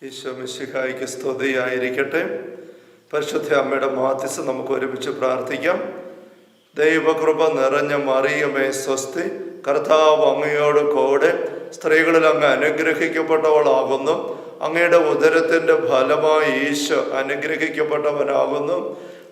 ഈശോ മിശിഹായ്ക്ക് സ്തുതിയായിരിക്കട്ടെ. പരിശുദ്ധ അമ്മയുടെ മാധ്യസ്ഥം നമുക്ക് ഒരുമിച്ച് പ്രാർത്ഥിക്കാം. ദൈവകൃപ നിറഞ്ഞ മറിയമേ സ്വസ്തി, കർത്താവ് അങ്ങയോട് കൂടെ സ്ത്രീകളിൽ അങ്ങ് അനുഗ്രഹിക്കപ്പെട്ടവളാകുന്നു. അങ്ങയുടെ ഉദരത്തിൻ്റെ ഫലമായി ഈശോ അനുഗ്രഹിക്കപ്പെട്ടവനാകുന്നു.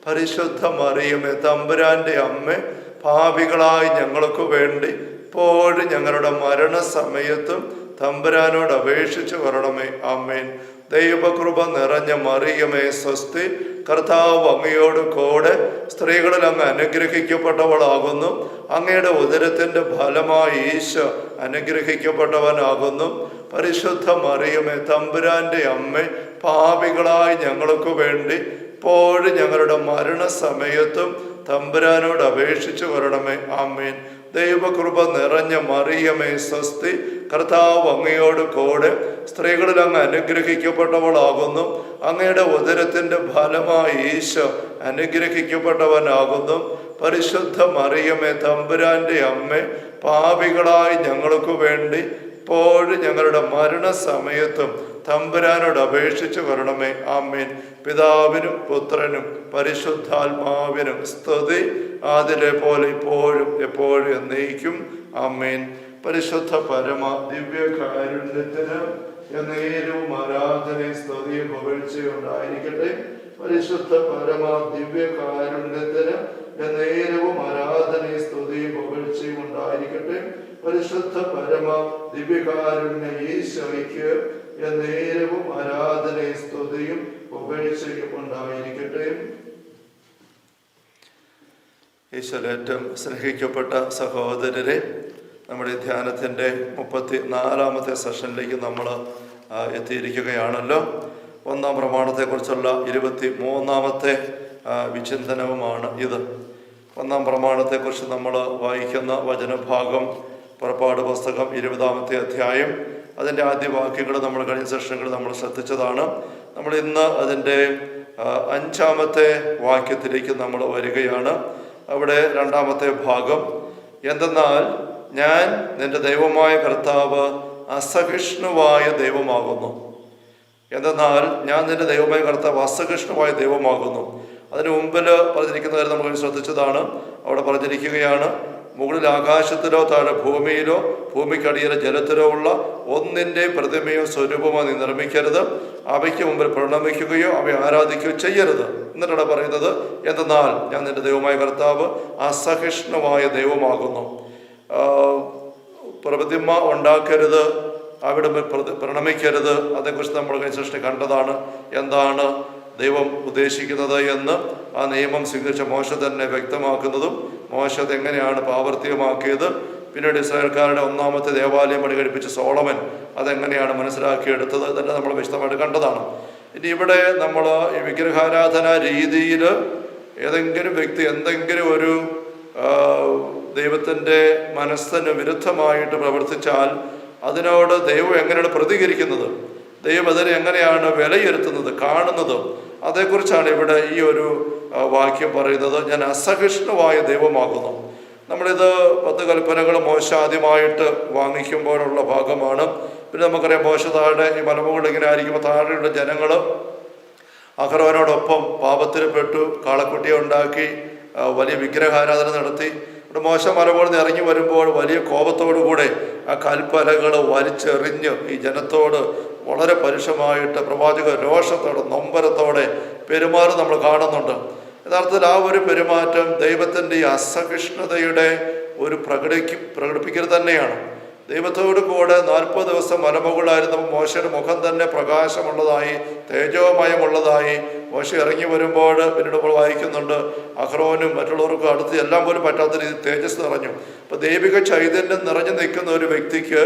പരിശുദ്ധ മറിയമേ തമ്പുരാൻ്റെ അമ്മ, പാപികളായി ഞങ്ങൾക്ക് വേണ്ടി ഇപ്പോഴും ഞങ്ങളുടെ മരണസമയത്തും തമ്പുരാനോട് അപേക്ഷിച്ചു വരണമേ. ആമേൻ. ദൈവകൃപ നിറഞ്ഞ മറിയമേ സ്വസ്തി, കർത്താവ് അങ്ങയോട് കൂടെ സ്ത്രീകളിൽ അങ്ങ് അനുഗ്രഹിക്കപ്പെട്ടവളാകുന്നു. അങ്ങയുടെ ഉദരത്തിൻ്റെ ഫലമായി ഈശോ അനുഗ്രഹിക്കപ്പെട്ടവനാകുന്നു. പരിശുദ്ധ മറിയമേ തമ്പുരാൻ്റെ അമ്മ, പാപികളായി ഞങ്ങൾക്ക് വേണ്ടി ഇപ്പോഴും ഞങ്ങളുടെ മരണസമയത്തും തമ്പുരാനോട് അപേക്ഷിച്ചു വരണമേ. ആമേൻ. ദൈവകൃപ നിറഞ്ഞ മറിയമേ സ്വസ്തി, കർത്താവ് അങ്ങയോട് കൂടെ സ്ത്രീകളിൽ അങ്ങ് അനുഗ്രഹിക്കപ്പെട്ടവളാകുന്നു. അങ്ങയുടെ ഉദരത്തിൻ്റെ ഫലമായി ഈശോ അനുഗ്രഹിക്കപ്പെട്ടവനാകുന്നു. പരിശുദ്ധ മറിയമേ തമ്പുരാൻ്റെ അമ്മ, പാപികളായി ഞങ്ങൾക്ക് വേണ്ടി ഇപ്പോഴും ഞങ്ങളുടെ മരണസമയത്തും തമ്പുരാനോട് അപേക്ഷിച്ചു വരണമേ. ആമേൻ. പിതാവിനും പുത്രനും പരിശുദ്ധാത്മാവിനും സ്തുതി, ആദിലെ പോലെ ഇപ്പോഴും എപ്പോഴും എന്നേക്കും. ആമേൻ. പരിശുദ്ധ പരമ ദിവ്യകാരുണ്യത്തിന് എന്നേരവും ആരാധനയും സ്തുതിയും പുകഴ്ചയുണ്ടായിരിക്കട്ടെ. പരിശുദ്ധ പരമ ദിവ്യകാരുണ്യത്തിന് എന്നേരവും ആരാധനയും സ്തുതിയും പുകഴ്ചയും ഉണ്ടായിരിക്കട്ടെ. പരിശുദ്ധ പരമ ദിവ്യകാരുണ്യ ഈശോയ്ക്ക് എന്നേരവും ആരാധനയും സ്തുതിയും പുകഴ്ചയും ഉണ്ടായിരിക്കട്ടെ. ഈശോയേറ്റവും സ്നേഹിക്കപ്പെട്ട സഹോദരരെ, നമ്മുടെ ധ്യാനത്തിൻ്റെ 34-ാമത്തെ സെഷനിലേക്ക് നമ്മൾ എത്തിയിരിക്കുകയാണല്ലോ. ഒന്നാം പ്രമാണത്തെക്കുറിച്ചുള്ള 23-ാമത്തെ വിചിന്തനവുമാണ് ഇത്. ഒന്നാം പ്രമാണത്തെക്കുറിച്ച് നമ്മൾ വായിക്കുന്ന വചനഭാഗം പുറപ്പാട് പുസ്തകം 20-ാമത്തെ അധ്യായം. അതിൻ്റെ ആദ്യ വാക്യങ്ങൾ നമ്മൾ കഴിഞ്ഞ സെഷനുകൾ നമ്മൾ ശ്രദ്ധിച്ചതാണ്. നമ്മൾ ഇന്ന് അതിൻ്റെ 5-ാമത്തെ വാക്യത്തിലേക്ക് നമ്മൾ വരികയാണ്. അവിടെ 2-ാമത്തെ ഭാഗം, എന്തെന്നാൽ ഞാൻ നിന്റെ ദൈവമായ കർത്താവ് അസഹിഷ്ണുവായ ദൈവമാകുന്നു. എന്തെന്നാൽ ഞാൻ നിന്റെ ദൈവമായ കർത്താവ് അസഹിഷ്ണുവായ ദൈവമാകുന്നു. അതിന് മുമ്പിൽ പറഞ്ഞിരിക്കുന്ന കാര്യം നമ്മൾ ശ്രദ്ധിച്ചതാണ്. അവിടെ പറഞ്ഞിരിക്കുകയാണ്, മുകളിൽ ആകാശത്തിലോ താഴെ ഭൂമിയിലോ ഭൂമിക്കടിയിലെ ജലത്തിലോ ഉള്ള ഒന്നിൻ്റെ പ്രതിമയോ സ്വരൂപമോ നീ നിർമ്മിക്കരുത്. അവയ്ക്ക് മുമ്പിൽ പ്രണമിക്കുകയോ അവയെ ആരാധിക്കുകയോ ചെയ്യരുത്. എന്നിട്ടാണ് പറയുന്നത്, എന്തെന്നാൽ ഞാൻ നിന്റെ ദൈവമായ കർത്താവ് അസഹിഷ്ണുവായ ദൈവമാകുന്നു. പ്രതിമ ഉണ്ടാക്കരുത്, അവിടെ പ്രണമിക്കരുത്. അതേക്കുറിച്ച് നമ്മൾ കഴിഞ്ഞ കണ്ടതാണ്. എന്താണ് ദൈവം ഉദ്ദേശിക്കുന്നത് എന്ന് ആ നിയമം സ്വീകരിച്ച മോശ തന്നെ വ്യക്തമാക്കുന്നതും മോശ അതെങ്ങനെയാണ് പ്രാവർത്തികമാക്കിയത്, പിന്നീട് ഇസ്രായേൽക്കാരുടെ 1-ാമത്തെ ദേവാലയം പണി കഴിപ്പിച്ച് സോളമൻ അതെങ്ങനെയാണ് മനസ്സിലാക്കിയെടുത്തത്, ഇതെല്ലാം നമ്മൾ വിശദമായിട്ട് കണ്ടതാണ്. ഇനി ഇവിടെ നമ്മൾ ഈ വിഗ്രഹാരാധന രീതിയിൽ ഏതെങ്കിലും വ്യക്തി എന്തെങ്കിലും ഒരു ദൈവത്തിൻ്റെ മനസ്സിന് വിരുദ്ധമായിട്ട് പ്രവർത്തിച്ചാൽ അതിനോട് ദൈവം എങ്ങനെയാണ് പ്രതികരിക്കുന്നത്, ദൈവം അതിനെ എങ്ങനെയാണ് വിലയിരുത്തുന്നത്, കാണുന്നത്, അതേക്കുറിച്ചാണ് ഇവിടെ ഈ ഒരു വാക്യം പറയുന്നത്. ഞാൻ അസഹിഷ്ണുവായ ദൈവമാകുന്നു. നമ്മളിത് 10 കൽപ്പനകൾ മോശ ആദ്യമായിട്ട് വാങ്ങിക്കുമ്പോഴുള്ള ഭാഗമാണ്. പിന്നെ നമുക്കറിയാം, മോശ താഴെ ഈ മലമുകളിൽ ഇങ്ങനെ ആയിരിക്കുമ്പോൾ താഴെയുള്ള ജനങ്ങൾ അഹരോനോടൊപ്പം പാപത്തിൽ പെട്ടു, കാളക്കുട്ടിയെ ഉണ്ടാക്കി വലിയ വിഗ്രഹാരാധന നടത്തി. ഇവിടെ മോശ മലമുകളിൽ നിന്ന് ഇറങ്ങി വരുമ്പോൾ വലിയ കോപത്തോടുകൂടെ ആ കൽപ്പലകൾ വലിച്ചെറിഞ്ഞ് ഈ ജനത്തോട് വളരെ പരുഷമായിട്ട് പ്രവാചക രോഷത്തോടെ നൊമ്പരത്തോടെ പെരുമാറും നമ്മൾ കാണുന്നുണ്ട്. യഥാർത്ഥത്തിൽ ആ ഒരു പെരുമാറ്റം ദൈവത്തിൻ്റെ ഈ അസഹിഷ്ണുതയുടെ ഒരു പ്രകടിപ്പിക്കൽ തന്നെയാണ്. ദൈവത്തോട് കൂടെ 40 ദിവസം മലമുകളായിരുന്നപ്പോൾ മോശയുടെ മുഖം തന്നെ പ്രകാശമുള്ളതായി, തേജോമയമുള്ളതായി. മോശ ഇറങ്ങി വരുമ്പോൾ പിന്നീട് നമ്മൾ വായിക്കുന്നുണ്ട്, അഹ്റോനും മറ്റുള്ളവർക്കും അടുത്ത് എല്ലാം പോലും പറ്റാത്ത രീതിയിൽ തേജസ് നിറഞ്ഞു. അപ്പോൾ ദൈവിക ചൈതന്യം നിറഞ്ഞു നിൽക്കുന്ന ഒരു വ്യക്തിക്ക്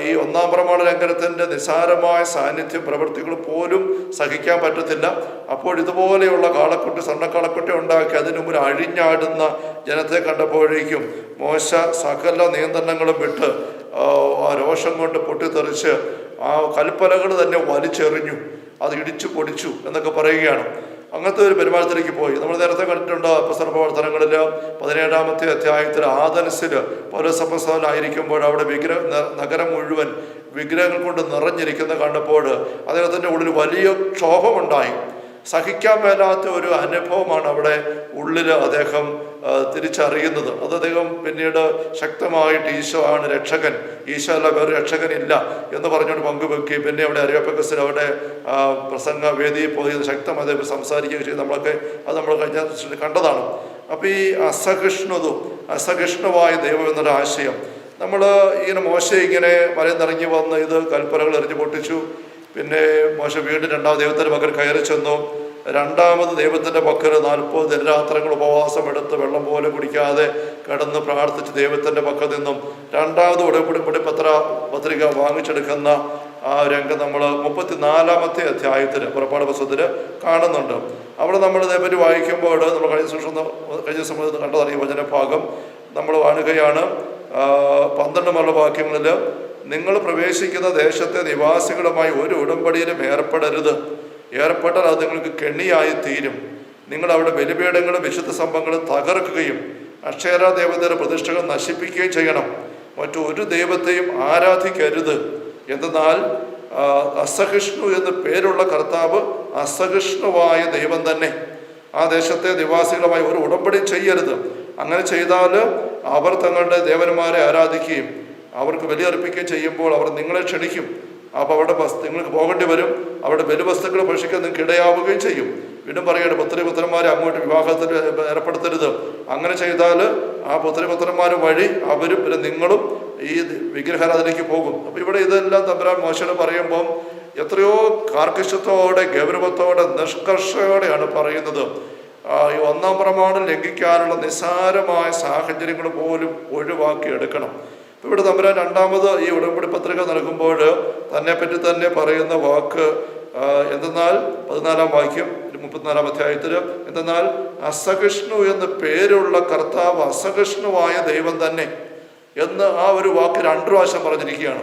ഈ 1-ാം പ്രമാണ ലംഘനത്തിൻ്റെ നിസ്സാരമായ സാന്നിധ്യം പ്രവൃത്തികൾ പോലും സഹിക്കാൻ പറ്റത്തില്ല. അപ്പോൾ ഇതുപോലെയുള്ള കാളക്കുട്ടി, സ്വർണ്ണക്കാളക്കുട്ടി ഉണ്ടാക്കി അതിനു മുമ്പിൽ അഴിഞ്ഞാടുന്ന ജനത്തെ കണ്ടപ്പോഴേക്കും മോശ സകല നിയന്ത്രണങ്ങളും വിട്ട് ആ രോഷം കൊണ്ട് പൊട്ടിത്തെറിച്ച് ആ കൽപ്പലകൾ തന്നെ വലിച്ചെറിഞ്ഞു, അത് ഇടിച്ചു പൊടിച്ചു എന്നൊക്കെ പറയുകയാണ്. അങ്ങനത്തെ ഒരു പെരുമാറ്റത്തിലേക്ക് പോയി. നമ്മൾ നേരത്തെ കണ്ടിട്ടുണ്ട് അപ്പോസ്തല പ്രവർത്തനങ്ങളിൽ 17-ാമത്തെ അധ്യായത്തിൽ ആഥൻസിൽ പൗലോസ് അപ്പോസ്തലനായിരിക്കുമ്പോൾ അവിടെ നഗരം മുഴുവൻ വിഗ്രഹങ്ങൾ കൊണ്ട് നിറഞ്ഞിരിക്കുന്ന കണ്ടപ്പോൾ അദ്ദേഹത്തിൻ്റെ ഉള്ളിൽ വലിയ ക്ഷോഭമുണ്ടായി. സഹിക്കാൻ മേലാത്ത ഒരു അനുഭവമാണ് അവിടെ ഉള്ളിൽ അദ്ദേഹം തിരിച്ചറിയുന്നത്. അത് അദ്ദേഹം പിന്നീട് ശക്തമായിട്ട് ഈശോ ആണ് രക്ഷകൻ, ഈശോ അല്ല വേറെ രക്ഷകനില്ല എന്ന് പറഞ്ഞുകൊണ്ട് പങ്കുവെക്കുകയും പിന്നെ അവിടെ അരിയോപ്പഗസിൽ അവിടെ പ്രസംഗ വേദിയിൽ പോയി ശക്തമായി അദ്ദേഹം സംസാരിക്കുകയും ചെയ്ത് നമ്മളൊക്കെ അത് നമ്മൾ കഴിഞ്ഞ കണ്ടതാണ്. അപ്പോൾ ഈ അസഹിഷ്ണുവായ ദൈവം എന്നൊരു ആശയം നമ്മൾ ഇങ്ങനെ മോശ ഇങ്ങനെ മലയിറങ്ങി വന്ന് ഇത് കൽപ്പനകൾ എറിഞ്ഞു പൊട്ടിച്ചു. പിന്നെ മോശ വീണ്ടും രണ്ടാമത് ദൈവത്തിൻ്റെ പക്കൽ കയറി ചെന്നു. രണ്ടാമത് ദൈവത്തിൻ്റെ പക്കൽ 40 ദിനരാത്രങ്ങൾ ഉപവാസം എടുത്ത് വെള്ളം പോലെ കുടിക്കാതെ കിടന്ന് പ്രാർത്ഥിച്ച് ദൈവത്തിൻ്റെ പക്കൽ നിന്നും രണ്ടാമത് ഉടമ്പടി പത്രിക വാങ്ങിച്ചെടുക്കുന്ന ആ രംഗം നമ്മൾ 34-ാമത്തെ അധ്യായത്തിൽ പുറപ്പാട് പുസ്തകത്തിൽ കാണുന്നുണ്ട്. അവിടെ നമ്മൾ ഇതേപ്പറ്റി വായിക്കുമ്പോൾ നമ്മൾ കഴിഞ്ഞ ദിവസം കണ്ടതാണ് ഈ വചനഭാഗം നമ്മൾ കാണുകയാണ്. 12 വാക്യങ്ങളിൽ നിങ്ങൾ പ്രവേശിക്കുന്ന ദേശത്തെ നിവാസികളുമായി ഒരു ഉടമ്പടിയിലും ഏർപ്പെട്ടാൽ അത് നിങ്ങൾക്ക് കെണിയായി തീരും. നിങ്ങൾ അവിടെ ബലിപീഠങ്ങളും വിശുദ്ധ സ്തംഭങ്ങളും തകർക്കുകയും അക്ഷേര ദേവതയുടെ പ്രതിഷ്ഠകൾ നശിപ്പിക്കുകയും ചെയ്യണം. മറ്റൊരു ദൈവത്തെയും ആരാധിക്കരുത്. എന്തെന്നാൽ അസഹിഷ്ണു എന്ന് പേരുള്ള കർത്താവ് അസഹിഷ്ണുവായ ദൈവം തന്നെ. ആ ദേശത്തെ നിവാസികളുമായി ഒരു ഉടമ്പടി ചെയ്യരുത്. അങ്ങനെ ചെയ്താൽ അവർ തങ്ങളുടെ ദേവന്മാരെ ആരാധിക്കുകയും അവർക്ക് ബലിയർപ്പിക്കുകയും ചെയ്യുമ്പോൾ അവർ നിങ്ങളെ ക്ഷണിക്കും. അപ്പോൾ അവിടെ നിങ്ങൾക്ക് പോകേണ്ടി വരും. അവിടെ ബലിവസ്തുക്കൾ ഭക്ഷിക്കാൻ നിങ്ങൾക്ക് ഇടയാവുകയും ചെയ്യും. വീണ്ടും പറയുകയാണ്, പുത്രിപുത്രന്മാരെ അങ്ങോട്ട് വിവാഹത്തിൽ ഏർപ്പെടുത്തരുത്. അങ്ങനെ ചെയ്താൽ ആ പുത്രിപുത്രന്മാർ വഴി അവരും പിന്നെ നിങ്ങളും ഈ വിഗ്രഹാരാധനയ്ക്ക് പോകും. അപ്പോൾ ഇവിടെ ഇതെല്ലാം തമ്പുരാൻ മോശയോട് പറയുമ്പം എത്രയോ കാർക്കശ്യത്തോടെ ഗൗരവത്തോടെ നിഷ്കർഷയോടെയാണ് പറയുന്നത്. ഈ 1-ാം പ്രമാണം ലംഘിക്കാനുള്ള നിസ്സാരമായ സാഹചര്യങ്ങൾ പോലും ഒഴിവാക്കിയെടുക്കണം. ഇവിടെ തമ്പുരാൻ രണ്ടാമത് ഈ ഉടമ്പടി പത്രിക നൽകുമ്പോൾ തന്നെപ്പറ്റി തന്നെ പറയുന്ന വാക്ക് എന്തെന്നാൽ 14-ാം വാക്യം 34-ാം അധ്യായത്തിൽ എന്തെന്നാൽ അസഹിഷ്ണു എന്ന് പേരുള്ള കർത്താവ് അസഹിഷ്ണുവായ ദൈവം തന്നെ എന്ന് ആ ഒരു വാക്ക് 2 പ്രാവശ്യം പറഞ്ഞിരിക്കുകയാണ്.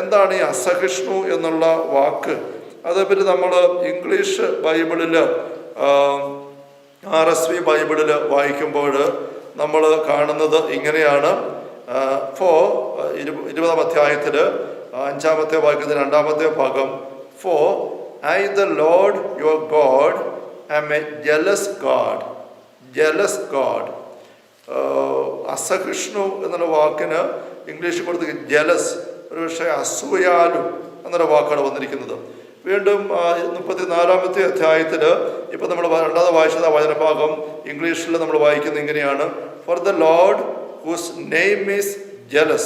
എന്താണ് ഈ അസഹിഷ്ണു എന്നുള്ള വാക്ക്? അതേപ്പറ്റി നമ്മൾ ഇംഗ്ലീഷ് ബൈബിളിൽ RSV ബൈബിളിൽ വായിക്കുമ്പോൾ നമ്മൾ കാണുന്നത് ഇങ്ങനെയാണ്. 20-ാം അധ്യായത്തിൽ 5-ാമത്തെ വാക്യത്തിൽ 2-ാമത്തെ ഭാഗം, For I the Lord your God am a jealous God. അസഹിഷ്ണു എന്നുള്ള വാക്കിന് ഇംഗ്ലീഷിൽ കൊടുത്ത് ജലസ്, ഒരു പക്ഷേ അസൂയാലു എന്നൊരു വാക്കാണ് വന്നിരിക്കുന്നത്. വീണ്ടും 34-ാമത്തെ അധ്യായത്തിൽ ഇപ്പം നമ്മൾ രണ്ടാമത് വായിച്ചത് വചനഭാഗം ഇംഗ്ലീഷിൽ നമ്മൾ വായിക്കുന്നത് ഇങ്ങനെയാണ്. For the Lord whose name is jealous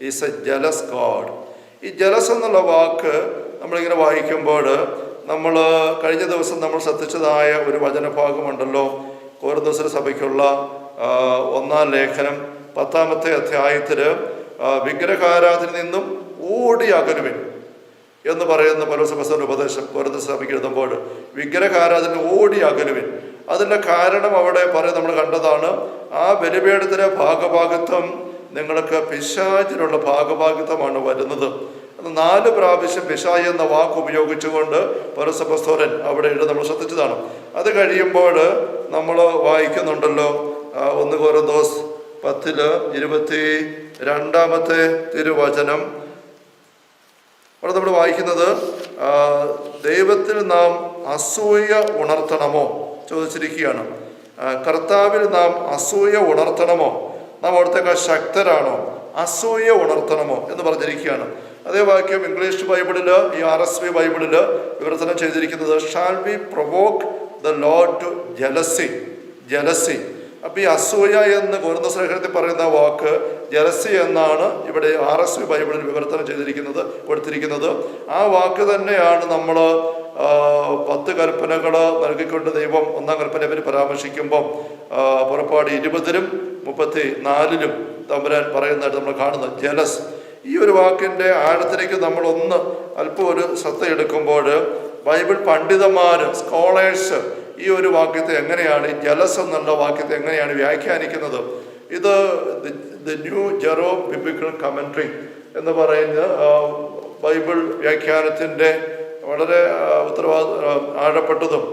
is a jealous God. ഈ ജലസ് എന്നുള്ള വാക്ക് നമ്മളിങ്ങനെ വായിക്കുമ്പോൾ നമ്മൾ കഴിഞ്ഞ ദിവസം നമ്മൾ ശ്രദ്ധിച്ചതായ ഒരു വചനഭാഗമുണ്ടല്ലോ, കൊരിന്ത്യർ സഭയ്ക്കുള്ള 1-ാം ലേഖനം 10-ാമത്തെ അധ്യായത്തിൽ വിഗ്രഹാരാധന നിന്നും ഓടി അകലുവിൻ എന്ന് പറയുന്ന പൗലോസ് ഉപദേശം കൊരിന്ത്യർ സഭയ്ക്ക് എഴുതുമ്പോൾ വിഗ്രഹാരാധന ഓടി അകലുവിൻ. അതിൻ്റെ കാരണം അവിടെ നമ്മൾ കണ്ടതാണ്. ആ ബലിപീഠത്തിലെ ഭാഗഭാഗിത്വം നിങ്ങൾക്ക് പിശാചിനുള്ള ഭാഗഭാഗിത്വമാണ് വരുന്നത്. 4 പ്രാവശ്യം പിശാച് എന്ന വാക്ക് ഉപയോഗിച്ചുകൊണ്ട് പൗലോസ് അവിടെ നമ്മൾ ശ്രദ്ധിച്ചതാണ്. അത് കഴിയുമ്പോൾ നമ്മൾ വായിക്കുന്നുണ്ടല്ലോ 1 കൊരിന്തോസ് 10:22 തിരുവചനം. അവിടെ നമ്മൾ വായിക്കുന്നത്, ദൈവത്തിൽ നാം അസൂയ ഉണർത്തണമോ ചോദിച്ചിരിക്കുകയാണ്. കർത്താവിൽ നാം അസൂയ ഉണർത്തണമോ? നാം അവിടുത്തേക്കാൾ ശക്തരാണോ? അസൂയ ഉണർത്തണമോ എന്ന് പറഞ്ഞിരിക്കുകയാണ്. അതേ വാക്യം ഇംഗ്ലീഷ് ബൈബിളിൽ, ഈ RSV ബൈബിളിൽ വിവർത്തനം ചെയ്തിരിക്കുന്നത് shall we provoke the Lord to jealousy. അപ്പം ഈ അസൂയ എന്ന് കൊരിന്ത്യർ ലേഖനത്തിൽ പറയുന്ന വാക്ക് ജലസി എന്നാണ് ഇവിടെ RSV ബൈബിളിൽ വിവർത്തനം കൊടുത്തിരിക്കുന്നത്. ആ വാക്ക് തന്നെയാണ് നമ്മൾ 10 കൽപ്പനകൾ നൽകിക്കൊണ്ട് ദൈവം 1-ാം കൽപ്പനയെ പറ്റി പരാമർശിക്കുമ്പം പുറപ്പാട് 20-ലും 34-ലും തമ്പുരാൻ പറയുന്നതായിട്ട് നമ്മൾ കാണുന്നത് ജലസ്. ഈ ഒരു വാക്കിൻ്റെ ആഴത്തിലേക്ക് നമ്മൾ അല്പം ഒരു ശ്രദ്ധ എടുക്കുമ്പോൾ ബൈബിൾ പണ്ഡിതന്മാർ, സ്കോളേഴ്സ് ഈ ഒരു വാക്യത്തെ എങ്ങനെയാണ്, ഈ ജലസ് എന്നുള്ള വാക്യത്തെ എങ്ങനെയാണ് വ്യാഖ്യാനിക്കുന്നത്? ഇത് the new Jerome biblical commentary എന്ന് പറയുന്ന ബൈബിൾ വ്യാഖ്യാനത്തിൻ്റെ വളരെ ആഴപ്പെട്ടതും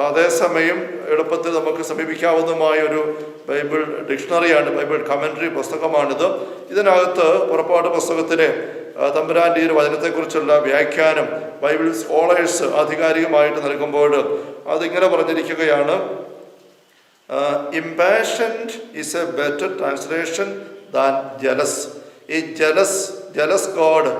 അതേസമയം എളുപ്പത്തിൽ നമുക്ക് സമീപിക്കാവുന്നതുമായ ഒരു ബൈബിൾ ഡിക്ഷണറിയാണ്, ബൈബിൾ കമൻട്രി പുസ്തകമാണിത്. ഇതിനകത്ത് പുറപ്പാട് പുസ്തകത്തിലെ തമ്പുരാൻ്റെ ഈ ഒരു വചനത്തെക്കുറിച്ചുള്ള വ്യാഖ്യാനം ബൈബിൾ സ്കോളേഴ്സ് ആധികാരികമായിട്ട് നൽകുമ്പോൾ അതിങ്ങനെ പറഞ്ഞിരിക്കുകയാണ്: impassioned is A better translation than jealous. ഈ ജലസ് ഗോഡ്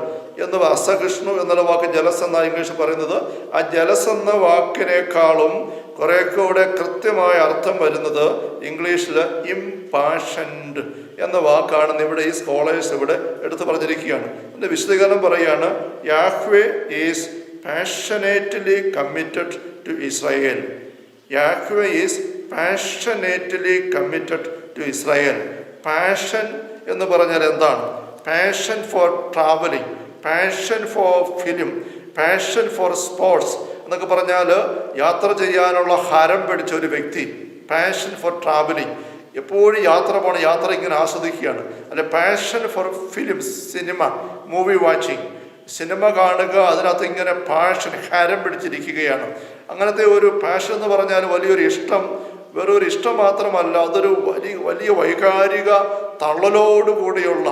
എന്ന് അസഹിഷ്ണു എന്നുള്ള വാക്ക് ജലസ് എന്നാണ് ഇംഗ്ലീഷ് പറയുന്നത്. ആ ജലസ് എന്ന വാക്കിനേക്കാളും കുറെ കൂടെ കൃത്യമായ അർത്ഥം വരുന്നത് ഇംഗ്ലീഷിൽ ഇംപാഷൻഡ് എന്ന വാക്കാണെന്ന് ഇവിടെ ഈ സ്കോളേഴ്സ് ഇവിടെ എടുത്തു പറഞ്ഞിരിക്കുകയാണ്. അതിൻ്റെ വിശദീകരണം പറയുകയാണ്: Yahweh is passionately committed to Israel. Yahweh is passionately committed to Israel. Passion എന്ന് പറഞ്ഞാൽ എന്താണ്? Passion for travelling, passion for film, passion for sports എന്നൊക്കെ പറഞ്ഞാൽ യാത്ര ചെയ്യാനുള്ള ഹരം പിടിച്ച ഒരു വ്യക്തി. പാഷൻ ഫോർ ട്രാവലിംഗ്, എപ്പോഴും യാത്ര പോകണം, യാത്ര ഇങ്ങനെ ആസ്വദിക്കുകയാണ്. അല്ലെ passion for film, cinema, movie watching, cinema കാണുക, അതിനകത്ത് ഇങ്ങനെ പാഷൻ, ഹരം പിടിച്ചിരിക്കുകയാണ്. അങ്ങനത്തെ ഒരു പാഷൻ എന്ന് പറഞ്ഞാൽ വലിയൊരു ഇഷ്ടം, വെറൊരു ഇഷ്ടം മാത്രമല്ല, അതൊരു വലിയ വൈകാരിക തള്ളലോടുകൂടിയുള്ള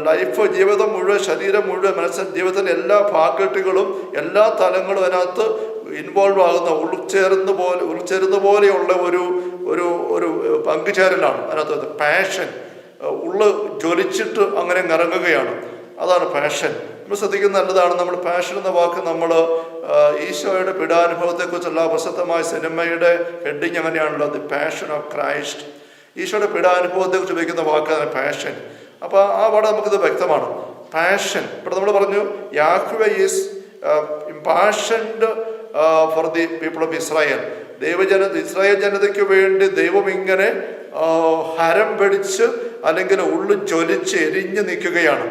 ലൈഫ്, ജീവിതം മുഴുവൻ, ശരീരം മുഴുവൻ, മനസ്സിൻ ജീവിതത്തിൻ്റെ എല്ലാ ഫാക്കൽറ്റികളും, എല്ലാ തലങ്ങളും അതിനകത്ത് ഇൻവോൾവ് ആകുന്ന, ഉൾച്ചേരുന്ന പോലെയുള്ള ഒരു പങ്കുചേരലാണ് അതിനകത്ത്. പാഷൻ ജ്വലിച്ചിട്ട് അങ്ങനെ ഇറങ്ങുകയാണ്, അതാണ് പാഷൻ. നമ്മൾ ശ്രദ്ധിക്കുന്ന നല്ലതാണ്. നമ്മൾ പാഷൻ എന്ന വാക്ക് നമ്മൾ ഈശോയുടെ പീഡാനുഭവത്തെക്കുറിച്ചുള്ള പ്രസിദ്ധമായ സിനിമയുടെ ഹെഡിങ് അങ്ങനെയാണല്ലോ, ദി പാഷൻ ഓഫ് ക്രൈസ്റ്റ്. ഈശോയുടെ പീഡാനുഭവത്തെക്കുറിച്ച് ഉപയോഗിക്കുന്ന വാക്കാണ് പാഷൻ. അപ്പോൾ ആ പാടെ നമുക്കിത് വ്യക്തമാണ്. പാഷൻ, ഇവിടെ നമ്മൾ പറഞ്ഞു Yahweh is impassioned for the people of Israel. Israel ജനതയ്ക്ക് വേണ്ടി ദൈവം ഇങ്ങനെ ഹരം പിടിച്ച് അല്ലെങ്കിൽ ഉള്ളു ജ്വലിച്ച് എരിഞ്ഞ് നിൽക്കുകയാണ്.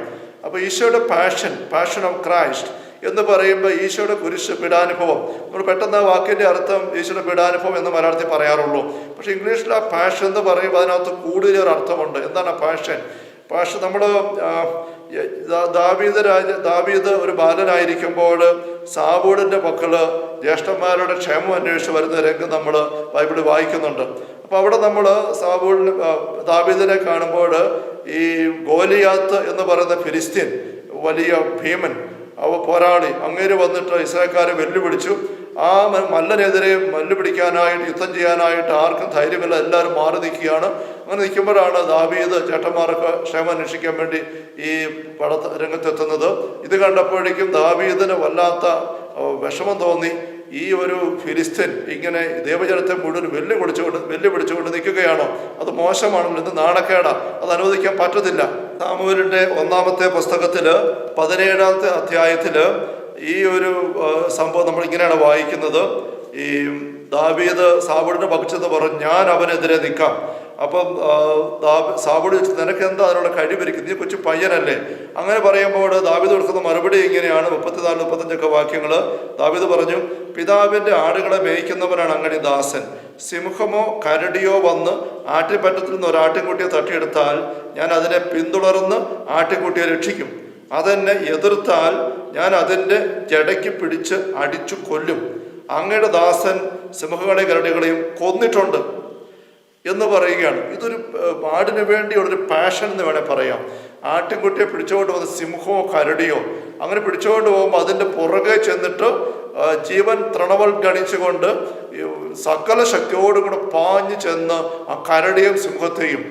അപ്പോൾ ഈശോയുടെ പാഷൻ ഓഫ് ക്രൈസ്റ്റ് എന്ന് പറയുമ്പോൾ ഈശോയുടെ കുരിശ്, പീഡാനുഭവം. നമ്മൾ പെട്ടെന്ന് ആ വാക്കിൻ്റെ അർത്ഥം ഈശോയുടെ പീഡാനുഭവം എന്ന് മലയാളത്തിൽ പറയാറുള്ളൂ. പക്ഷേ ഇംഗ്ലീഷിൽ ആ പാഷൻ എന്ന് പറയുമ്പോൾ അതിനകത്ത് കൂടുതലൊരു അർത്ഥമുണ്ട്. എന്താണ് പാഷൻ? നമ്മൾ ദാവീദ് ഒരു ബാലനായിരിക്കുമ്പോൾ സാവൂളിൻ്റെ മക്കള് ജ്യേഷ്ഠന്മാരുടെ ക്ഷേമം അന്വേഷിച്ച് വരുന്ന രംഗം നമ്മൾ ബൈബിളിൽ വായിക്കുന്നുണ്ട്. അപ്പോൾ അവിടെ നമ്മൾ ദാവീദിനെ കാണുമ്പോൾ ഈ ഗോലിയാത്ത് എന്ന് പറയുന്ന ഫിലിസ്തീൻ വലിയ ഭീമൻ, പോരാളി, അങ്ങേര് വന്നിട്ട് ഇസ്രായേൽക്കാരെ വെല്ലുവിളിച്ചു. ആ മല്ലനെതിരെ പിടിക്കാനായിട്ട്, യുദ്ധം ചെയ്യാനായിട്ട് ആർക്കും ധൈര്യമില്ല, എല്ലാവരും മാറി നിൽക്കുകയാണ്. അങ്ങനെ നിൽക്കുമ്പോഴാണ് ദാവീദ് ചേട്ടന്മാർക്ക് ക്ഷേമം അന്വേഷിക്കാൻ വേണ്ടി ഈ രംഗത്തെത്തുന്നത്. ഇത് കണ്ടപ്പോഴേക്കും ദാവീദിന് വല്ലാത്ത വിഷമം തോന്നി. ഈ ഒരു ഫിലിസ്തീൻ ഇങ്ങനെ ദൈവജനത്തെ മുഴുവൻ വെല്ലുവിളിച്ചുകൊണ്ട് നിൽക്കുകയാണോ? അത് മോശമാണല്ലോ, ഇത് നാണക്കേടാ, അത് അനുവദിക്കാൻ പറ്റത്തില്ല. സാമുവേലിൻ്റെ 1-ാമത്തെ പുസ്തകത്തിൽ 17-ാമത്തെ അധ്യായത്തിൽ ഈ ഒരു സംഭവം നമ്മൾ ഇങ്ങനെയാണ് വായിക്കുന്നത്. ഈ ദാവീദ് സാവൂളിന്റെ പക്ഷത്ത് പറഞ്ഞു, ഞാൻ അവനെതിരെ നിൽക്കാം. അപ്പം സാവൂൾ ചോദിച്ചു, നിനക്ക് എന്താ അതിനുള്ള കഴിവിരിക്കും, നീ കൊച്ചു പയ്യനല്ലേ? അങ്ങനെ പറയുമ്പോൾ ദാവീദ് കൊടുക്കുന്ന മറുപടി ഇങ്ങനെയാണ്. 34-35 വാക്യങ്ങൾ. ദാവീദ് പറഞ്ഞു, പിതാവിൻ്റെ ആടുകളെ മേയ്ക്കുന്നവനാണ് അങ്ങനെ ദാസൻ. സിംഹമോ കരടിയോ വന്ന് ആട്ടിൻപറ്റത്തിൽ നിന്ന് ഒരാട്ടിൻകുട്ടിയെ തട്ടിയെടുത്താൽ ഞാൻ അതിനെ പിന്തുടർന്ന് ആട്ടിൻകുട്ടിയെ രക്ഷിക്കും. അതെന്നെ എതിർത്താൽ ഞാൻ അതിൻ്റെ ജടയ്ക്ക് പിടിച്ച് അടിച്ചു കൊല്ലും. അങ്ങയുടെ ദാസൻ സിംഹങ്ങളെയും കരടികളെയും കൊന്നിട്ടുണ്ട് എന്ന് പറയുകയാണ്. ഇതൊരു ആടിന് വേണ്ടിയുള്ളൊരു പാഷൻ എന്ന് വേണേൽ പറയാം. ആട്ടിൻകുട്ടിയെ പിടിച്ചുകൊണ്ട് വന്ന് സിംഹമോ കരടിയോ അങ്ങനെ പിടിച്ചുകൊണ്ട് പോകുമ്പോൾ അതിൻ്റെ പുറകെ ചെന്നിട്ട് ജീവൻ തൃണവൽഗണിച്ചുകൊണ്ട് സകല ശക്തിയോടും കൂടെ പാഞ്ഞു ചെന്ന് ആ കരടിയും സിംഹത്തെയും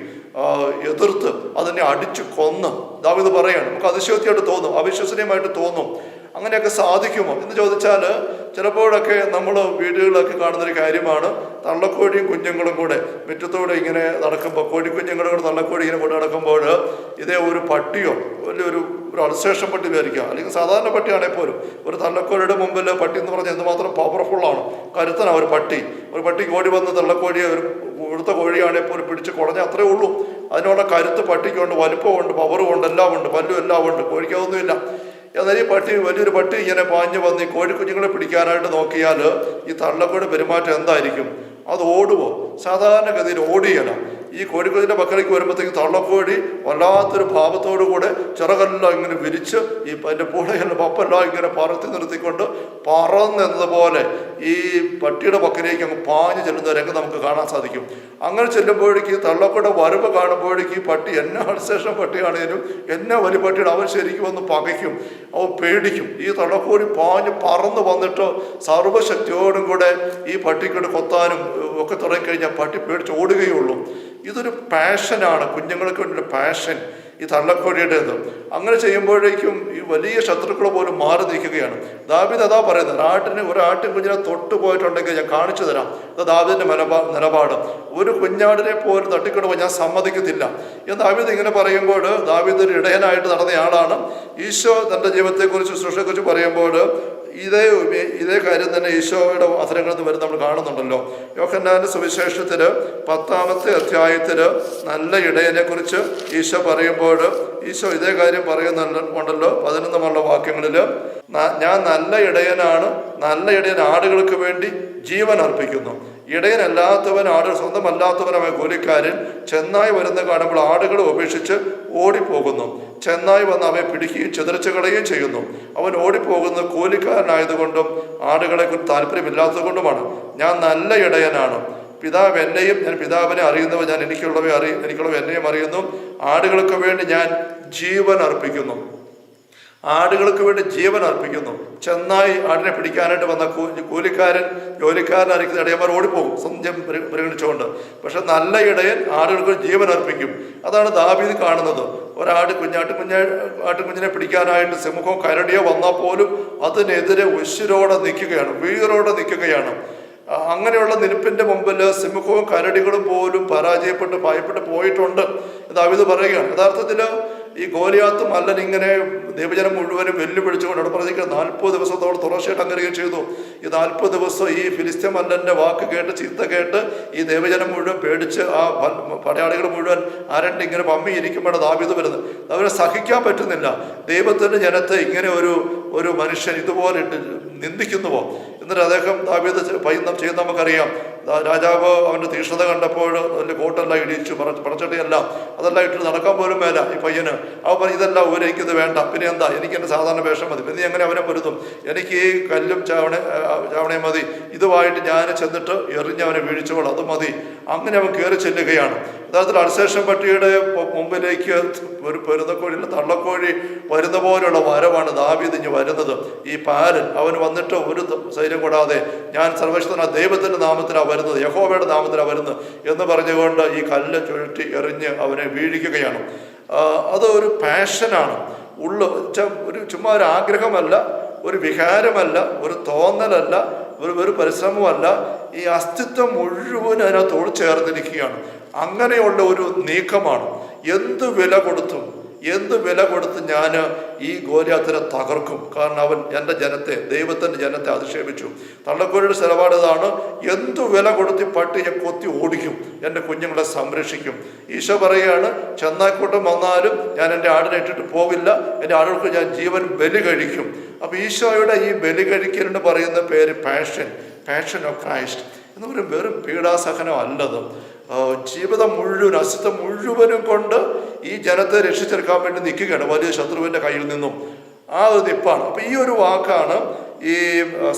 എതിർത്ത് അതിനെ അടിച്ചു കൊന്ന് ദാവീദ് പറയാണ്. നമുക്ക് അതിശയോക്തിയായിട്ട് തോന്നും, അവിശ്വസനീയമായിട്ട് തോന്നും. അങ്ങനെയൊക്കെ സാധിക്കുമോ എന്ന് ചോദിച്ചാൽ ചിലപ്പോഴൊക്കെ നമ്മൾ വീടുകളിലൊക്കെ കാണുന്നൊരു കാര്യമാണ്. തള്ളക്കോഴിയും കുഞ്ഞുങ്ങളും കൂടെ മുറ്റത്തോടെ ഇങ്ങനെ നടക്കുമ്പോൾ, കോഴിക്കുഞ്ഞുങ്ങളും കൂടെ തള്ളക്കോഴി ഇങ്ങനെ കൊണ്ട് നടക്കുമ്പോൾ ഇതേ ഒരു പട്ടിയോ വലിയൊരു അൾസേഷൻ പട്ടി വിചാരിക്കുക, അല്ലെങ്കിൽ സാധാരണ പട്ടിയാണെങ്കിൽ പോലും ഒരു തള്ളക്കോഴിയുടെ മുമ്പിൽ പട്ടി എന്ന് പറഞ്ഞാൽ എന്തുമാത്രം പവർഫുള്ളാണ്, കരുത്തനാണ് ഒരു പട്ടിക്ക് ഓടി വന്ന് തള്ളക്കോഴിയെ ഒരു ഉഴുത്ത കോഴിയാണെങ്കിൽ പോലും പിടിച്ച് കുടഞ്ഞാൽ അത്രേ ഉള്ളൂ. അതിനുള്ള കരുത്ത് പട്ടിക്കുണ്ട്, വലുപ്പമുണ്ട്, പവറുമുണ്ട്, എല്ലാം ഉണ്ട്, പല്ലും എല്ലാം ഉണ്ട്. കോഴിക്കൊന്നുമില്ല. എന്നാൽ ഈ വലിയൊരു പട്ടി ഇങ്ങനെ പാഞ്ഞു വന്ന് ഈ കോഴിക്കുഞ്ഞുങ്ങളെ പിടിക്കാനായിട്ട് നോക്കിയാൽ ഈ തള്ളക്കോഴി പെരുമാറ്റം എന്തായിരിക്കും? അത് ഓടുമോ? സാധാരണഗതിയിൽ ഓടിയല്ല. ഈ കോഴിക്കുഞ്ഞിൻ്റെ പക്കലേക്ക് വരുമ്പോഴത്തേക്ക് തള്ളക്കോഴി വല്ലാത്തൊരു ഭാവത്തോടു കൂടെ ചിറകെല്ലാം ഇങ്ങനെ വിരിച്ച് ഈ അതിൻ്റെ പൂളയെല്ലാം പപ്പെല്ലാം ഇങ്ങനെ പറത്തി നിർത്തിക്കൊണ്ട് പറന്നെന്നതുപോലെ ഈ പട്ടിയുടെ പക്കലേക്ക് അങ്ങ് പാഞ്ഞു ചെല്ലുന്ന രംഗം നമുക്ക് കാണാൻ സാധിക്കും. അങ്ങനെ ചെല്ലുമ്പോഴേക്ക് തള്ളക്കോടെ വരവ് കാണുമ്പോഴേക്ക് ഈ പട്ടി എന്നെ അൾസേഷൻ പട്ടിയാണേലും എന്നെ വലിയ പട്ടിയുടെ അവൻ ശരിക്കും വന്ന് പകയ്ക്കും, അവൻ പേടിക്കും. ഈ തള്ളക്കോഴി പാഞ്ഞ് പറന്ന് വന്നിട്ട് സർവ്വശക്തിയോടും കൂടെ ഈ പട്ടിക്കൂടെ കൊത്താനും ഒക്കെ തുടങ്ങിക്കഴിഞ്ഞാൽ പട്ടി പേടിച്ച് ഓടുകയുള്ളൂ. ഇതൊരു പാഷനാണ്, കുഞ്ഞുങ്ങൾക്ക് വേണ്ടിയൊരു പാഷൻ ഈ തള്ളക്കോഴിയുടേത്. അങ്ങനെ ചെയ്യുമ്പോഴേക്കും ഈ വലിയ ശത്രുക്കൾ പോലും മാറി നിൽക്കുകയാണ്. ദാവീദ് അതാ പറയുന്നത്, ഒരു ആട്ടിൻ കുഞ്ഞിനെ തൊട്ടു പോയിട്ടുണ്ടെങ്കിൽ ഞാൻ കാണിച്ചു തരാം. അത് ദാവീദിന്റെ നിലപാട്. ഒരു കുഞ്ഞാടിനെ പോലും തട്ടിക്കൊണ്ടുപോയി ഞാൻ സമ്മതിക്കത്തില്ല എന്ന് ദാവീദ് ഇങ്ങനെ പറയുമ്പോൾ, ദാവീദ് ഒരു ഇടയനായിട്ട് നടന്നയാളാണ്. ഈശോ തൻ്റെ ജീവിതത്തെക്കുറിച്ച് സൃഷ്ടിയെക്കുറിച്ച് പറയുമ്പോൾ ഇതേ കാര്യം തന്നെ ഈശോയുടെ അധരങ്ങളിൽ നിന്ന് വരുന്ന നമ്മൾ കാണുന്നുണ്ടല്ലോ. യോഹന്നാന്റെ സുവിശേഷത്തിൽ 10-ാമത്തെ അധ്യായത്തിൽ നല്ല ഇടയനെ കുറിച്ച് ഈശോ പറയുമ്പോൾ ഈശോ ഇതേ കാര്യം പറയുന്നുണ്ടല്ലോ. 11 വാക്യങ്ങളിൽ, ഞാൻ നല്ല ഇടയനാണ്, നല്ല ഇടയൻ ആടുകൾക്ക് വേണ്ടി ജീവൻ അർപ്പിക്കുന്നു. ഇടയനല്ലാത്തവൻ ആടുകൾ സ്വന്തമല്ലാത്തവനായ കൂലിക്കാരൻ ചെന്നായി വരുന്ന കാണുമ്പോൾ ആടുകളെ ഉപേക്ഷിച്ച് ഓടിപ്പോകുന്നു. ചെന്നായി വന്ന് അവയെ പിടിക്കുകയും ചിതറിച്ചു കളയുകയും ചെയ്യുന്നു. അവൻ ഓടിപ്പോകുന്നത് കൂലിക്കാരനായതുകൊണ്ടും ആടുകളെ കുറിച്ച് താല്പര്യമില്ലാത്തത് കൊണ്ടുമാണ്. ഞാൻ നല്ല ഇടയനാണ്, പിതാവ് എന്നെയും ഞാൻ പിതാവിനെ അറിയുന്നവ, ഞാൻ എനിക്കുള്ളവ എന്നെയും അറിയുന്നു. ആടുകൾക്ക് വേണ്ടി ഞാൻ ജീവൻ അർപ്പിക്കുന്നു. ആടുകൾക്ക് വേണ്ടി ജീവൻ അർപ്പിക്കുന്നു. ചെന്നായി ആടിനെ പിടിക്കാനായിട്ട് വന്ന ജോലിക്കാരനായിരിക്കുന്ന ഇടയന്മാർ ഓടിപ്പോകും സന്ധ്യം പരിഗണിച്ചുകൊണ്ട്. പക്ഷെ നല്ല ഇടയൻ ആടുകൾക്ക് ജീവൻ അർപ്പിക്കും. അതാണ് ദാവീദ് കാണുന്നത്. ആട്ടുകുഞ്ഞിനെ പിടിക്കാനായിട്ട് സിംഹവും കരടിയോ വന്നാൽ പോലും അതിനെതിരെ ഉശിരോടെ നിൽക്കുകയാണ്, വീറോടെ നിൽക്കുകയാണ്. അങ്ങനെയുള്ള നിൽപ്പിന്റെ മുമ്പിൽ സിംഹവും കരടികളും പോലും പരാജയപ്പെട്ട് ഭയപ്പെട്ട് പോയിട്ടുണ്ട് ദാവീദ് പറയുകയാണ്. യഥാർത്ഥത്തിൽ ഈ ഗോലിയാത്ത് മല്ലൻ ഇങ്ങനെ ദൈവജനം മുഴുവനും വെല്ലുവിളിച്ചുകൊണ്ട് അവിടെ പറഞ്ഞിരിക്കുന്നത് 40 ദിവസത്തോളം തുടർച്ചയായിട്ട് അങ്ങനെ ചെയ്തു. ഈ 40 ദിവസം ഈ ഫിലിസ്ത്യ മല്ലന്റെ വാക്ക് കേട്ട് ചീത്ത കേട്ട് ഈ ദൈവജനം മുഴുവൻ പേടിച്ച് ആ പടയാളികൾ മുഴുവൻ ആരണ്ട് ഇങ്ങനെ പമ്മി ഇരിക്കുമ്പോഴാണ് ദാവീദ് വരുന്നത്. അവരെ സഹിക്കാൻ പറ്റുന്നില്ല. ദൈവത്തിന്റെ ജനത്തെ ഇങ്ങനെ ഒരു മനുഷ്യൻ ഇതുപോലെ ഇട്ട് നിന്ദിക്കുന്നുവോ? എന്നിട്ട് അദ്ദേഹം ദാവീദ് ചെയ്യുന്ന നമുക്കറിയാം. രാജാവ് അവൻ്റെ തീക്ഷ്ണത കണ്ടപ്പോൾ വലിയ കോട്ടെല്ലാം ഇടിച്ചു, പടച്ചട്ടിയെല്ലാം അതെല്ലാം ഇട്ട് നടക്കാൻ പോലും മേല ഈ പയ്യന്. അവൻ ഇതെല്ലാം എനിക്കിത് വേണ്ട, പിന്നെ എന്താ, എനിക്ക് എൻ്റെ സാധാരണ വേഷം മതി, പിന്നെ എങ്ങനെ അവനെ പൊരുതും, എനിക്ക് ഈ കല്ലും ചാവണയും മതി, ഇതുമായിട്ട് ഞാൻ ചെന്നിട്ട് എറിഞ്ഞവനെ വീഴ്ചകൾ അത് മതി. അങ്ങനെ അവൻ കയറി ചെല്ലുകയാണ്. യഥാർത്ഥത്തിൽ അൾസേഷൻ പട്ടിയുടെ മുമ്പിലേക്ക് ഒരു പെരുന്നക്കോഴിയില്ല തള്ളക്കോഴി വരുന്ന പോലെയുള്ള വരവാണ് ദാവീദ് ഇഞ്ഞ് വരുന്നത്. ഈ പാലൻ അവൻ വന്നിട്ട് ഒരു ധൈര്യം കൂടാതെ ഞാൻ സർവശക്തനായ ദൈവത്തിൻ്റെ നാമത്തിലാണ് വരുന്നത്, യഹോവയുടെ നാമത്തിലാണ് വരുന്നത് എന്ന് പറഞ്ഞുകൊണ്ട് ഈ കല്ല് ചുഴറ്റി എറിഞ്ഞ് അവനെ വീഴിക്കുകയാണ്. അത് ഒരു പാഷനാണ്. ഒരു ചുമ്മാ ഒരു ആഗ്രഹമല്ല, ഒരു വികാരമല്ല, ഒരു തോന്നലല്ല, ഒരു പരിശ്രമമല്ല. ഈ അസ്തിത്വം മുഴുവൻ അതിനകത്തോട് ചേർന്നിരിക്കുകയാണ്. അങ്ങനെയുള്ള ഒരു നീക്കമാണ്. എന്ത് വില കൊടുത്തും ഞാൻ ഈ ഗോലിയാത്തിനെ തകർക്കും. കാരണം അവൻ എൻ്റെ ജനത്തെ, ദൈവത്തിൻ്റെ ജനത്തെ അധിക്ഷേപിച്ചു. തള്ളക്കോഴിയുടെ നിലപാട് ഇതാണ്, എന്തു വില കൊടുത്ത് പട്ടിയെ കൊത്തി ഓടിക്കും, എൻ്റെ കുഞ്ഞുങ്ങളെ സംരക്ഷിക്കും. ഈശോ പറയുകയാണ്, ചെന്നായിക്കൂട്ടം വന്നാലും ഞാൻ എൻ്റെ ആടിനെ ഇട്ടിട്ട് പോകില്ല, എൻ്റെ ആടുകൾക്ക് ഞാൻ ജീവൻ ബലി കഴിക്കും. അപ്പം ഈശോയുടെ ഈ ബലി കഴിക്കലിന് പറയുന്ന പേര് പാഷൻ ഓഫ് ക്രൈസ്റ്റ് എന്ന് പറയും. വെറും പീഡാസഹനം അല്ലത്. ജീവിതം മുഴുവൻ, അസ്തിത്വം മുഴുവനും കൊണ്ട് ഈ ജനത്തെ രക്ഷിച്ചെടുക്കാൻ വേണ്ടി നിൽക്കുകയാണ് വലിയ ശത്രുവിൻ്റെ കയ്യിൽ നിന്നും. ആ ഒരു നിപ്പാണ്. അപ്പം ഈ ഒരു വാക്കാണ് ഈ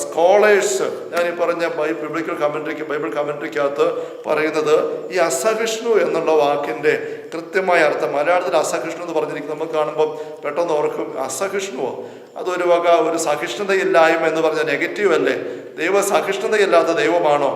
സ്കോളേഴ്സ്, ഞാൻ ഈ പറഞ്ഞ ബൈബിൾ കമൻട്രിക്കകത്ത് പറയുന്നത്. ഈ അസഹിഷ്ണു എന്നുള്ള വാക്കിൻ്റെ കൃത്യമായ അർത്ഥം മലയാളത്തിൽ അസഹിഷ്ണു എന്ന് പറഞ്ഞിരിക്കുന്നത് നമുക്ക് കാണുമ്പം പെട്ടെന്ന് ഓർക്കും, അസഹിഷ്ണുവോ, അതൊരു ഒരു സഹിഷ്ണുതയില്ലായ്മ എന്ന് പറഞ്ഞ നെഗറ്റീവ് അല്ലേ? ദൈവ സഹിഷ്ണുതയില്ലാത്ത ദൈവമാണോ?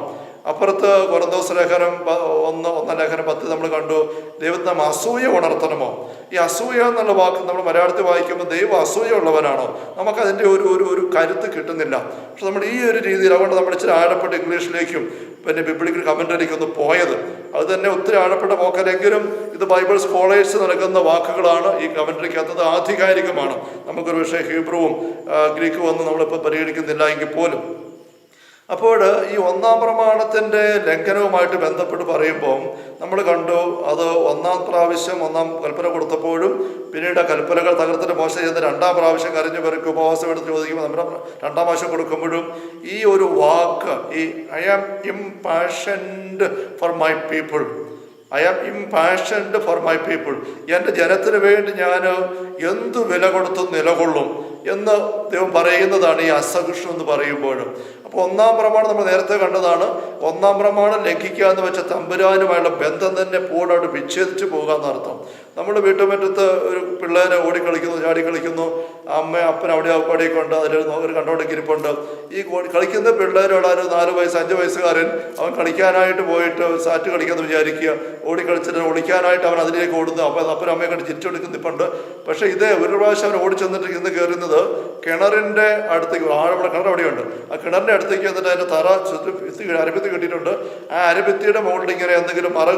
അപ്പുറത്ത് കൊരിന്തോസ് ലേഖനം 1:10 നമ്മൾ കണ്ടു, ദൈവത്തിന് നാം അസൂയ ഉണർത്തണമോ? ഈ അസൂയ എന്നുള്ള വാക്ക് നമ്മൾ മലയാളത്തിൽ വായിക്കുമ്പോൾ ദൈവം അസൂയ ഉള്ളവനാണോ? നമുക്കതിൻ്റെ ഒരു കരുത്ത് കിട്ടുന്നില്ല. പക്ഷെ നമ്മൾ ഈ ഒരു രീതിയിൽ, അതുകൊണ്ട് നമ്മൾ ഇച്ചിരി ആഴപ്പെട്ട ഇംഗ്ലീഷിലേക്കും പിന്നെ ബിബ്ലിക്കൽ കമൻറ്ററിലേക്ക് ഒന്ന് പോയത്. അത് തന്നെ ഒത്തിരി ആഴപ്പെട്ട പോക്കലെങ്കിലും ഇത് ബൈബിൾ സ്കോളേഴ്സ് നൽകുന്ന വാക്കുകളാണ്. ഈ കമൻറ്ററിക്കകത്തത് ആധികാരികമാണ്. നമുക്കൊരു പക്ഷേ ഹീബ്രുവും ഗ്രീക്കും ഒന്നും നമ്മളിപ്പോൾ പരിഗണിക്കുന്നില്ല എങ്കിൽ പോലും. അപ്പോൾ ഈ 1-ാം പ്രമാണത്തിൻ്റെ ലംഘനവുമായിട്ട് ബന്ധപ്പെട്ട് പറയുമ്പോൾ നമ്മൾ കണ്ടു, അത് 1-ാം പ്രാവശ്യം 1-ാം കൽപ്പന കൊടുത്തപ്പോഴും പിന്നീട് കൽപ്പനകൾ തകർത്തിട്ട് മോശം ചെയ്യുന്ന 2-ാം പ്രാവശ്യം കരഞ്ഞു പേർക്ക് ഉപവാസം എടുത്ത് ചോദിക്കുമ്പോൾ നമ്മുടെ 2-ാം പ്രാവശ്യം കൊടുക്കുമ്പോഴും ഈ ഒരു വാക്ക്, ഈ I am impassioned for my people, I am impassioned for my people. എൻ്റെ ജനത്തിന് വേണ്ടി ഞാൻ എന്തു വില കൊടുത്തും നിലകൊള്ളും എന്ന് ദൈവം പറയുന്നതാണ് ഈ അസഹിഷ്ണു എന്ന് പറയുമ്പോഴും. അപ്പോൾ ഒന്നാം പ്രമാണം നമ്മൾ നേരത്തെ കണ്ടതാണ്. ഒന്നാം പ്രമാണം ലംഘിക്കുക എന്ന് വെച്ചാൽ തമ്പുരാനുമായുള്ള ബന്ധം തന്നെ പൂർണ്ണമായിട്ട് വിച്ഛേദിച്ച് പോകുക എന്നർത്ഥം. നമ്മൾ വീട്ടുമുറ്റത്ത് ഒരു പിള്ളേരെ ഓടിക്കളിക്കുന്നു, ചാടി കളിക്കുന്നു, അപ്പൻ അവിടെ അവിടെയൊക്കെ ഉണ്ട്, അതിൽ ഒരു കണ്ടോണ്ടിരിപ്പുണ്ട്. ഈ കളിക്കുന്ന പിള്ളേരോട് ഒരു 4 വയസ്സ് 5 വയസ്സുകാരൻ അവൻ കളിക്കാനായിട്ട് പോയിട്ട് സാറ്റ് കളിക്കാമെന്ന് വിചാരിക്കുക. ഓടിക്കളിച്ചിട്ട് ഒളിക്കാനായിട്ട് അവൻ അതിലേക്ക് ഓടുന്നു. അപ്പം അപ്പനും അമ്മയെ കണ്ട് ചിരിച്ചെടുക്കുന്നിപ്പുണ്ട്. പക്ഷേ ഇതേ ഒരു പ്രാവശ്യം അവൻ ഓടിച്ചെന്നിട്ട് ഇന്ന് കയറുന്നത് കിണറിൻ്റെ അടുത്തേക്ക്. ആഴമുള്ള കിണർ അവിടെയുണ്ട്. ആ കിണറിൻ്റെ അടുത്തേക്ക് എന്നിട്ട് അതിൻ്റെ തറ അരഭിത്തി കെട്ടിയിട്ടുണ്ട്. ആ അരഭിത്തിയുടെ മുകളിൽ ഇങ്ങനെ എന്തെങ്കിലും മറ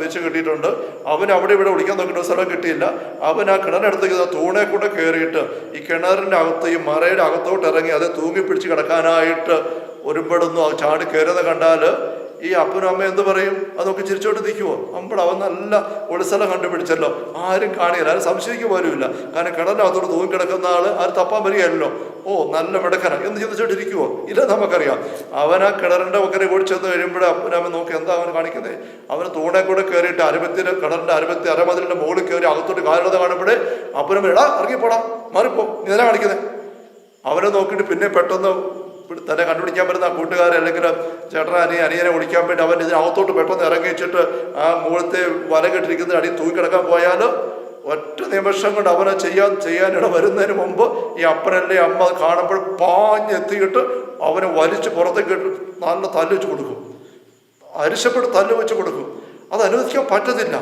വെച്ച് കെട്ടിയിട്ടുണ്ട്. അവൻ അവിടെ ഇവിടെ ഒളിക്കാൻ നോക്കിയിട്ട് സ്ഥലം കിട്ടിയില്ല. അവൻ ആ കിണറിനടുത്തേക്ക് തൂണെ കൂടെ കയറിയിട്ട് ഈ കിണറിൻ്റെ അകത്ത് ഈ മറയുടെ അകത്തോട്ട് ഇറങ്ങി അത് തൂങ്ങിപ്പിടിച്ച് കിടക്കാനായിട്ട് ഒരുപ്പെടുന്നു. അത് ചാടി കയറുന്നത് കണ്ടാൽ ഈ അപ്പനും അമ്മ എന്ത് പറയും? അതൊക്കെ ചിരിച്ചോട്ട് നിൽക്കുമോ? അവൻ നല്ല ഒളിസ്ഥലം കണ്ടുപിടിച്ചല്ലോ, ആരും കാണില്ല, ആരും സംശയിക്കുക പോലുമില്ല. കാരണം കിണറിനകത്തോട് തൂങ്ങിക്കിടക്കുന്ന ആൾ ആരും തപ്പാൻ വരികയല്ലോ. ഓ നല്ല മിടക്കന എന്ന് ചിന്തിച്ചോണ്ടിരിക്കുവോ? ഇല്ല, നമുക്കറിയാം. അവൻ ആ കിണറിൻ്റെ ഒക്കെ ഓടി ചെന്ന് കഴിയുമ്പോഴേ അപ്പനമ്മ നോക്കി എന്താ അവൻ കാണിക്കുന്നത്? അവന് തൂണെ കൂടെ കയറിയിട്ട് കിണറിൻ്റെ അരമതിലിൻ്റെ മുകളിൽ കയറി അകത്തോട്ട് കാലുള്ളത് കാണുമ്പോഴേ അപ്പനമ്മ എടാ ഇറങ്ങിപ്പോടാ, മാറിപ്പോ, നീ എന്താ കാണിക്കുന്നത്? അവനെ നോക്കിയിട്ട് പിന്നെ പെട്ടെന്ന് തന്നെ കണ്ടുപിടിക്കാൻ പറ്റുന്ന ആ കൂട്ടുകാരെ അല്ലെങ്കിൽ അനിയനെ ഓടിക്കാൻ വേണ്ടി അവൻ ഇതിനകത്തോട്ട് പെട്ടെന്ന് ഇറങ്ങി വെച്ചിട്ട് ആ മുകളിലത്തെ വല കെട്ടിരിക്കുന്ന അടിയിൽ തൂക്കിക്കിടക്കാൻ പോയാൽ ഒറ്റ നിമിഷം കൊണ്ട് അവനെ ചെയ്യാനിട വരുന്നതിന് മുമ്പ് ഈ അപ്പനല്ലേ അമ്മ കാണുമ്പോൾ പാഞ്ഞെത്തിയിട്ട് അവനെ വലിച്ച് പുറത്തേക്ക് നല്ല തല്ല് വെച്ച് കൊടുക്കും, അരിശപ്പെട്ട് തല്ല് വെച്ച് കൊടുക്കും. അത് അനുവദിക്കാൻ പറ്റത്തില്ല.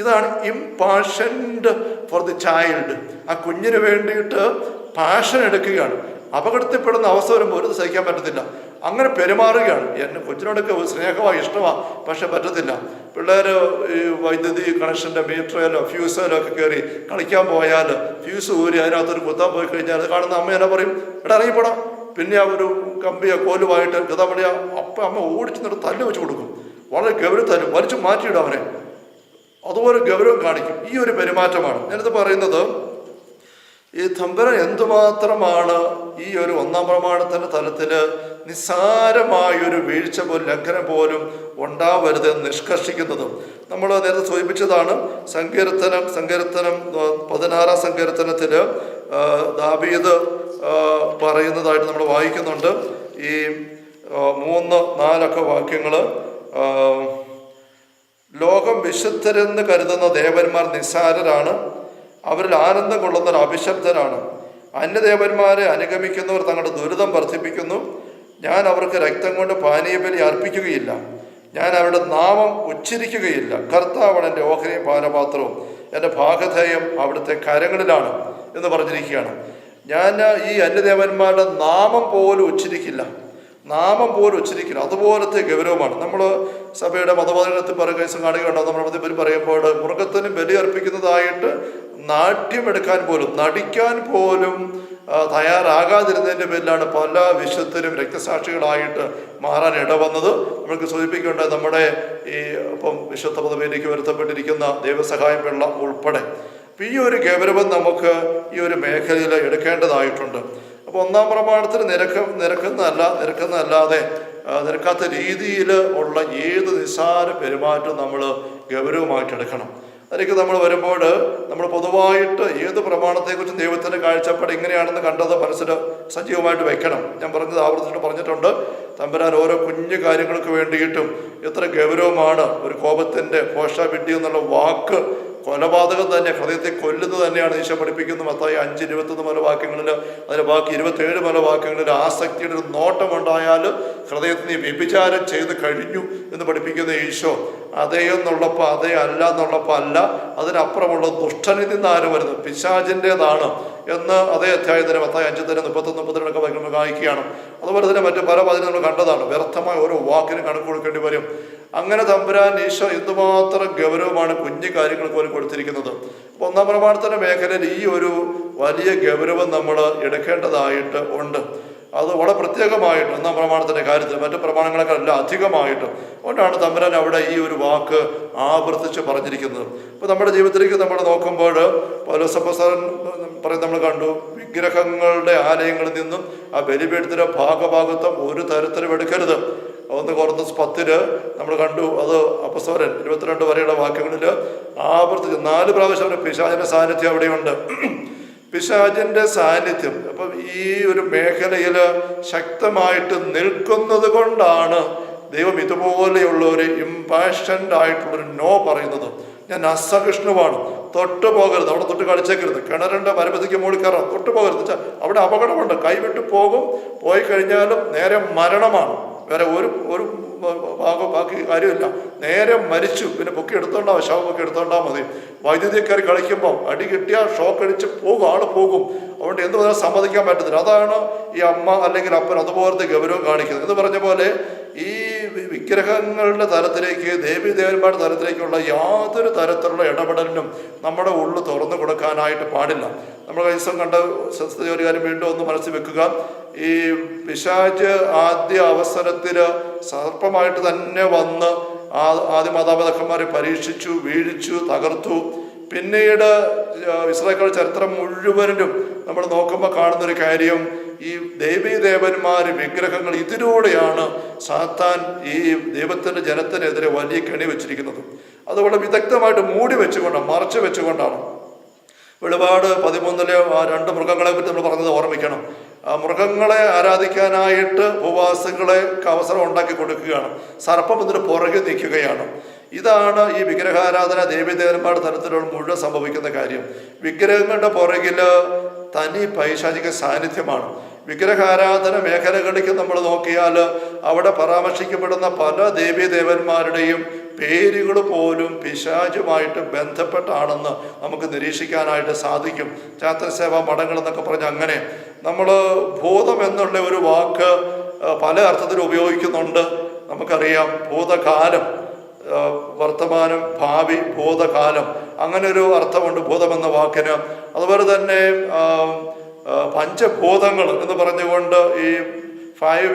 ഇതാണ് ഇംപാഷൻഡ് ഫോർ ദി ചൈൽഡ്. ആ കുഞ്ഞിന് വേണ്ടിയിട്ട് പാഷൻ എടുക്കുകയാണ്. അപകടത്തിൽപ്പെടുന്ന അവസ്ഥ വരുമ്പോൾ ഒരു സഹിക്കാൻ പറ്റത്തില്ല, അങ്ങനെ പെരുമാറുകയാണ്. എന്നെ കൊച്ചിനോടൊക്കെ സ്നേഹമായി ഇഷ്ടമാണ്, പക്ഷെ പറ്റത്തില്ല. പിള്ളേർ ഈ വൈദ്യുതി കണക്ഷൻ്റെ മീറ്ററിലോ ഫ്യൂസിലോ ഒക്കെ കയറി കളിക്കാൻ പോയാൽ ഫ്യൂസ് ഊരി അതിനകത്തൊരു കുത്താൻ പോയി കഴിഞ്ഞാൽ അത് കാണുന്ന അമ്മ എന്നെ പറയും എടാ ഇറങ്ങിപ്പോടാം. പിന്നെ ആ ഒരു കമ്പിയോ കോലുമായിട്ട് ഗതാ പണിയാ അമ്മ ഓടിച്ചു നിന്നിട്ട് തല്ല് വെച്ച് കൊടുക്കും. വളരെ ഗൗരവം തല്ലും, വലിച്ചു മാറ്റിയിടും അവനെ. അതുപോലെ ഗൗരവം കാണിക്കും. ഈ ഒരു പെരുമാറ്റമാണ് ഞാനിത് പറയുന്നത്. ഈ തമ്പുരാൻ എന്തുമാത്രമാണ് ഈ ഒരു ഒന്നാം പ്രമാണത്തിൻ്റെ തലത്തിൽ നിസ്സാരമായൊരു വീഴ്ച പോലും ലംഘനം പോലും ഉണ്ടാവരുത് എന്ന് നിഷ്കർഷിക്കുന്നതും നമ്മൾ നേരത്തെ സൂചിപ്പിച്ചതാണ്. സങ്കീർത്തനം 16 സങ്കീർത്തനത്തിൽ ദാവീദ് പറയുന്നതായിട്ട് നമ്മൾ വായിക്കുന്നുണ്ട്. ഈ 3-4 വാക്യങ്ങൾ. ലോകം വിശുദ്ധരെന്ന് കരുതുന്ന ദേവന്മാർ നിസ്സാരരാണ്, അവരിൽ ആനന്ദം കൊള്ളുന്നവർ അഭിശബ്ദരാണ്. അന്യദേവന്മാരെ അനുഗമിക്കുന്നവർ തങ്ങളുടെ ദുരിതം വർദ്ധിപ്പിക്കുന്നു. ഞാൻ അവർക്ക് രക്തം കൊണ്ട് പാനീയബലി അർപ്പിക്കുകയില്ല, ഞാൻ അവരുടെ നാമം ഉച്ചരിക്കുകയില്ല. കർത്താവാണ് എൻ്റെ ഓഹരിയും പാനപാത്രവും, എൻ്റെ ഭാഗധേയം അവിടുത്തെ കരങ്ങളിലാണ് എന്ന് പറഞ്ഞിരിക്കുകയാണ്. ഞാൻ ഈ അന്യദേവന്മാരുടെ നാമം പോലും ഉച്ചരിക്കില്ല. അതുപോലത്തെ ഗൗരവമാണ്. നമ്മൾ സഭയുടെ മതബോധനത്തിൽ പറയുക കാണുകയുണ്ടോ? നമ്മുടെ മതത്തിൽ പറയുമ്പോൾ മൃഗത്തിന് ബലി അർപ്പിക്കുന്നതായിട്ട് നാട്യമെടുക്കാൻ പോലും നടിക്കാൻ പോലും തയ്യാറാകാതിരുന്നതിൻ്റെ പേരിലാണ് പല വിശുദ്ധരും രക്തസാക്ഷികളായിട്ട് മാറാൻ ഇടവന്നത്. നമ്മൾക്ക് സൂചിപ്പിക്കേണ്ടത് നമ്മുടെ ഈ വിശുദ്ധ പദവിയിലേക്ക് വരുത്തപ്പെട്ടിരിക്കുന്ന ദൈവസഹായം പിള്ള ഉൾപ്പെടെ. അപ്പം ഈ ഒരു ഗൗരവം നമുക്ക് ഈ ഒരു മേഖലയിൽ എടുക്കേണ്ടതായിട്ടുണ്ട്. അപ്പോൾ ഒന്നാം പ്രമാണത്തിന് നിരക്കുന്നതല്ലാതെ നിരക്കാത്ത രീതിയിൽ ഉള്ള ഏത് നിസ്സാര പെരുമാറ്റം നമ്മൾ ഗൗരവമായിട്ടെടുക്കണം. അതിലേക്ക് നമ്മൾ വരുമ്പോൾ നമ്മൾ പൊതുവായിട്ട് ഏത് പ്രമാണത്തെക്കുറിച്ചും ദൈവത്തിൻ്റെ കാഴ്ചപ്പാട് ഇങ്ങനെയാണെന്ന് കണ്ടത് മനസ്സിൽ സജീവമായിട്ട് വെക്കണം. ഞാൻ ആവർത്തിച്ചിട്ട് പറഞ്ഞിട്ടുണ്ട്. തമ്പുരാൻ ഓരോ കുഞ്ഞു കാര്യങ്ങൾക്ക് വേണ്ടിയിട്ടും എത്ര ഗൗരവമാണ്. ഒരു കോപത്തിൻ്റെ പോഷാവിഡ്ഢി എന്നുള്ള വാക്ക് കൊലപാതകം തന്നെ, ഹൃദയത്തെ കൊല്ലുന്നത് തന്നെയാണ് ഈശോ പഠിപ്പിക്കുന്നത്. മത്തായി 5:21 മുതൽ വാക്യങ്ങളിൽ, അതിന് ബാക്കി 27 മുതൽ വാക്യങ്ങളിൽ ആസക്തിയുടെ ഒരു നോട്ടമുണ്ടായാൽ ഹൃദയത്തിൽ നീ വ്യഭിചാരം ചെയ്ത് കഴിഞ്ഞു എന്ന് പഠിപ്പിക്കുന്ന ഈശോ അതേ എന്നുള്ളപ്പോൾ അതേ അല്ല എന്നുള്ളപ്പോൾ അല്ല, അതിനപ്പുറമുള്ള ദുഷ്ടനിൽ നിന്നാരും വരുന്നത് പിശാചിൻ്റെതാണ് എന്ന് അതേ അധ്യായത്തിന് മത്തായി 5:31-32 വാക്യങ്ങൾ വായിക്കുകയാണ്. അതുപോലെ തന്നെ മറ്റു പല വചനം നമ്മൾ കണ്ടതാണ്. വ്യർത്ഥമായ ഓരോ വാക്കിനും കണക്ക് കൊടുക്കേണ്ടി വരും. അങ്ങനെ തമ്പുരാൻ ഈശോ എന്തുമാത്രം ഗൗരവമാണ് കുഞ്ഞു കാര്യങ്ങൾക്ക് പോലും കൊടുത്തിരിക്കുന്നത്. അപ്പോൾ ഒന്നാം പ്രമാണത്തിൻ്റെ മേഖലയിൽ ഈ ഒരു വലിയ ഗൗരവം നമ്മൾ എടുക്കേണ്ടതായിട്ട് ഉണ്ട്. അത് വളരെ പ്രത്യേകമായിട്ട് ഒന്നാം പ്രമാണത്തിൻ്റെ കാര്യത്തിൽ മറ്റു പ്രമാണങ്ങളെക്കാളല്ല അധികമായിട്ട് കൊണ്ടാണ് തമ്പുരാൻ അവിടെ ഈ ഒരു വാക്ക് ആവർത്തിച്ച് പറഞ്ഞിരിക്കുന്നത്. ഇപ്പോൾ നമ്മുടെ ജീവിതത്തിലേക്ക് നമ്മൾ നോക്കുമ്പോൾ പൗലോസപ്പോസ്തലൻ നമ്മൾ കണ്ടു, വിഗ്രഹങ്ങളുടെ ആലയങ്ങളിൽ നിന്നും ആ ബലിപീഠത്തിൻ്റെ ഭാഗഭാഗത്വം ഒരു തരത്തിലും എടുക്കരുത്. 1 കൊരിന്ത്യർ 10 നമ്മൾ കണ്ടു. അത് അപ്പസ്തലൻ 22 വരെയുള്ള വാക്യങ്ങളിൽ ആവർത്തിച്ച് 4 പ്രാവശ്യം ഒരു പിശാചിൻ്റെ സാന്നിധ്യം അവിടെയുണ്ട്. പിശാചിൻ്റെ സാന്നിധ്യം അപ്പം ഈ ഒരു മേഖലയിൽ ശക്തമായിട്ട് നിൽക്കുന്നത് കൊണ്ടാണ് ദൈവം ഇതുപോലെയുള്ള ഒരു ഇമ്പാഷൻ്റ് ആയിട്ടുള്ളൊരു നോ പറയുന്നത്. ഞാൻ അസഹിഷ്ണുവാണ്, തൊട്ട് പോകരുത്, അവിടെ തൊട്ട് കളിച്ചേക്കരുത്, കിണറിൻ്റെ പരപതിക്ക് മുകളിൽ കയറാം, തൊട്ട് പോകരുത് വെച്ചാൽ അവിടെ അപകടമുണ്ട്, കൈവിട്ട് പോകും, പോയി കഴിഞ്ഞാലും നേരെ മരണമാണ്, വേറെ ഒരു ബാക്കി കാര്യമില്ല, നേരെ മരിച്ചു. പിന്നെ പൊക്കി എടുത്തോണ്ടാവും, ശവം പൊക്കി എടുത്തോണ്ടാ മതി. വൈദ്യുതി കയറി കളിക്കുമ്പോൾ അടി കിട്ടിയാൽ ഷോക്ക് അടിച്ച് പോകും, ആള് പോകും. അതുകൊണ്ട് എന്ത് പറഞ്ഞാൽ സമ്മതിക്കാൻ പറ്റത്തില്ല. അതാണ് ഈ അമ്മ അല്ലെങ്കിൽ അപ്പൻ അതുപോലത്തെ ഗൗരവം കാണിക്കുന്നത്. എന്ന് പറഞ്ഞ പോലെ ഈ വിഗ്രഹങ്ങളുടെ തലത്തിലേക്ക്, ദേവീദേവന്മാരുടെ തലത്തിലേക്കുള്ള യാതൊരു തരത്തിലുള്ള ഇടപെടലിനും നമ്മുടെ ഉള്ളു തുറന്നു കൊടുക്കാനായിട്ട് പാടില്ല. നമ്മൾ കഴിഞ്ഞ ദിവസം കണ്ട ഒരു കാര്യം വീണ്ടും ഒന്ന് മനസ്സിൽ വെക്കുക. ഈ പിശാച് ആദ്യ അവസരത്തിൽ സർപ്പമായിട്ട് തന്നെ വന്ന് ആദ്യ മാതാപിതാക്കന്മാരെ പരീക്ഷിച്ചു, വീഴിച്ചു, തകർത്തു. പിന്നീട് ഇസ്രായേൽ ചരിത്രം മുഴുവനും നമ്മൾ നോക്കുമ്പോൾ കാണുന്നൊരു കാര്യം, ഈ ദേവീദേവന്മാർ വിഗ്രഹങ്ങൾ, ഇതിലൂടെയാണ് സാത്താൻ ഈ ദൈവത്തിൻ്റെ ജനത്തിനെതിരെ വലിയ കെണി വെച്ചിരിക്കുന്നത്. അതുപോലെ വിദഗ്ധമായിട്ട് മൂടി വെച്ചുകൊണ്ടാണ്, മറച്ചു വെച്ചുകൊണ്ടാണ്. വെളിപാട് 13 2 മൃഗങ്ങളെ പറ്റി നമ്മൾ പറഞ്ഞത് ഓർമ്മിക്കണം. മൃഗങ്ങളെ ആരാധിക്കാനായിട്ട് ഉപവാസികളെ അവസരം ഉണ്ടാക്കി കൊടുക്കുകയാണ്. സർപ്പം ഇതിന് പുറകെ നിൽക്കുകയാണ്. ഇതാണ് ഈ വിഗ്രഹാരാധന ദേവീദേവന്മാരുടെ തലത്തിലുള്ള മുഴുവൻ സംഭവിക്കുന്ന കാര്യം. വിഗ്രഹങ്ങളുടെ പുറകിൽ തനി പൈശാചിക സാന്നിധ്യമാണ്. വിഗ്രഹാരാധന മേഖലകളിലേക്ക് നമ്മൾ നോക്കിയാൽ അവിടെ പരാമർശിക്കപ്പെടുന്ന പല ദേവീദേവന്മാരുടെയും പേരുകൾ പോലും പിശാചുമായിട്ട് ബന്ധപ്പെട്ടാണെന്ന് നമുക്ക് നിരീക്ഷിക്കാനായിട്ട് സാധിക്കും. ചാത്തൻസേവ മഠങ്ങൾ എന്നൊക്കെ പറഞ്ഞ് അങ്ങനെ നമ്മൾ ഭൂതം എന്നുള്ള ഒരു വാക്ക് പല അർത്ഥത്തിൽ ഉപയോഗിക്കുന്നുണ്ട്. നമുക്കറിയാം, ഭൂതകാലം, വർത്തമാനം, ഭാവി, ഭൂതകാലം, അങ്ങനെ ഒരു അർത്ഥമുണ്ട് ഭൂതമെന്ന വാക്കിന്. അതുപോലെ തന്നെ പഞ്ചഭൂതങ്ങൾ എന്ന് പറഞ്ഞുകൊണ്ട് ഈ 5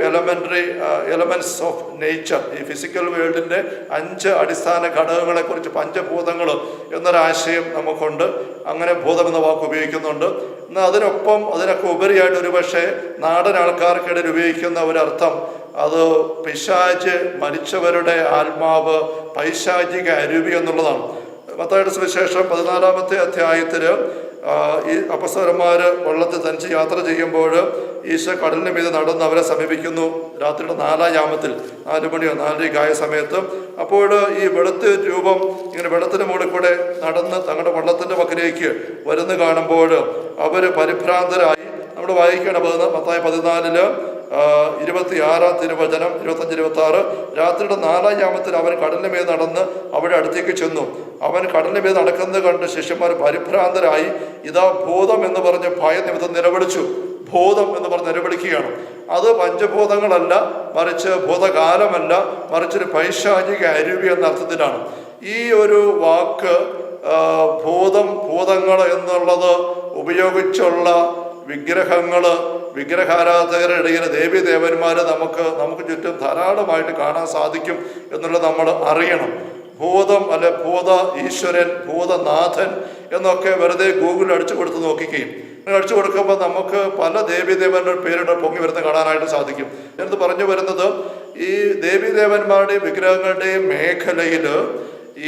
എലമെന്റ്സ് ഓഫ് നേച്ചർ, ഈ ഫിസിക്കൽ വേൾഡിൻ്റെ 5 അടിസ്ഥാന ഘടകങ്ങളെക്കുറിച്ച് പഞ്ചഭൂതങ്ങൾ എന്നൊരാശയം നമുക്കുണ്ട്. അങ്ങനെ ഭൂതം എന്ന വാക്ക് ഉപയോഗിക്കുന്നുണ്ട്. എന്നാൽ അതിനൊപ്പം അതിനൊക്കെ ഉപരിയായിട്ട് ഒരുപക്ഷെ നാടൻ ആൾക്കാർക്കിടയിൽ ഉപയോഗിക്കുന്ന ഒരർത്ഥം അത് പിശാച്, മരിച്ചവരുടെ ആത്മാവ്, പൈശാചിക അരൂപി എന്നുള്ളതാണ്. മത്തായിയുടെ സുവിശേഷം 14-ാമത്തെ അധ്യായത്തിൽ ഈ അപ്പസ്തലന്മാർ വെള്ളത്തിൽ തനിച്ച് യാത്ര ചെയ്യുമ്പോൾ ഈശോ കടലിന് മീതെ നടന്ന് അവരെ സമീപിക്കുന്നു. രാത്രിയുടെ 4-ാം യാമത്തിൽ, 4 മണിയോ 4:30 ആയ സമയത്ത്. അപ്പോൾ ഈ വെളുത്ത രൂപം ഇങ്ങനെ വെള്ളത്തിന് മുകളിൽ കൂടെ നടന്ന് തങ്ങളുടെ വള്ളത്തിൻ്റെ പക്കലേക്ക് വരുന്ന കാണുമ്പോൾ അവർ പരിഭ്രാന്തരായി. നമ്മൾ വായിക്കണം മത്തായി 14 26-ാം തിരുവചനം 25-26. രാത്രിയുടെ 4-ാം യാമത്തിൽ അവൻ കടലിന് മേൽ നടന്ന് അവിടെ അടുത്തേക്ക് ചെന്നു. അവൻ കടലിന് മേൽ നടക്കുന്നത് കണ്ട് ശിഷ്യന്മാർ പരിഭ്രാന്തരായി. ഇതാ ഭൂതം എന്ന് പറഞ്ഞ് ഭയനിമിത്തം നിലവിളിച്ചു. ഭൂതം എന്ന് പറഞ്ഞ് നിലവിളിക്കുകയാണ്. അത് പഞ്ചഭൂതങ്ങളല്ല, മറിച്ച് ഭൂതകാലമല്ല, മറിച്ചൊരു പൈശാചിക അരൂപി എന്ന അർത്ഥത്തിലാണ്. ഈ ഒരു വാക്ക് ഭൂതം, ഭൂതങ്ങൾ എന്നുള്ളത് ഉപയോഗിച്ചുള്ള വിഗ്രഹങ്ങൾ, വിഗ്രഹാരാധകരുടെ ഇടയിൽ ദേവീദേവന്മാർ നമുക്ക് ചുറ്റും ധാരാളമായിട്ട് കാണാൻ സാധിക്കും എന്നുള്ളത് നമ്മൾ അറിയണം. ഭൂതം അല്ലെ ഭൂത ഈശ്വരൻ, ഭൂതനാഥൻ എന്നൊക്കെ വെറുതെ ഗൂഗിളിൽ അടിച്ചു കൊടുത്ത് നോക്കിക്കുകയും അടിച്ചു കൊടുക്കുമ്പോൾ നമുക്ക് പല ദേവീദേവന്മാരുടെ പേരുകൾ പൊങ്ങി വരുന്ന കാണാനായിട്ട് സാധിക്കും. ഞാനിത് പറഞ്ഞു വരുന്നത്, ഈ ദേവീദേവന്മാരുടെയും വിഗ്രഹങ്ങളുടെയും മേഖലയിൽ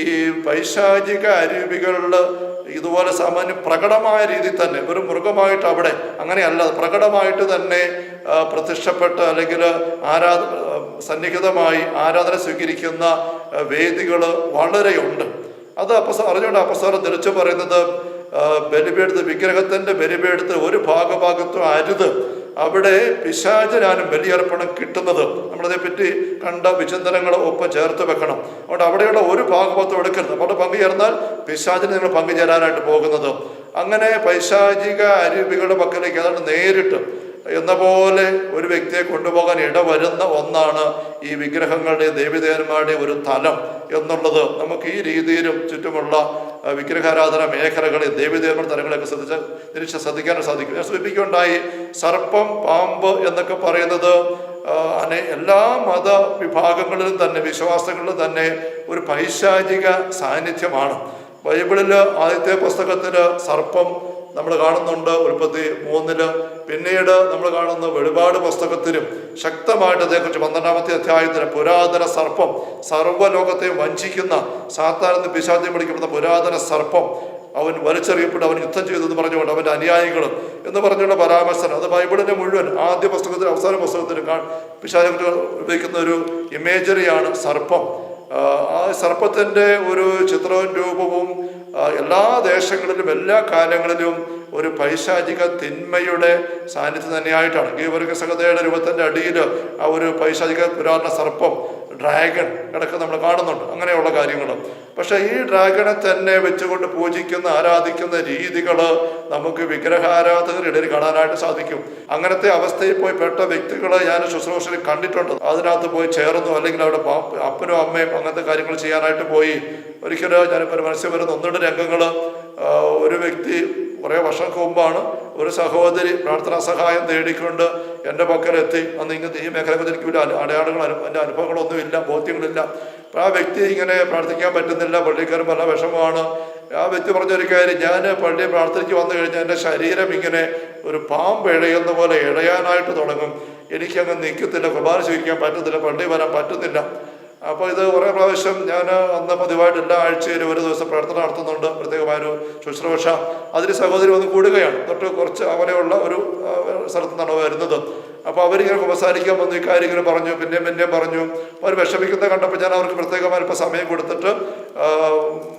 ഈ പൈശാചിക അരൂപികളുടെ ഇതുപോലെ സാമാന്യം പ്രകടമായ രീതിയിൽ തന്നെ ഒരു മൃഗമായിട്ട് അവിടെ അങ്ങനെയല്ല, പ്രകടമായിട്ട് തന്നെ പ്രത്യക്ഷപ്പെട്ട് അല്ലെങ്കിൽ സന്നിഹിതമായി ആരാധന സ്വീകരിക്കുന്ന വേദികൾ വളരെയുണ്ട്. അത് അറിഞ്ഞുകൊണ്ട് അപ്പസ്തലൻ തിരിച്ചു പറയുന്നത്, ബലിപീഠത്ത്, വിഗ്രഹത്തിൻ്റെ ബലിപീഠത്ത് ഒരു ഭാഗത്തും അരുത്, അവിടെ പിശാചിനാനും ബലിയർപ്പണം കിട്ടുന്നത്. നമ്മളതേപ്പറ്റി കണ്ട വിചിന്തനങ്ങൾ ഒപ്പം ചേർത്ത് വെക്കണം. അതുകൊണ്ട് അവിടെയുള്ള ഒരു ഭാഗത്തും എടുക്കരുത്. അവിടെ പങ്കുചേർന്നാൽ പിശാചിന് നിങ്ങൾ പങ്കുചേരാനായിട്ട് പോകുന്നത്. അങ്ങനെ പൈശാചിക അരൂപികളുടെ പക്കലേക്ക് ഏതാണ്ട് നേരിട്ട് എന്ന പോലെ ഒരു വ്യക്തിയെ കൊണ്ടുപോകാൻ ഇടവരുന്ന ഒന്നാണ് ഈ വിഗ്രഹങ്ങളുടെയും ദേവീദേവന്മാരുടെയും ഒരു തലം എന്നുള്ളത്. നമുക്ക് ഈ രീതിയിലും ചുറ്റുമുള്ള വിഗ്രഹാരാധന മേഖലകളിൽ ദേവീദേവന്മാരുടെ തലങ്ങളെയൊക്കെ ശ്രദ്ധിക്കാനും സാധിക്കും. ഞാൻ സൂചിപ്പിക്കുകയുണ്ടായി, സർപ്പം, പാമ്പ് എന്നൊക്കെ പറയുന്നത് എല്ലാ മത വിഭാഗങ്ങളിലും തന്നെ, വിശ്വാസങ്ങളിലും തന്നെ ഒരു പൈശാചിക സാന്നിധ്യമാണ്. ബൈബിളിൽ ആദ്യത്തെ പുസ്തകത്തിൽ സർപ്പം നമ്മൾ കാണുന്നുണ്ട്, ഉൽപ്പത്തി 3. പിന്നീട് നമ്മൾ കാണുന്ന വെളിപാട് പുസ്തകത്തിലും ശക്തമായിട്ട് അതേക്കുറിച്ച് 12-ാമത്തെ അധ്യായത്തിന് പുരാതന സർപ്പം, സർവ്വലോകത്തെയും വഞ്ചിക്കുന്ന സാത്താനെന്ന് പിശാചിനെ വിളിക്കപ്പെടുന്ന പുരാതന സർപ്പം അവൻ വലിച്ചെറിയപ്പെട്ട് അവൻ യുദ്ധം ചെയ്തെന്ന് പറഞ്ഞുകൊണ്ട് അവൻ്റെ അനുയായികൾ എന്ന് പറഞ്ഞുള്ള പരാമർശനം, അത് ബൈബിളിൻ്റെ മുഴുവൻ ആദ്യ പുസ്തകത്തിലും അവസാന പുസ്തകത്തിലും പിശാചിനെ ഉപയോഗിക്കുന്ന ഒരു ഇമേജറിയാണ് സർപ്പം. ആ സർപ്പത്തിൻ്റെ ഒരു ചിത്രവും രൂപവും എല്ലാ ദേശങ്ങളിലും എല്ലാ കാലങ്ങളിലും ഒരു പൈശാചിക തിന്മയുടെ സാന്നിധ്യം തന്നെയായിട്ടാണ്. ഗീവർഗസഹതയുടെ രൂപത്തിൻ്റെ അടിയിൽ ആ ഒരു പൈശാചിക പുരാതന സർപ്പം, ഡ്രാഗൺ ഇടയ്ക്ക് നമ്മൾ കാണുന്നുണ്ട്, അങ്ങനെയുള്ള കാര്യങ്ങൾ. പക്ഷെ ഈ ഡ്രാഗണെ തന്നെ വെച്ചുകൊണ്ട് പൂജിക്കുന്ന ആരാധിക്കുന്ന രീതികൾ നമുക്ക് വിഗ്രഹാരാധകരുടെ ഇടയിൽ കാണാനായിട്ട് സാധിക്കും. അങ്ങനത്തെ അവസ്ഥയിൽ പോയി പെട്ട വ്യക്തികളെ ഞാൻ ശുശ്രൂഷയിൽ കണ്ടിട്ടുണ്ട്. അതിനകത്ത് പോയി ചേർന്നു, അല്ലെങ്കിൽ അവിടെ അപ്പനും അമ്മയും അങ്ങനത്തെ കാര്യങ്ങൾ ചെയ്യാനായിട്ട് പോയി. ഒരിക്കലും ഞാനിപ്പോൾ ഒരു മനസ്സിൽ വരുന്ന 1-2 രംഗങ്ങൾ. ഒരു വ്യക്തി കുറേ വർഷങ്ങൾക്ക് മുമ്പാണ്, ഒരു സഹോദരി പ്രാർത്ഥനാ സഹായം തേടിക്കൊണ്ട് എൻ്റെ പക്കലെത്തി. അന്ന് ഇങ്ങനത്തെ ഈ മേഖലയിൽ എനിക്ക് വലിയ അടയാളങ്ങൾ എൻ്റെ അനുഭവങ്ങളൊന്നുമില്ല, ബോധ്യങ്ങളില്ല. അപ്പോൾ ആ വ്യക്തി ഇങ്ങനെ പ്രാർത്ഥിക്കാൻ പറ്റുന്നില്ല, പള്ളിക്കാരും പല വിഷമമാണ്. ആ വ്യക്തി പറഞ്ഞൊരു കാര്യം, ഞാൻ പള്ളിയിൽ പ്രാർത്ഥനയ്ക്ക് വന്നു കഴിഞ്ഞാൽ എൻ്റെ ശരീരം ഇങ്ങനെ ഒരു പാമ്പ് ഇഴയുന്ന പോലെ ഇഴയാനായിട്ട് തുടങ്ങും. എനിക്കങ്ങ് നിൽക്കത്തില്ല, കുർബാന സ്വീകരിക്കാൻ പറ്റത്തില്ല, പള്ളിയിൽ വരാൻ പറ്റുന്നില്ല. അപ്പോൾ ഇത് കുറേ പ്രാവശ്യം ഞാൻ അന്ന് പതിവായിട്ട് എല്ലാ ആഴ്ചയിലും ഒരു ദിവസം പ്രാർത്ഥന നടത്തുന്നുണ്ട്, പ്രത്യേകമായൊരു ശുശ്രൂഷ. അതിന് സഹോദരി വന്ന് കൂടുകയാണ്. തൊട്ട് കുറച്ച് അകലെയുള്ള ഒരു സ്ഥലത്തു നിന്നാണ് വരുന്നത്. അപ്പോൾ അവരിങ്ങനെ ഉപസാരിക്കാൻ വന്നു, ഈ കാര്യം ഇങ്ങനെ പറഞ്ഞു, പിന്നെയും പറഞ്ഞു. അവർ വിഷമിക്കുന്നത് കണ്ടപ്പോൾ ഞാൻ അവർക്ക് പ്രത്യേകമായി ഇപ്പോൾ സമയം കൊടുത്തിട്ട്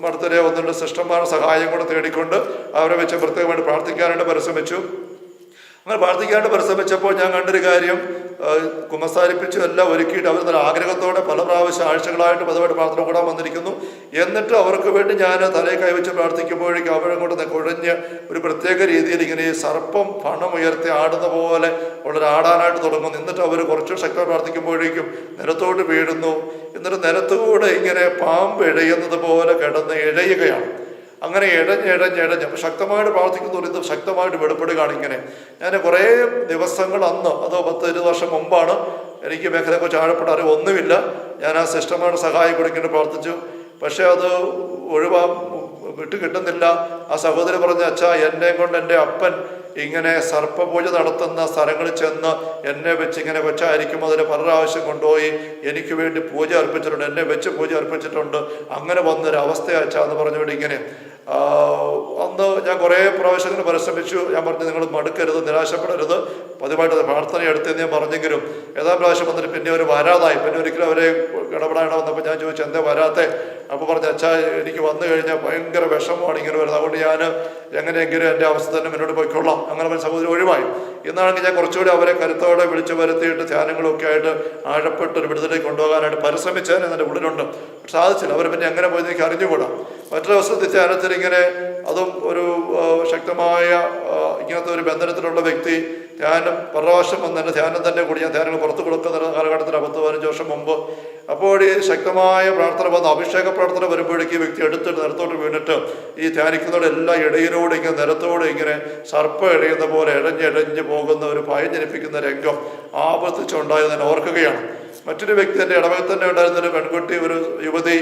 അടുത്തിടെ 1-2 സിസ്റ്റർമാരുടെ സഹായം കൂടെ തേടിക്കൊണ്ട് അവരെ വെച്ച് പ്രത്യേകമായിട്ട് പ്രാർത്ഥിക്കാനായിട്ട് പരിശ്രമിച്ചു. അങ്ങനെ പ്രാർത്ഥിക്കാനായിട്ട് പരിശ്രമിച്ചപ്പോൾ ഞാൻ കണ്ടൊരു കാര്യം, കുമ്പസാരിപ്പിച്ചു എല്ലാം ഒരുക്കിയിട്ട് അവർ നല്ല ആഗ്രഹത്തോടെ പല പ്രാവശ്യം ആഴ്ചകളായിട്ട് പതിവായിട്ട് പ്രാർത്ഥന കൂടാൻ വന്നിരിക്കുന്നു. എന്നിട്ട് അവർക്ക് വേണ്ടി ഞാൻ തലയെ കൈവച്ച് പ്രാർത്ഥിക്കുമ്പോഴേക്കും അവരങ്ങോട്ട് കുഴഞ്ഞ് ഒരു പ്രത്യേക രീതിയിൽ ഇങ്ങനെ ഈ സർപ്പം പണം ഉയർത്തി ആടുന്ന പോലെ ഉള്ളൊരു ആടാനായിട്ട് തുടങ്ങുന്നു. എന്നിട്ട് അവർ കുറച്ച് ശക്തി പ്രാർത്ഥിക്കുമ്പോഴേക്കും നിലത്തോട്ട് വീഴുന്നു. എന്നിട്ട് നിലത്തുകൂടെ ഇങ്ങനെ പാമ്പ് ഇഴയുന്നത് പോലെ കിടന്ന് ഇഴയുകയാണ്. അങ്ങനെ ഇഴഞ്ഞ് അപ്പോൾ ശക്തമായിട്ട് പ്രാർത്ഥിക്കുന്ന ഇത് ശക്തമായിട്ട് വെളിപ്പെടുകയാണ്. ഇങ്ങനെ ഞാൻ കുറേ ദിവസങ്ങൾ അന്ന്, അതോ 10-20 വർഷം മുമ്പാണ്, എനിക്ക് മേഖലയെക്കുറിച്ച് ആഴപ്പെട്ട അറിവൊന്നുമില്ല. ഞാൻ ആ സിസ്റ്റർമാരുടെ സഹായം കൊടുക്കേണ്ടി പ്രാർത്ഥിച്ചു. പക്ഷേ അത് വിട്ട് കിട്ടുന്നില്ല. ആ സഹോദരി പറഞ്ഞ, അച്ഛാ, എന്നെ കൊണ്ട് എൻ്റെ അപ്പൻ ഇങ്ങനെ സർപ്പപൂജ നടത്തുന്ന സ്ഥലങ്ങളിൽ ചെന്ന് എന്നെ വെച്ച് ഇങ്ങനെ വെച്ചായിരിക്കും അതിന് പല പ്രാവശ്യം കൊണ്ടുപോയി എനിക്ക് വേണ്ടി പൂജ അർപ്പിച്ചിട്ടുണ്ട്, എന്നെ വെച്ച് പൂജ അർപ്പിച്ചിട്ടുണ്ട്. അങ്ങനെ വന്നൊരവസ്ഥയാച്ചാന്ന് പറഞ്ഞുകൊണ്ട് ഇങ്ങനെ അന്ന് ഞാൻ കുറേ പ്രാവശ്യങ്ങൾ പരിശ്രമിച്ചു. ഞാൻ പറഞ്ഞു, നിങ്ങൾ മടുക്കരുത്, നിരാശപ്പെടരുത്, പതിവായിട്ട് പ്രാർത്ഥന എടുത്തെന്ന് ഞാൻ പറഞ്ഞെങ്കിലും ഏതാ പ്രാവശ്യം വന്നിട്ട് പിന്നെ അവർ വരാതായി. പിന്നെ ഒരിക്കലും അവരെ ഇടപെടാനാണ് വന്നപ്പോൾ ഞാൻ ചോദിച്ചു, എന്താ വരാത്തെ? അപ്പോൾ പറഞ്ഞു, അച്ഛാ, എനിക്ക് വന്നു കഴിഞ്ഞാൽ ഭയങ്കര വിഷമമാണ് ഇങ്ങനെ വരുന്നത്, അതുകൊണ്ട് ഞാൻ എങ്ങനെയെങ്കിലും എൻ്റെ അവസ്ഥ തന്നെ മുന്നോട്ട് പോയിക്കൊള്ളാം. അങ്ങനെ സഹോദരി ഒഴിവായി. എന്നാണെങ്കിൽ ഞാൻ കുറച്ചുകൂടി അവരെ കരുത്തോടെ വിളിച്ചു വരുത്തിയിട്ട് ധ്യാനങ്ങളൊക്കെ ആയിട്ട് ആഴപ്പെട്ടൊരു വിടുതലേക്ക് കൊണ്ടുപോകാനായിട്ട് പരിശ്രമിച്ചതിന് എൻ്റെ ഉള്ളിലുണ്ട്. പക്ഷെ സാധിച്ചില്ല. അവർ പിന്നെ എങ്ങനെ പോയത് എനിക്ക് അറിഞ്ഞുകൂടാ. മറ്റൊരു ദിവസത്തെ ധ്യാനത്തിൽ ഇങ്ങനെ അതും ഒരു ശക്തമായ ഇങ്ങനത്തെ ഒരു ബന്ധനത്തിലുള്ള വ്യക്തി ധ്യാനം പ്രാവശ്യം വന്ന് എൻ്റെ ധ്യാനം തന്നെ കൂടി ഞാൻ ധ്യാനങ്ങൾ പുറത്ത് കൊടുക്കുന്ന കാലഘട്ടത്തിൽ 10-15 വർഷം മുമ്പ്. അപ്പോൾ ഈ ശക്തമായ പ്രാർത്ഥന വന്ന് അഭിഷേക പ്രാർത്ഥന വരുമ്പോഴേക്ക് ഈ വ്യക്തി എടുത്തിട്ട് നിലത്തോട്ട് വീണിട്ട് ഈ ധ്യാനിക്കുന്നവരുടെ എല്ലാ ഇടയിലൂടെ ഇങ്ങനെ നിലത്തോടെ ഇങ്ങനെ സർപ്പം ഇഴയുന്ന പോലെ ഇഴഞ്ഞ് പോകുന്ന ഒരു ഭയം ജനിപ്പിക്കുന്ന രംഗം ആവർത്തിച്ചുണ്ടായത് ഞാൻ ഓർക്കുകയാണ്. മറ്റൊരു വ്യക്തി, എൻ്റെ ഇടവകയിൽ തന്നെ ഉണ്ടായിരുന്നൊരു പെൺകുട്ടി, ഒരു യുവതി,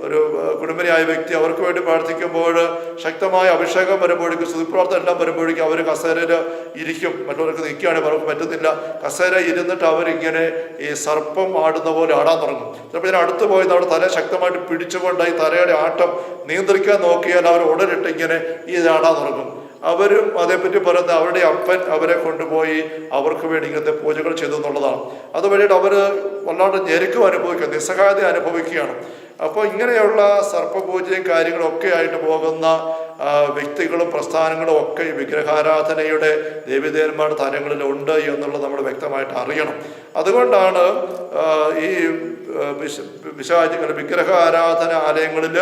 ഒരു കുടുംബിനിയായ വ്യക്തി, അവർക്ക് വേണ്ടി പ്രാർത്ഥിക്കുമ്പോൾ ശക്തമായ അഭിഷേകം വരുമ്പോഴേക്കും സ്തുതിപ്രാർത്ഥന എല്ലാം വരുമ്പോഴേക്കും അവർ കസേരയിൽ ഇരിക്കും. മറ്റുള്ളവർക്ക് നിൽക്കുകയാണെങ്കിൽ അവർക്ക് പറ്റുന്നില്ല. കസേര ഇരുന്നിട്ട് അവരിങ്ങനെ ഈ സർപ്പം ആടുന്ന പോലെ ആടാൻ തുടങ്ങും. ചിലപ്പോൾ ഞാൻ അടുത്ത് പോയി അവിടെ തല ശക്തമായിട്ട് പിടിച്ചുകൊണ്ട് ഈ തലയുടെ ആട്ടം നിയന്ത്രിക്കാൻ നോക്കിയാൽ അവർ ഉടനിട്ട് ഇങ്ങനെ ഈ ആടാൻ തുടങ്ങും. അവരും അതേപ്പറ്റി പറയുന്നത് അവരുടെ അപ്പൻ അവരെ കൊണ്ടുപോയി അവർക്ക് വേണ്ടി ഇങ്ങനത്തെ പൂജകൾ ചെയ്തു എന്നുള്ളതാണ്. അതുവഴിയിട്ട് അവർ വല്ലാണ്ട് ഞെരുക്കം അനുഭവിക്കുക, നിസ്സഹായത അനുഭവിക്കുകയാണ്. അപ്പോൾ ഇങ്ങനെയുള്ള സർപ്പപൂജയും കാര്യങ്ങളൊക്കെ ആയിട്ട് പോകുന്ന വ്യക്തികളും പ്രസ്ഥാനങ്ങളും ഒക്കെ ഈ വിഗ്രഹാരാധനയുടെ ദേവീദേവന്മാരുടെ തലങ്ങളിൽ ഉണ്ട് എന്നുള്ളത് നമ്മൾ വ്യക്തമായിട്ട് അറിയണം. അതുകൊണ്ടാണ് ഈ വിഗ്രഹ ആരാധന ആലയങ്ങളിൽ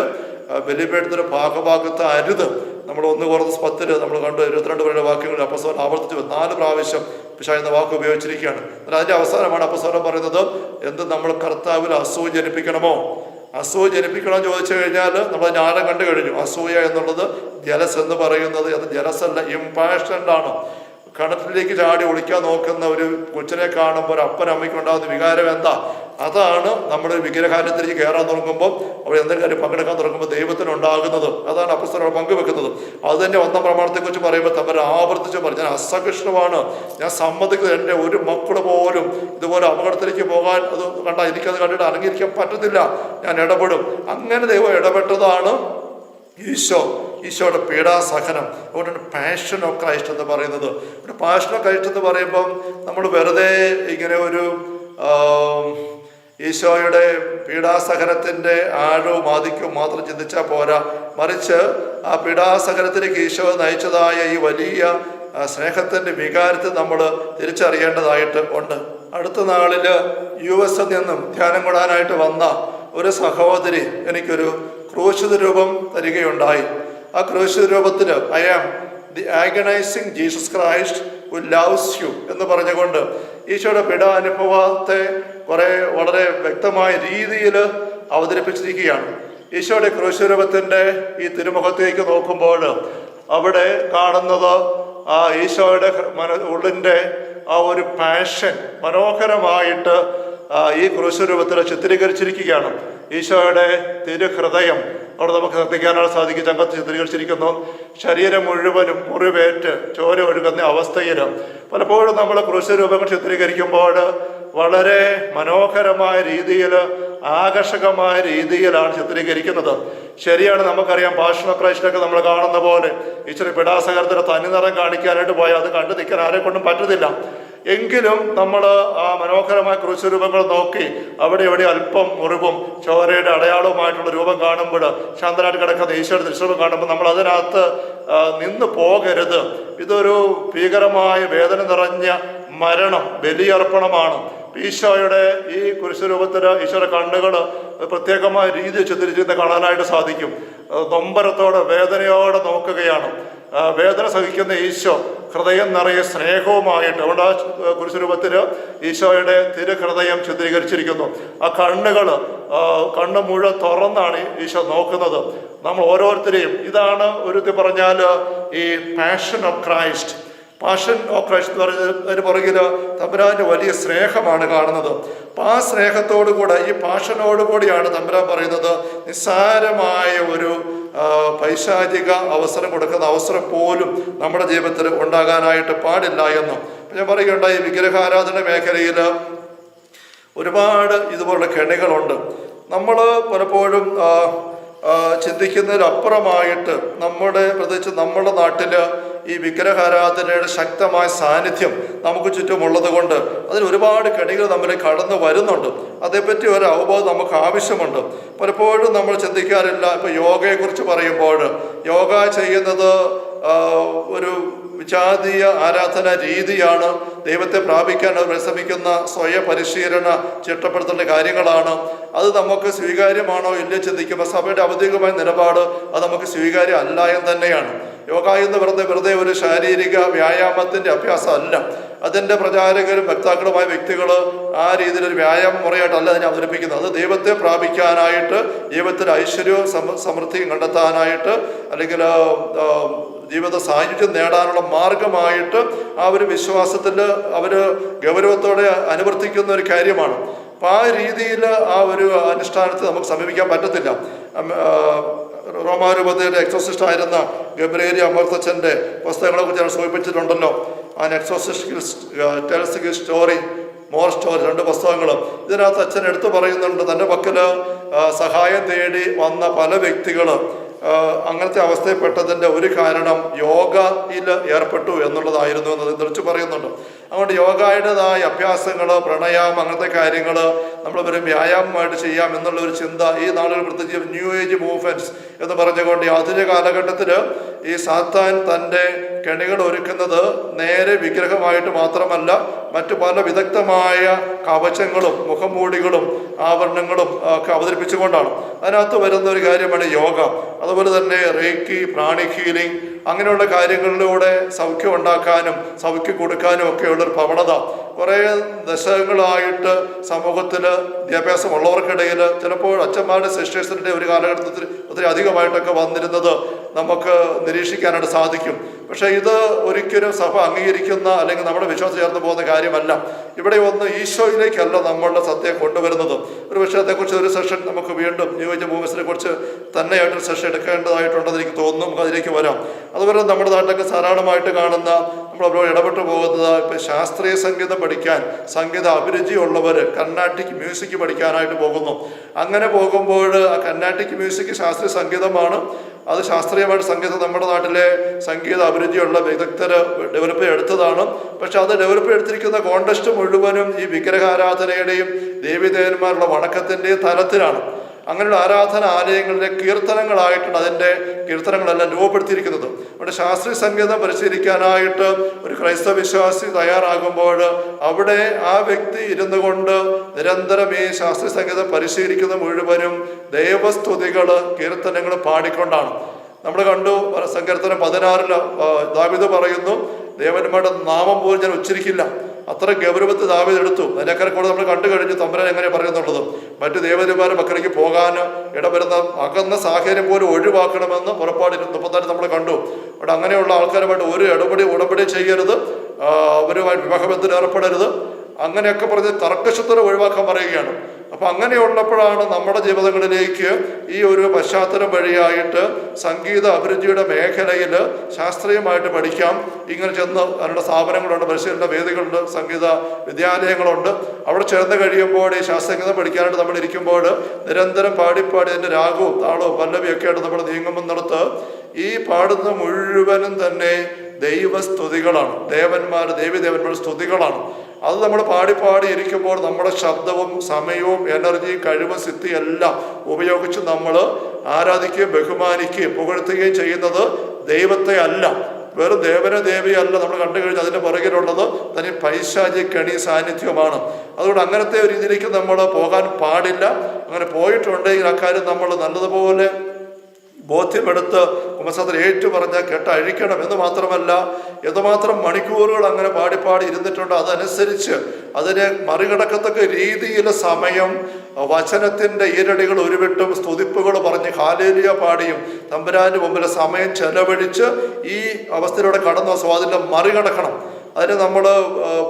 ബലിപീഠത്തിന് ഭാഗഭാഗത്ത് അരുത്. നമ്മൾ 1 നമ്മൾ കണ്ട് 22 പേരുടെ വാക്യങ്ങളിൽ അപ്പസ്തലൻ ആവർത്തിച്ച് 4 പ്രാവശ്യം പിശാച് എന്ന വാക്ക് ഉപയോഗിച്ചിരിക്കുകയാണ്. എന്നാൽ അതിൻ്റെ അവസാനമാണ് അപ്പസ്തലൻ പറയുന്നത്, എന്ത് നമ്മൾ കർത്താവിൽ അസൂയ ജനിപ്പിക്കണമോ? അസൂയ ജനിപ്പിക്കണമെന്ന് ചോദിച്ചു കഴിഞ്ഞാൽ നമ്മൾ ജ്ഞാനം കണ്ടു കഴിഞ്ഞു. അസൂയ എന്നുള്ളത് ജലസ് എന്ന് പറയുന്നത് അത് ജലസല്ല, ഇമ്പാഷൻ്റ് ആണ്. കിണറ്റിലേക്ക് ചാടി ഒളിക്കാൻ നോക്കുന്ന ഒരു കൊച്ചിനെ കാണുമ്പോൾ ഒരു അപ്പനമ്മയ്ക്ക് ഉണ്ടാകുന്ന വികാരം എന്താ? അതാണ് നമ്മൾ വിഗ്രഹാരത്തിലേക്ക് കയറാൻ തുടങ്ങുമ്പോൾ, അവിടെ എന്തെങ്കിലും കാര്യം പങ്കെടുക്കാൻ തുടങ്ങുമ്പോൾ ദൈവത്തിനുണ്ടാകുന്നത്. അതാണ് അപ്പസ്തലൻ പങ്കുവെക്കുന്നത്. അത് തന്നെ 1-ാം പ്രമാണത്തെക്കുറിച്ച് പറയുമ്പോൾ തമ്മിൽ ആവർത്തിച്ച് പറഞ്ഞു, ഞാൻ അസഹിഷ്ണുവാണ്, ഞാൻ സമ്മതിക്കുന്നത് എൻ്റെ ഒരു മക്കള് പോലും ഇതുപോലെ അപകടത്തിലേക്ക് പോകാൻ അത് കണ്ടാൽ എനിക്കത് കണ്ടിട്ട് അടങ്ങിയിരിക്കാൻ പറ്റത്തില്ല, ഞാൻ ഇടപെടും. അങ്ങനെ ദൈവം ഇടപെട്ടതാണ് ഈശോയുടെ പീഡാസഹനം. അതുകൊണ്ടാണ് പാഷൻ ഓഫ് ക്രൈസ്റ്റ് എന്ന് പറയുന്നത്. ഇവിടെ പാഷൻ ഓഫ് ക്രൈസ്റ്റ് എന്ന് പറയുമ്പം നമ്മൾ വെറുതെ ഇങ്ങനെ ഒരു ഈശോയുടെ പീഡാസഹനത്തിൻ്റെ ആഴവും ആധിക്യവും മാത്രം ചിന്തിച്ചാൽ പോരാ, മറിച്ച് ആ പീഡാസഹനത്തിലേക്ക് ഈശോ നയിച്ചതായ ഈ വലിയ സ്നേഹത്തിൻ്റെ വികാരത്തെ നമ്മൾ തിരിച്ചറിയേണ്ടതായിട്ട് ഉണ്ട്. അടുത്ത നാളിൽ US നിന്നും ധ്യാനം കൂടാനായിട്ട് വന്ന ഒരു സഹോദരി എനിക്കൊരു ക്രൂശിത രൂപം തരികയുണ്ടായി. ആ ക്രൂശിത രൂപത്തിൽ I am the agonising Jesus Christ who loves you എന്ന് പറഞ്ഞുകൊണ്ട് ഈശോയുടെ പീഡാനുഭവത്തെ വളരെ വ്യക്തമായ രീതിയിൽ അവതരിപ്പിച്ചിരിക്കുകയാണ്. ഈശോയുടെ ക്രൂശിത രൂപത്തിൻ്റെ ഈ തിരുമുഖത്തേക്ക് നോക്കുമ്പോൾ അവിടെ കാണുന്നത് ആ ഈശോയുടെ ഉള്ളിൻ്റെ ആ ഒരു പാഷൻ മനോഹരമായിട്ട് ഈ ക്രൂശിത രൂപത്തിൽ ചിത്രീകരിച്ചിരിക്കുകയാണ്. ഈശോയുടെ തിരുഹൃദയം അവിടെ നമുക്ക് ശ്രദ്ധിക്കാനായിട്ട് സാധിക്കും. ചങ്കത്ത് ചിത്രീകരിച്ചിരിക്കുന്നു. ശരീരം മുഴുവനും മുറിവേറ്റ് ചോര ഒഴുകുന്ന അവസ്ഥയിൽ പലപ്പോഴും നമ്മൾ ക്രൂശിത രൂപങ്ങൾ ചിത്രീകരിക്കുമ്പോൾ വളരെ മനോഹരമായ രീതിയിൽ, ആകർഷകമായ രീതിയിലാണ് ചിത്രീകരിക്കുന്നത്. ശരിയാണ്, നമുക്കറിയാം പാഷൻ ഓഫ് ക്രൈസ്റ്റിലൊക്കെ നമ്മൾ കാണുന്ന പോലെ ഈശ്വര പീഡാസഹനത്തിന് തനിനിറം കാണിക്കാനായിട്ട് പോയാൽ അത് കണ്ടു നിൽക്കാൻ ആരെ കൊണ്ടും പറ്റത്തില്ല. എങ്കിലും നമ്മൾ ആ മനോഹരമായ ക്രൂശ് രൂപങ്ങൾ നോക്കി അവിടെ എവിടെ അല്പം മുറിവും ചോരയുടെ അടയാളവുമായിട്ടുള്ള രൂപം കാണുമ്പോൾ, ശാന്തനായിട്ട് കിടക്കുന്ന ഈശോയുടെ ദൃശ്യം കാണുമ്പോൾ നമ്മൾ അതിനകത്ത് നിന്ന് പോകരുത്. ഇതൊരു ഭീകരമായ വേദന നിറഞ്ഞ മരണം, ബലിയർപ്പണമാണ്. ഈശോയുടെ ഈ കുരിശുരൂപത്തിൽ ഈശോയുടെ കണ്ണുകൾ പ്രത്യേകമായ രീതിയിൽ ചിത്രീകരിച്ച് കാണാനായിട്ട് സാധിക്കും. നൊമ്പരത്തോടെ വേദനയോടെ നോക്കുകയാണ്. വേദന സഹിക്കുന്ന ഈശോ ഹൃദയം നിറയെ സ്നേഹവുമായിട്ട്, അതുകൊണ്ട് ആ കുരിശുരൂപത്തിൽ ഈശോയുടെ തിരുഹൃദയം ചിത്രീകരിച്ചിരിക്കുന്നു. ആ കണ്ണ് മുഴുവൻ തുറന്നാണ് ഈശോ നോക്കുന്നത് നമ്മൾ ഓരോരുത്തരെയും. ഇതാണ് ഒരു പറഞ്ഞാൽ ഈ passion of Christ. Passion of Christ എന്ന് പറയുന്നതിന് പുറകിൽ തമ്പുരാൻ്റെ വലിയ സ്നേഹമാണ് കാണുന്നത്. അപ്പം ആ സ്നേഹത്തോടു കൂടെ, ഈ പാഷനോടു കൂടിയാണ് തമ്പുരാൻ പറയുന്നത് നിസ്സാരമായ ഒരു പൈശാചിക അവസരം കൊടുക്കുന്ന അവസരം പോലും നമ്മുടെ ജീവിതത്തിൽ ഉണ്ടാകാനായിട്ട് പാടില്ല എന്നും ഞാൻ പറയുകയുണ്ടായി. വിഗ്രഹാരാധന മേഖലയിൽ ഒരുപാട് ഇതുപോലുള്ള കെണികളുണ്ട്. നമ്മൾ പലപ്പോഴും ചിന്തിക്കുന്നതിലപ്പുറമായിട്ട് പ്രത്യേകിച്ച് നമ്മുടെ നാട്ടിൽ ഈ വിഗ്രഹാരാധനയുടെ ശക്തമായ സാന്നിധ്യം നമുക്ക് ചുറ്റുമുള്ളത് കൊണ്ട് അതിൽ ഒരുപാട് കെണികൾ നമ്മൾ കടന്നു വരുന്നുണ്ട്. അതേപ്പറ്റി ഒരു അവബോധം നമുക്ക് ആവശ്യമുണ്ട്. പലപ്പോഴും നമ്മൾ ചിന്തിക്കാറില്ല. ഇപ്പോൾ യോഗയെക്കുറിച്ച് പറയുമ്പോൾ യോഗ ചെയ്യുന്നത് ഒരു വിജാതീയ ആരാധന രീതിയാണ്. ദൈവത്തെ പ്രാപിക്കാൻ പരിശ്രമിക്കുന്ന സ്വയം പരിശീലന ചിട്ടപ്പെടുത്തേണ്ട കാര്യങ്ങളാണ്. അത് നമുക്ക് സ്വീകാര്യമാണോ ഇല്ലയോ ചിന്തിക്കുമ്പോൾ സഭയുടെ ഔദ്യോഗികമായ നിലപാട് അത് നമുക്ക് സ്വീകാര്യം അല്ല എന്ന് തന്നെയാണ്. യോഗ എന്ന് വെറുതെ ഒരു ശാരീരിക വ്യായാമത്തിൻ്റെ അഭ്യാസം അല്ല. അതിൻ്റെ പ്രചാരകരും വക്താക്കളുമായ വ്യക്തികൾ ആ രീതിയിലൊരു വ്യായാമ മുറയായിട്ടല്ല അതിനെ അവതരിപ്പിക്കുന്നത്. അത് ദൈവത്തെ പ്രാപിക്കാനായിട്ട്, ജീവിതത്തിൽ ഐശ്വര്യവും സമൃദ്ധിയും കണ്ടെത്താനായിട്ട്, അല്ലെങ്കിൽ ജീവിത സായുജ്യം നേടാനുള്ള മാർഗമായിട്ട് ആ ഒരു വിശ്വാസത്തിൽ അവർ ഗൗരവത്തോടെ അനുവർത്തിക്കുന്ന ഒരു കാര്യമാണ്. അപ്പം ആ രീതിയിൽ ആ ഒരു അനുഷ്ഠാനത്തെ നമുക്ക് സമീപിക്കാൻ പറ്റത്തില്ല. റോമാരൂപതയുടെ എക്സോസിസ്റ്റ് ആയിരുന്ന ഗബ്രിയേൽ അമർത്തച്ഛൻ്റെ പുസ്തകങ്ങളെക്കുറിച്ച് ഞാൻ സൂചിപ്പിച്ചിട്ടുണ്ടല്ലോ. An exorcist tells his story, more story, 2 പുസ്തകങ്ങൾ. ഇതിനകത്ത് അച്ഛൻ എടുത്തു പറയുന്നുണ്ട് തൻ്റെ പക്കൽ സഹായം തേടി വന്ന പല വ്യക്തികൾ അങ്ങനത്തെ അവസ്ഥയിൽപ്പെട്ടതിൻ്റെ ഒരു കാരണം യോഗയിൽ ഏർപ്പെട്ടു എന്നുള്ളതായിരുന്നു എന്ന് തെളിച്ചു പറയുന്നുണ്ട്. അതുകൊണ്ട് യോഗയുടേതായ അഭ്യാസങ്ങൾ, പ്രണയാമം, അങ്ങനത്തെ കാര്യങ്ങൾ നമ്മൾ വെറും വ്യായാമമായിട്ട് ചെയ്യാം എന്നുള്ള ഒരു ചിന്ത ഈ നാളുകൾ, പ്രത്യേകിച്ച് ന്യൂ ഏജ് മൂവ്മെൻറ്റ്സ് എന്ന് പറഞ്ഞുകൊണ്ട് ഈ ആധുനിക കാലഘട്ടത്തിൽ ഈ സാത്താൻ തൻ്റെ കെണികൾ ഒരുക്കുന്നത് നേരെ വിഗ്രഹമായിട്ട് മാത്രമല്ല, മറ്റു പല വിദഗ്ധമായ കവചങ്ങളും മുഖംമൂടികളും ആഭരണങ്ങളും ഒക്കെ അവതരിപ്പിച്ചുകൊണ്ടാണ്. അതിനകത്ത് വരുന്ന ഒരു കാര്യമാണ് യോഗ. അതുപോലെ തന്നെ റേക്കി, പ്രാണിക് ഹീലിംഗ്, അങ്ങനെയുള്ള കാര്യങ്ങളിലൂടെ സൗഖ്യം ഉണ്ടാക്കാനും സൗഖ്യം കൊടുക്കാനും ഒക്കെയുള്ളൊരു പ്രവണത കുറേ ദശകങ്ങളായിട്ട് സമൂഹത്തിൽ വിദ്യാഭ്യാസമുള്ളവർക്കിടയിൽ, ചിലപ്പോൾ അച്ഛന്മാരുടെ സിസ്റ്റേഴ്സിൻ്റെ ഒരു കാലഘട്ടത്തിൽ ഒത്തിരി അധികമായിട്ടൊക്കെ വന്നിരുന്നത് നമുക്ക് നിരീക്ഷിക്കാനായിട്ട് സാധിക്കും. പക്ഷേ ഇത് ഒരിക്കലും സഭ അംഗീകരിക്കുന്ന അല്ലെങ്കിൽ നമ്മുടെ വിശ്വാസം ചേർന്ന് പോകുന്ന കാര്യമല്ല. ഇവിടെ ഒന്ന് ഈശോയിലേക്കല്ല നമ്മളുടെ സത്യം കൊണ്ടുവരുന്നത്. ഒരു പക്ഷേ അതേക്കുറിച്ച് ഒരു സെഷൻ നമുക്ക് വീണ്ടും ന്യൂജ് മൂവ്മെൻറ്റ്സിനെ കുറിച്ച് തന്നെയായിട്ടൊരു സെഷൻ എടുക്കേണ്ടതായിട്ടുണ്ടെന്ന് എനിക്ക് തോന്നുന്നു. നമുക്ക് അതിലേക്ക് വരാം. അതുപോലെ നമ്മുടെ നാട്ടിലൊക്കെ ധാരാളമായിട്ട് കാണുന്ന നമ്മളവരോട് ഇടപെട്ട് പോകുന്നത് ഇപ്പം ശാസ്ത്രീയ സംഗീതം പഠിക്കാൻ സംഗീത അഭിരുചിയുള്ളവർ കർണാട്ടിക് മ്യൂസിക് പഠിക്കാനായിട്ട് പോകുന്നു. അങ്ങനെ പോകുമ്പോൾ ആ കർണാട്ടിക് മ്യൂസിക് ശാസ്ത്രീയ സംഗീതമാണ്. അത് ശാസ്ത്രീയമായിട്ട് സംഗീതം നമ്മുടെ നാട്ടിലെ സംഗീത അഭിരുചിയുള്ള വിദഗ്ധർ ഡെവലപ്പ് ചെയ്തെടുത്തതാണ്. പക്ഷെ അത് ഡെവലപ്പ് എടുത്തിരിക്കുന്ന കോണ്ടസ്റ്റ് മുഴുവനും ഈ വിഗ്രഹാരാധനയുടെയും ദേവീദേവന്മാരുടെ വണക്കത്തിൻ്റെയും തലത്തിലാണ്. അങ്ങനെയുള്ള ആരാധന ആലയങ്ങളിലെ കീർത്തനങ്ങളായിട്ടാണ് അതിൻ്റെ കീർത്തനങ്ങളെല്ലാം രൂപപ്പെടുത്തിയിരിക്കുന്നത്. അവിടെ ശാസ്ത്രീയ സംഗീതം പരിശീലിക്കാനായിട്ട് ഒരു ക്രൈസ്തവ വിശ്വാസി തയ്യാറാകുമ്പോൾ അവിടെ ആ വ്യക്തി ഇരുന്നു കൊണ്ട് നിരന്തരം ഈ ശാസ്ത്രീയ സംഗീതം പരിശീലിക്കുന്ന മുഴുവനും ദൈവസ്തുതികൾ കീർത്തനങ്ങൾ പാടിക്കൊണ്ടാണ്. നമ്മൾ കണ്ടു സങ്കീർത്തനം 16 ദാവീദ് പറയുന്നു, ദേവന്മാരുടെ നാമം പോലും ഞാൻ ഉച്ചരിക്കില്ല. അത്ര ഗൗരവത്തിൽ ദാവീദ് എടുത്തു. അതിനേക്കാൾ കൂടെ നമ്മൾ കണ്ടു കഴിഞ്ഞു തമ്പുരാൻ എങ്ങനെ പറയുന്നുള്ളത്. മറ്റു ദേവന്മാരുടെ മക്കളിലേക്ക് പോകാൻ ഇടവരുന്ന അകന്ന സാഹചര്യം പോലും ഒഴിവാക്കണമെന്ന് പുറപ്പാട് 34 നമ്മൾ കണ്ടു. അവിടെ അങ്ങനെയുള്ള ആൾക്കാരുമായിട്ട് ഒരു ഉടമ്പടി ചെയ്യരുത്, അവരുമായി വിവാഹബന്ധത്തിൽ ഏർപ്പെടരുത്, അങ്ങനെയൊക്കെ പറഞ്ഞ് തർക്കശത്വം ഒഴിവാക്കാൻ പറയുകയാണ്. അപ്പം അങ്ങനെയുള്ളപ്പോഴാണ് നമ്മുടെ ജീവിതങ്ങളിലേക്ക് ഈ ഒരു പശ്ചാത്തലം വഴിയായിട്ട് സംഗീത അഭിരുചിയുടെ മേഖലയിൽ ശാസ്ത്രീയമായിട്ട് പഠിക്കാം. ഇങ്ങനെ ചെന്ന് അതിനുള്ള സ്ഥാപനങ്ങളുണ്ട്, പരിശീലന വേദികളുണ്ട്, സംഗീത വിദ്യാലയങ്ങളുണ്ട്. അവിടെ ചേർന്ന് കഴിയുമ്പോൾ ഈ ശാസ്ത്രീയഗീതം പഠിക്കാനായിട്ട് നമ്മൾ ഇരിക്കുമ്പോൾ നിരന്തരം പാടിപ്പാടി അതിൻ്റെ രാഗവും താളവും പല്ലവിയൊക്കെ ആയിട്ട് നമ്മൾ നീങ്ങുന്നിടത്ത് ഈ പാടുന്ന മുഴുവനും തന്നെ ദൈവസ്തുതികളാണ്, ദേവീദേവന്മാരുടെ സ്തുതികളാണ്. അത് നമ്മൾ പാടി ഇരിക്കുമ്പോൾ നമ്മുടെ ശബ്ദവും സമയവും എനർജിയും കഴിവും സിദ്ധിയും എല്ലാം ഉപയോഗിച്ച് നമ്മൾ ആരാധിക്കുകയും ബഹുമാനിക്കുകയും പുകഴ്ത്തുകയും ചെയ്യുന്നത് ദൈവത്തെ അല്ല, വെറും ദേവിയല്ല നമ്മൾ കണ്ടു കഴിഞ്ഞാൽ അതിൻ്റെ പുറകിലുള്ളത് തന്നെ പൈശാചിക കെണി സാന്നിധ്യമാണ്. അതുകൊണ്ട് അങ്ങനത്തെ ഒരു രീതിയിലേക്ക് നമ്മൾ പോകാൻ പാടില്ല. അങ്ങനെ പോയിട്ടുണ്ടെങ്കിൽ അക്കാര്യം നമ്മൾ നല്ലതുപോലെ ബോധ്യമെടുത്ത് കുമ്പസാരത്തിൽ ഏറ്റുപറഞ്ഞ് കേട്ടഴിക്കണം. എന്ന് മാത്രമല്ല, എന്തുമാത്രം മണിക്കൂറുകൾ അങ്ങനെ പാടി ഇരുന്നിട്ടുണ്ട്, അതനുസരിച്ച് അതിനെ മറികടക്കത്തക്ക രീതിയിൽ സമയം വചനത്തിൻ്റെ ഈരടികൾ ഉരുവിട്ടും സ്തുതിപ്പുകൾ പറഞ്ഞ് ഹാലേലുയ പാടിയും തമ്പുരാൻ്റെ മുമ്പിൽ സമയം ചെലവഴിച്ച് ഈ അവസ്ഥയിലൂടെ കടന്നു സ്വാതിനെ മറികടക്കണം. അതിനെ നമ്മൾ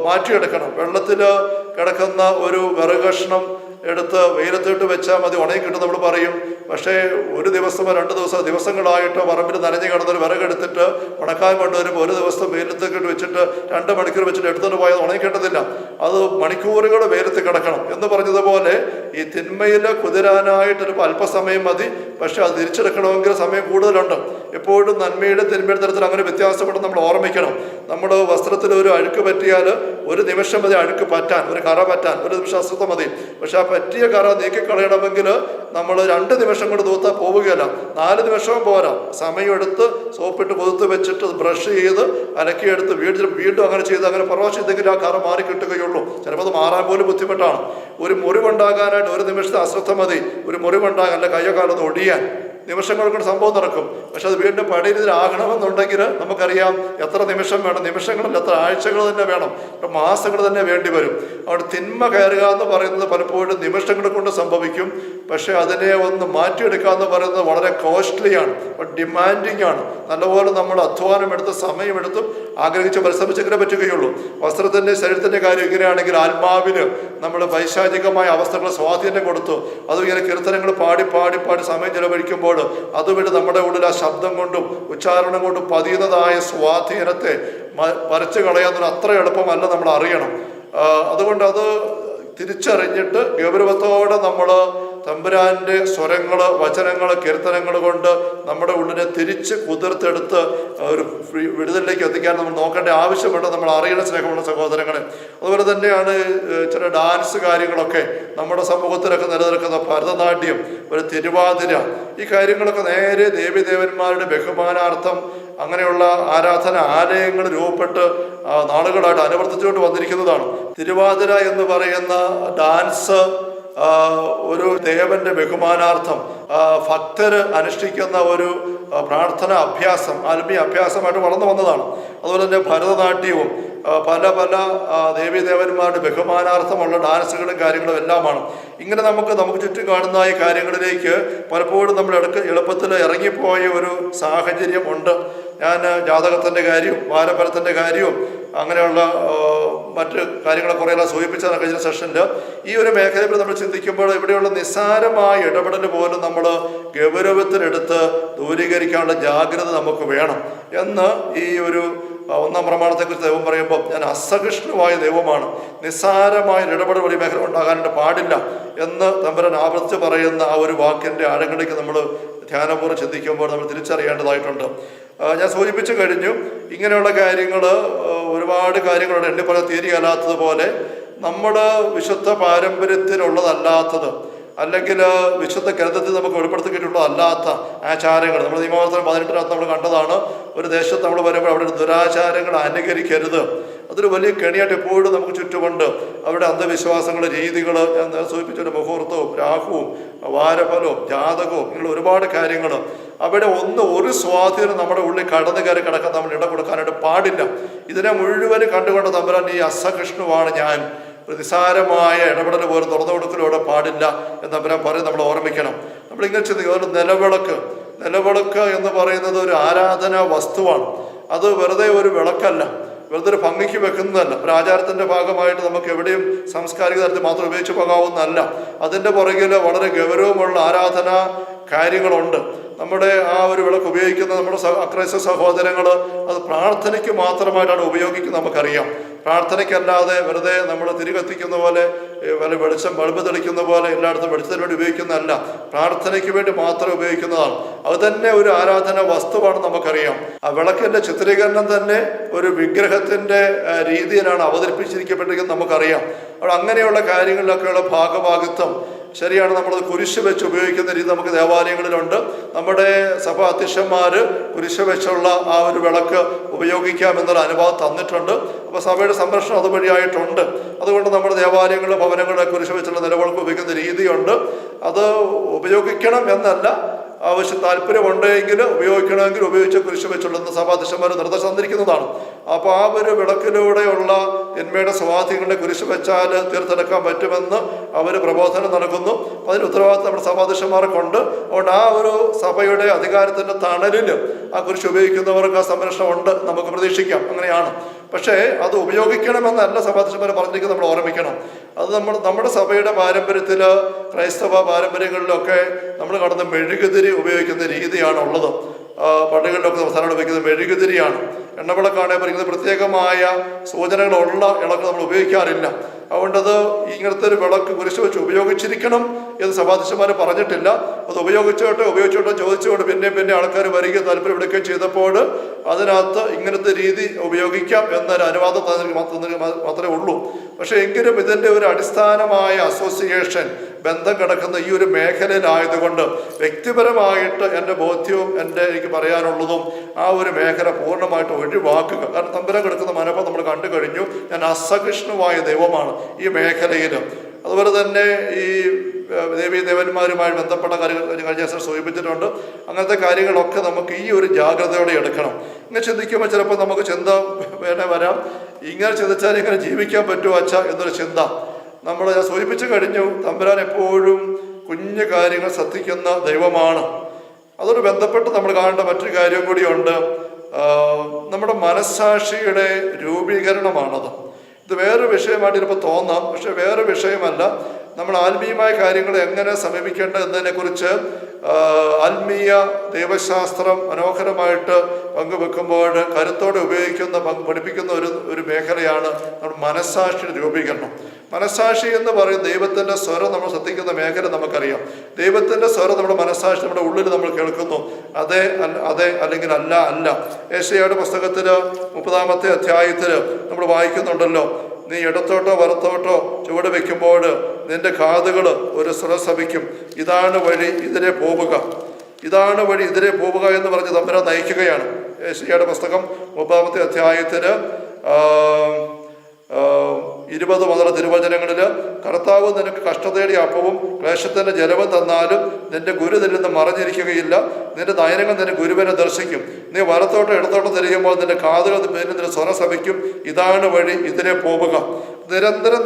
മാറ്റിയെടുക്കണം. വെള്ളത്തിൽ കിടക്കുന്ന ഒരു വിറകഷ്ണം എടുത്ത് വെയിലത്തിട്ട് വെച്ചാൽ മതി, ഉണങ്ങി കിട്ടും നമ്മൾ പറയും. പക്ഷേ ഒരു ദിവസമോ 2 ദിവസങ്ങളായിട്ട് പറമ്പിൽ നനഞ്ഞു കിടന്നൊരു വിറകെടുത്തിട്ട് ഉണക്കാൻ കൊണ്ടുവരുമ്പോൾ ഒരു ദിവസം വെയിലത്തേക്കിട്ട് വെച്ചിട്ട് 2 മണിക്കൂർ വെച്ചിട്ട് എടുത്തുകൊണ്ട് പോയത് ഉണങ്ങി കിട്ടത്തില്ല. അത് മണിക്കൂറുകൾ വെയിലത്ത് കിടക്കണം. എന്ന് പറഞ്ഞതുപോലെ ഈ തിന്മയിൽ കുതിരാനായിട്ടൊരു അല്പസമയം മതി, പക്ഷെ അത് തിരിച്ചെടുക്കണമെങ്കിൽ സമയം കൂടുതലുണ്ട്. എപ്പോഴും നന്മയുടെ തിന്മയുടെ തരത്തിൽ അങ്ങനെ വ്യത്യാസപ്പെടും നമ്മൾ ഓർമ്മിക്കണം. നമ്മൾ വസ്ത്രത്തിൽ ഒരു അഴുക്ക് പറ്റിയാൽ ഒരു നിമിഷം മതി അഴുക്ക് പറ്റാൻ, ഒരു കറ പറ്റാൻ ഒരു നിമിഷം അസ്വസ്ഥ മതി. പക്ഷെ ആ പറ്റിയ കറ നീക്കിക്കളയണമെങ്കിൽ നമ്മൾ 2 നിമിഷം കൊണ്ട് തൂത്താൽ പോവുകയല്ല, 4 നിമിഷവും പോരാ. സമയമെടുത്ത് സോപ്പിട്ട് കൊതുത്ത് വെച്ചിട്ട് ബ്രഷ് ചെയ്ത് അലക്കിയെടുത്ത് വീണ്ടും അങ്ങനെ ചെയ്ത് അങ്ങനെ പ്രാവശ്യം ഇതെങ്കിലും ആ കറ മാറി കിട്ടുകയുള്ളൂ. ചിലപ്പോൾ അത് മാറാൻ പോലും ബുദ്ധിമുട്ടാണ്. ഒരു മുറിവുണ്ടാകാനായിട്ട് ഒരു നിമിഷത്തെ അശ്രദ്ധ മതി. ഒരു മുറിവുണ്ടാകാൻ അല്ല കയ്യോ കാലൊന്ന് ഒടിയാൻ നിമിഷങ്ങൾ കൊണ്ട് സംഭവം നടക്കും. പക്ഷെ അത് വീണ്ടും പഴയ രീതിയിലാകണമെന്നുണ്ടെങ്കിൽ നമുക്കറിയാം എത്ര നിമിഷം വേണം, നിമിഷങ്ങളിൽ എത്ര ആഴ്ചകൾ തന്നെ വേണം, മാസങ്ങൾ തന്നെ വേണ്ടി വരും. അവിടെ തിന്മ കയറുക എന്ന് പറയുന്നത് പലപ്പോഴും നിമിഷങ്ങൾ കൊണ്ട് സംഭവിക്കും. പക്ഷെ അതിനെ ഒന്ന് മാറ്റിയെടുക്കുക എന്ന് പറയുന്നത് വളരെ കോസ്റ്റ്ലിയാണ്, ഡിമാൻഡിങ് ആണ്. നല്ലപോലെ നമ്മൾ അധ്വാനമെടുത്ത് സമയമെടുത്തും ആഗ്രഹിച്ച് പരിശ്രമിച്ചെങ്കിലേ പറ്റുകയുള്ളൂ. വസ്ത്രത്തിൻ്റെ ശരീരത്തിൻ്റെ കാര്യം ഇങ്ങനെയാണെങ്കിൽ ആത്മാവിന് നമ്മൾ പൈശാചികമായ അവസ്ഥകളെ സ്വാധീനം കൊടുത്തു അതിങ്ങനെ കീർത്തനങ്ങൾ പാടി സമയം ചെലവഴിക്കുമ്പോൾ അതുവഴി നമ്മുടെ ഉള്ളിൽ ആ ശബ്ദം കൊണ്ടും ഉച്ചാരണം കൊണ്ടും പതിയുന്നതായ സ്വാധീനത്തെ വരച്ചു കളയാൻ അത്ര എളുപ്പമല്ല, നമ്മൾ അറിയണം. അതുകൊണ്ട് അത് തിരിച്ചറിഞ്ഞിട്ട് ഗൗരവത്തോടെ നമ്മൾ തമ്പുരാൻ്റെ സ്വരങ്ങൾ, വചനങ്ങൾ, കീർത്തനങ്ങൾ കൊണ്ട് നമ്മുടെ ഉള്ളിനെ തിരിച്ച് കുതിർത്തെടുത്ത് ഒരു വിടുതലിലേക്ക് എത്തിക്കാൻ നമ്മൾ നോക്കേണ്ട ആവശ്യമുണ്ട്. നമ്മൾ അറിയണ സ്നേഹമുള്ള സഹോദരങ്ങളെ. അതുപോലെ തന്നെയാണ് ചില ഡാൻസ് കാര്യങ്ങളൊക്കെ നമ്മുടെ സമൂഹത്തിലൊക്കെ നിലനിൽക്കുന്ന ഭരതനാട്യം, ഒരു തിരുവാതിര, ഈ കാര്യങ്ങളൊക്കെ നേരെ ദേവീദേവന്മാരുടെ ബഹുമാനാർത്ഥം അങ്ങനെയുള്ള ആരാധന ആലയങ്ങൾ രൂപപ്പെട്ട് നാളുകളായിട്ട് അനുവർത്തിച്ചുകൊണ്ട് വന്നിരിക്കുന്നതാണ്. തിരുവാതിര എന്ന് പറയുന്ന ഡാൻസ് ഒരു ദേവന്റെ ബഹുമാനാർത്ഥം ഭക്തര് അനുഷ്ഠിക്കുന്ന ഒരു പ്രാർത്ഥന അഭ്യാസം, ആത്മീയ അഭ്യാസമായിട്ട് വളർന്നു വന്നതാണ്. അതുപോലെ തന്നെ ഭരതനാട്യവും പല ദേവീദേവന്മാരുടെ ബഹുമാനാർത്ഥമുള്ള ഡാൻസുകളും കാര്യങ്ങളും എല്ലാമാണ്. ഇങ്ങനെ നമുക്ക് ചുറ്റും കാണുന്ന ഈ കാര്യങ്ങളിലേക്ക് പലപ്പോഴും നമ്മൾ എളുപ്പത്തിൽ ഇറങ്ങിപ്പോയ ഒരു സാഹചര്യം ഉണ്ട്. ഞാൻ ജാതകത്തിൻ്റെ കാര്യവും വാരഫലത്തിൻ്റെ കാര്യവും അങ്ങനെയുള്ള മറ്റ് കാര്യങ്ങളെ കുറേയെല്ലാം സൂചിപ്പിച്ചാണ് കഴിഞ്ഞ സെഷനിൽ. ഈ ഒരു മേഖലയിൽ നമ്മൾ ചിന്തിക്കുമ്പോൾ ഇവിടെയുള്ള നിസ്സാരമായ ഇടപെടൽ പോലും നമ്മൾ ഗൗരവത്തിലെടുത്ത് ദൂരീകരിക്കാനുള്ള ജാഗ്രത നമുക്ക് വേണം എന്ന് ഈ ഒരു ഒന്നാം പ്രമാണത്തെക്കുറിച്ച് ദൈവം പറയുമ്പോൾ, ഞാൻ അസഹിഷ്ണുവായ ദൈവമാണ്, നിസ്സാരമായ ഇടപെടൽ വഴി മേഖല ഉണ്ടാകാനായിട്ട് പാടില്ല എന്ന് തമ്പുരാൻ ആവർത്തിച്ച് പറയുന്ന ആ ഒരു വാക്കിൻ്റെ ആഴങ്ങളിലേക്ക് നമ്മൾ ധ്യാനപൂർവ്വം ചിന്തിക്കുമ്പോൾ നമ്മൾ തിരിച്ചറിയേണ്ടതായിട്ടുണ്ട്. ഞാൻ സൂചിപ്പിച്ചു കഴിഞ്ഞു. ഇങ്ങനെയുള്ള കാര്യങ്ങൾ ഒരുപാട് കാര്യങ്ങളുണ്ട്. എണ്ണി പറയാൻ തീരെയല്ലാത്തതുപോലെ നമ്മുടെ വിശുദ്ധ പാരമ്പര്യത്തിലുള്ളതല്ലാത്തത്, അല്ലെങ്കിൽ വിശുദ്ധ ഗ്രന്ഥത്തിൽ നമുക്ക് വെളിപ്പെടുത്തിയിട്ടുള്ളതല്ലാത്ത ആചാരങ്ങൾ നമ്മൾ നിയമവാസനം 18 നമ്മൾ കണ്ടതാണ്. ഒരു ദേശത്ത് നമ്മൾ വരുമ്പോൾ അവിടെ ദുരാചാരങ്ങൾ അനുകരിക്കരുത്. അതൊരു വലിയ കെണിയായിട്ട് എപ്പോഴും നമുക്ക് ചുറ്റുമുണ്ട്. അവിടെ അന്ധവിശ്വാസങ്ങൾ, രീതികൾ, ഞാൻ സൂചിപ്പിച്ചൊരു മുഹൂർത്തവും രാഹുവും വാരഫലവും ജാതകവും ഇങ്ങനെയുള്ള ഒരുപാട് കാര്യങ്ങൾ, അവിടെ ഒരു സ്വാധീനം നമ്മുടെ ഉള്ളിൽ കടന്നു കയറി കിടക്കാൻ നമ്മൾ ഇട കൊടുക്കാനായിട്ട് പാടില്ല. ഇതിനെ മുഴുവൻ കണ്ടുകൊണ്ട് തമ്പുരാൻ ഈ അസഹിഷ്ണുവാണ് ഞാൻ, നിസ്സാരമായ ഇടപെടൽ പോലും തുറന്നു കൊടുക്കലോടെ പാടില്ല എന്ന് തമ്പുരാൻ പറയും. നമ്മൾ ഓർമ്മിക്കണം. നമ്മളിങ്ങനെ ചിന്തിക്കും, ഒരു നിലവിളക്ക് എന്ന് പറയുന്നത് ഒരു ആരാധനാ വസ്തുവാണ്. അത് വെറുതെ ഒരു വിളക്കല്ല, വെറുതെ ഒരു ഭംഗിക്ക് വെക്കുന്നതല്ല, ഒരു ആചാരത്തിൻ്റെ ഭാഗമായിട്ട് നമുക്ക് എവിടെയും സാംസ്കാരിക തലത്തിൽ മാത്രം ഉപയോഗിച്ച് പോകാവുന്നതല്ല. അതിൻ്റെ പുറകിൽ വളരെ ഗൗരവമുള്ള ആരാധനാ കാര്യങ്ങളുണ്ട്. നമ്മുടെ ആ ഒരു വിളക്ക് ഉപയോഗിക്കുന്ന നമ്മുടെ അക്രൈസ്തവ സഹോദരങ്ങൾ അത് പ്രാർത്ഥനയ്ക്ക് മാത്രമായിട്ടാണ് ഉപയോഗിക്കുന്നത്. നമുക്കറിയാം, പ്രാർത്ഥനയ്ക്കല്ലാതെ വെറുതെ നമ്മൾ തിരികത്തിക്കുന്ന പോലെ വല്ല വെളിച്ചം ബൾബ് തെളിക്കുന്ന പോലെ എല്ലായിടത്തും വെളിച്ചത്തിന് വേണ്ടി ഉപയോഗിക്കുന്നതല്ല, പ്രാർത്ഥനയ്ക്ക് വേണ്ടി മാത്രം ഉപയോഗിക്കുന്നതാണ്. അത് തന്നെ ഒരു ആരാധന വസ്തുവാണെന്ന് നമുക്കറിയാം. ആ വിളക്കിൻ്റെ ചിത്രീകരണം തന്നെ ഒരു വിഗ്രഹത്തിൻ്റെ രീതിയിലാണ് അവതരിപ്പിച്ചിരിക്കപ്പെട്ടിരിക്കുന്നത് നമുക്കറിയാം. അപ്പോൾ അങ്ങനെയുള്ള കാര്യങ്ങളിലൊക്കെയുള്ള ഭാഗഭാഗിത്വം ശരിയാണ്. നമ്മളത് കുരിശ് വെച്ച് ഉപയോഗിക്കുന്ന രീതി നമുക്ക് ദേവാലയങ്ങളിലുണ്ട്. നമ്മുടെ സഭാ അധ്യക്ഷന്മാർ കുരിശ് വെച്ചുള്ള ആ ഒരു വിളക്ക് ഉപയോഗിക്കാമെന്നുള്ള അനുവാദം തന്നിട്ടുണ്ട്. അപ്പോൾ സഭയുടെ സംരക്ഷണം അതുവഴിയായിട്ടുണ്ട്. അതുകൊണ്ട് നമ്മുടെ ദേവാലയങ്ങളിൽ ഭവനങ്ങളിൽ കുരിശ് വെച്ചുള്ള നിലവിളക്ക് ഉപയോഗിക്കുന്ന രീതിയുണ്ട്. അത് ഉപയോഗിക്കണം എന്നല്ല, താല്പര്യമുണ്ടെങ്കിൽ ഉപയോഗിക്കണമെങ്കിൽ ഉപയോഗിച്ച് കുരിശ് വെച്ചുള്ളതെന്ന് സഭാധ്യക്ഷന്മാർ നിർദ്ദേശം തന്നിരിക്കുന്നതാണ്. അപ്പോൾ ആ ഒരു വിളക്കിലൂടെയുള്ള എന്മയുടെ സ്വാധീനങ്ങളെ കുരിശ് വെച്ചാൽ തീർത്തെടുക്കാൻ പറ്റുമെന്ന് അവർ പ്രബോധനം നൽകുന്നു. അതിന് ഉത്തരവാദിത്വം നമ്മുടെ സഭാധ്യക്ഷന്മാർക്കുണ്ട്. അതുകൊണ്ട് ആ ഒരു സഭയുടെ അധികാരത്തിൻ്റെ തണലിൽ ആ കുരിശ് ഉപയോഗിക്കുന്നവർക്ക് ആ സംരക്ഷണം ഉണ്ട്, നമുക്ക് പ്രതീക്ഷിക്കാം. അങ്ങനെയാണ്. പക്ഷേ അത് ഉപയോഗിക്കണമെന്നല്ല സഭാധ്യക്ഷന്മാർ പറഞ്ഞിരിക്കുന്നത്, നമ്മൾ ഓർമ്മിക്കണം. അത് നമ്മുടെ സഭയുടെ പാരമ്പര്യത്തിൽ, ക്രൈസ്തവ പാരമ്പര്യങ്ങളിലൊക്കെ നമ്മൾ കടന്ന് മെഴുകുതിരി ഉപയോഗിക്കുന്ന രീതിയാണുള്ളത്. പള്ളികളിലൊക്കെ അവസാനം ഉപയോഗിക്കുന്നത് മെഴുകുതിരിയാണ്. എണ്ണവിളക്കാണ് പറയുന്നത് പ്രത്യേകമായ സൂചനകളുള്ള ഇളക്ക് നമ്മൾ ഉപയോഗിക്കാറില്ല. അതുകൊണ്ടത് ഇങ്ങനത്തെ ഒരു വിളക്ക് കുരിശ് വെച്ച് ഉപയോഗിച്ചിരിക്കണം എന്ന് സഭാധ്യക്ഷന്മാർ പറഞ്ഞിട്ടില്ല. അത് ഉപയോഗിച്ചോട്ടെ ചോദിച്ചുകൊണ്ട് പിന്നെ ആൾക്കാർ വരികയും താല്പര്യപ്പെടുകയും ചെയ്തപ്പോൾ അതിനകത്ത് ഇങ്ങനത്തെ രീതി ഉപയോഗിക്കാം എന്നൊരു അനുവാദം മാത്രമേ ഉള്ളൂ. പക്ഷേ എങ്കിലും ഇതിൻ്റെ ഒരു അടിസ്ഥാനമായ അസോസിയേഷൻ ബന്ധം കിടക്കുന്ന ഈ ഒരു മേഖലയിലായതുകൊണ്ട് വ്യക്തിപരമായിട്ട് എൻ്റെ ബോധ്യവും എനിക്ക് പറയാനുള്ളതും ആ ഒരു മേഖല പൂർണ്ണമായിട്ട് ഒഴിവാക്കുക. കാരണം തമ്പുരാൻ കിടക്കുന്ന മനോഭാവം നമ്മൾ കണ്ടു കഴിഞ്ഞു. ഞാൻ അസഹിഷ്ണുവായ ദൈവമാണ് ഈ മേഖലയിൽ. അതുപോലെ തന്നെ ഈ ദേവന്മാരുമായി ബന്ധപ്പെട്ട കാര്യങ്ങൾ കഴിഞ്ഞ ദിവസം സൂചിപ്പിച്ചിട്ടുണ്ട്. അങ്ങനത്തെ കാര്യങ്ങളൊക്കെ നമുക്ക് ഈ ഒരു ജാഗ്രതയോടെ എടുക്കണം. ഇങ്ങനെ ചിന്തിക്കുമ്പോൾ ചിലപ്പോൾ നമുക്ക് ചിന്ത വരാം, ഇങ്ങനെ ചിന്തിച്ചാൽ ഇങ്ങനെ ജീവിക്കാൻ പറ്റുമോ അച്ഛാ എന്നൊരു ചിന്ത. ഞാൻ സൂചിപ്പിച്ചു കഴിഞ്ഞു, തമ്പുരാൻ എപ്പോഴും കുഞ്ഞു കാര്യങ്ങൾ ശ്രദ്ധിക്കുന്ന ദൈവമാണ്. അതോട് ബന്ധപ്പെട്ട് നമ്മൾ കാണേണ്ട മറ്റൊരു കാര്യം കൂടിയുണ്ട്. നമ്മുടെ മനസ്സാക്ഷിയുടെ രൂപീകരണമാണത്. ഇത് വേറൊരു വിഷയമായിട്ട് ചിലപ്പോൾ തോന്നാം, പക്ഷെ വേറെ വിഷയമല്ല. നമ്മൾ ആത്മീയമായ കാര്യങ്ങൾ എങ്ങനെ സമീപിക്കേണ്ടത് എന്നതിനെക്കുറിച്ച് ആത്മീയ ദൈവശാസ്ത്രം മനോഹരമായിട്ട് പങ്കുവെക്കുമ്പോൾ കരുത്തോടെ പഠിപ്പിക്കുന്ന ഒരു മേഖലയാണ് നമ്മുടെ മനസ്സാക്ഷിയുടെ രൂപീകരണം. മനസ്സാക്ഷി എന്ന് പറയും ദൈവത്തിൻ്റെ സ്വരം നമ്മൾ ശ്രദ്ധിക്കുന്ന മേഖല നമുക്കറിയാം. ദൈവത്തിൻ്റെ സ്വരം നമ്മുടെ മനസ്സാക്ഷി നമ്മുടെ ഉള്ളിൽ നമ്മൾ കേൾക്കുന്നു. അതെ അല്ലെങ്കിൽ അല്ല. യേശയ്യായുടെ പുസ്തകത്തിൽ 30-ാമത്തെ അധ്യായത്തിൽ നമ്മൾ വായിക്കുന്നുണ്ടല്ലോ, നീ ഇടത്തോട്ടോ വലത്തോട്ടോ ചുവട് വെക്കുമ്പോൾ നിന്റെ കാതുകൾ ഒരു സ്വരം ശപിക്കും. ഇതാണ് വഴി, ഇതിലെ പോവുക. ഇതാണ് വഴി, ഇതിലെ പോവുക എന്ന് പറഞ്ഞ് തമ്പുരാൻ നയിക്കുകയാണ്. യേശയ്യായുടെ പുസ്തകം 30-ാമത്തെ അധ്യായത്തിൽ 20 മുതൽ തിരുവചനങ്ങളിൽ, കർത്താവ് നിനക്ക് കഷ്ടതയുടെ അപ്പവും ക്ലേശത്തിൻ്റെ ജലവും തന്നാലും നിന്റെ ഗുരു നിന്നിൽ നിന്ന് മറഞ്ഞിരിക്കുകയില്ല. നിന്റെ നയനങ്ങൾ നിന്റെ ഗുരുവിനെ ദർശിക്കും. നീ വലത്തോട്ടോ ഇടത്തോട്ടോ തിരിയുമ്പോൾ നിന്റെ കാതുകൾ നിന്റെ സ്വരം ശപിക്കും. ഇതാണ് വഴി, ഇതിനെ പോവുക. നിരന്തരം